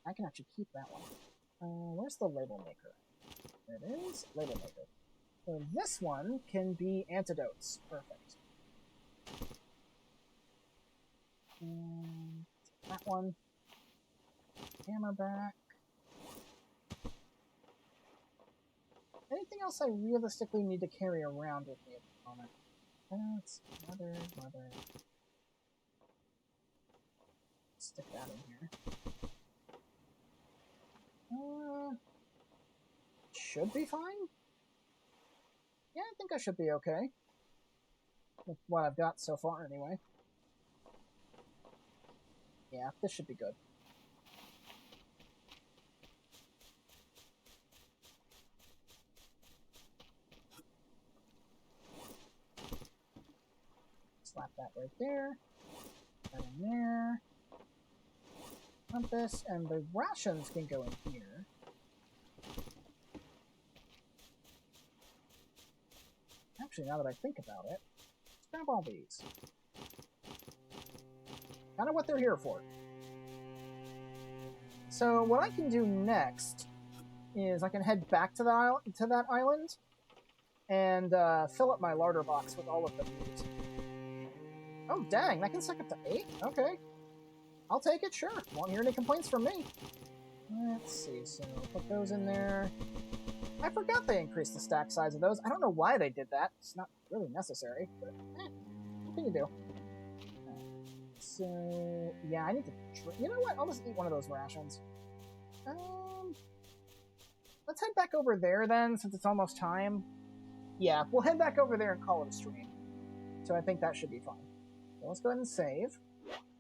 A: I can actually keep that one. Where's the label maker? There it is, label maker. So this one can be antidotes. Perfect. And that one. Hammer back. Anything else I realistically need to carry around with me at the moment? That's mother. Stick that in here. Should be fine? Yeah, I think I should be okay. With what I've got so far, anyway. Yeah, this should be good. Slap that right there. That in there. Compass, and the rations can go in here. Actually, now that I think about it, let's grab all these. Kind of what they're here for. So what I can do next is I can head back to that island and fill up my larder box with all of the meat. Oh, dang, that can suck up to 8? Okay. I'll take it, sure. Won't hear any complaints from me. Let's see, so put those in there. I forgot they increased the stack size of those. I don't know why they did that. It's not really necessary, but what can you do? So, yeah, I need to... You know what? I'll just eat one of those rations. Let's head back over there, then, since it's almost time. Yeah, we'll head back over there and call it a stream. So I think that should be fine. So let's go ahead and save.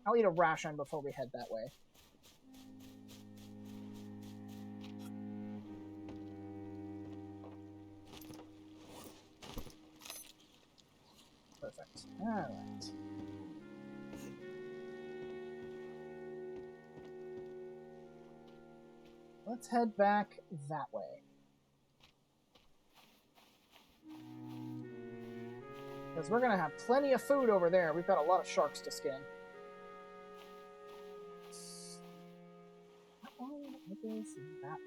A: I'll eat a ration before we head that way. Perfect. Alright. Let's head back that way. Because we're going to have plenty of food over there. We've got a lot of sharks to skin. That one is that one.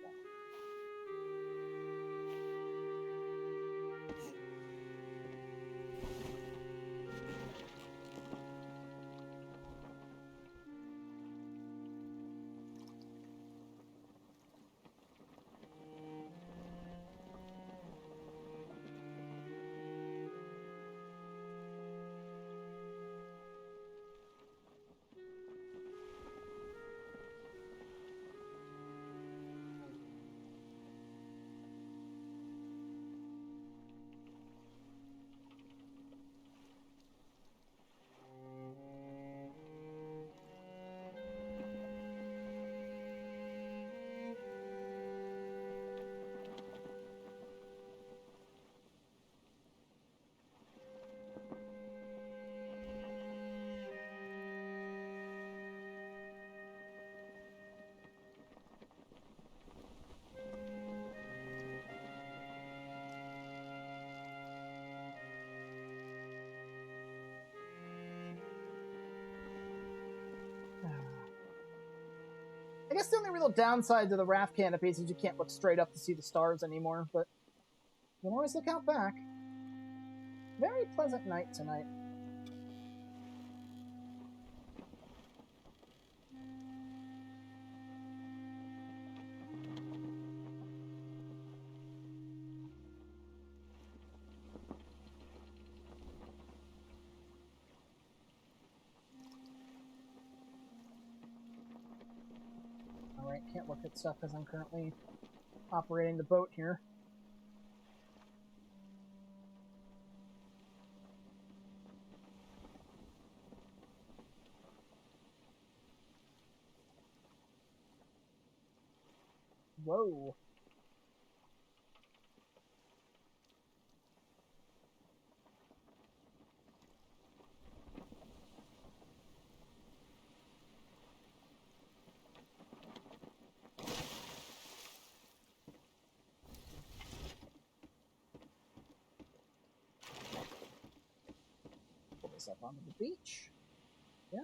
A: I guess the only real downside to the raft canopies is you can't look straight up to see the stars anymore, but you can always look out back. Very pleasant night tonight. Alright, can't look at stuff because I'm currently operating the boat here. Whoa. Pull this up onto the beach. Yeah.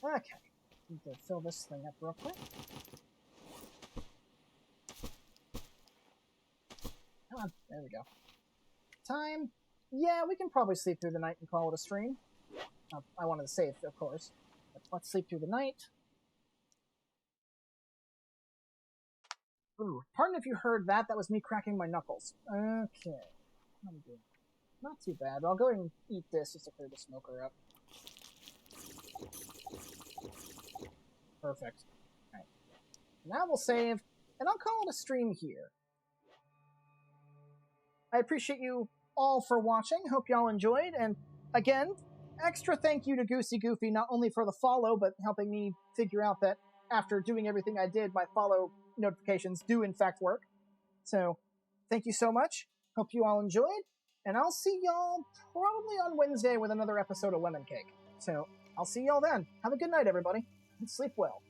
A: Okay. Need to fill this thing up real quick. Come on. There we go. Time. Yeah, we can probably sleep through the night and call it a stream. I wanted to save, of course. But let's sleep through the night. Ooh, pardon if you heard that. That was me cracking my knuckles. Okay. How am I doing? Not too bad. I'll go ahead and eat this just to clear the smoker up. Perfect. Alright. Now we'll save, and I'll call it a stream here. I appreciate you all for watching. Hope y'all enjoyed. And again, extra thank you to Goosey Goofy, not only for the follow, but helping me figure out that after doing everything I did, my follow notifications do in fact work. So, thank you so much. Hope you all enjoyed. And I'll see y'all probably on Wednesday with another episode of Lemon Cake. So I'll see y'all then. Have a good night, everybody, and sleep well.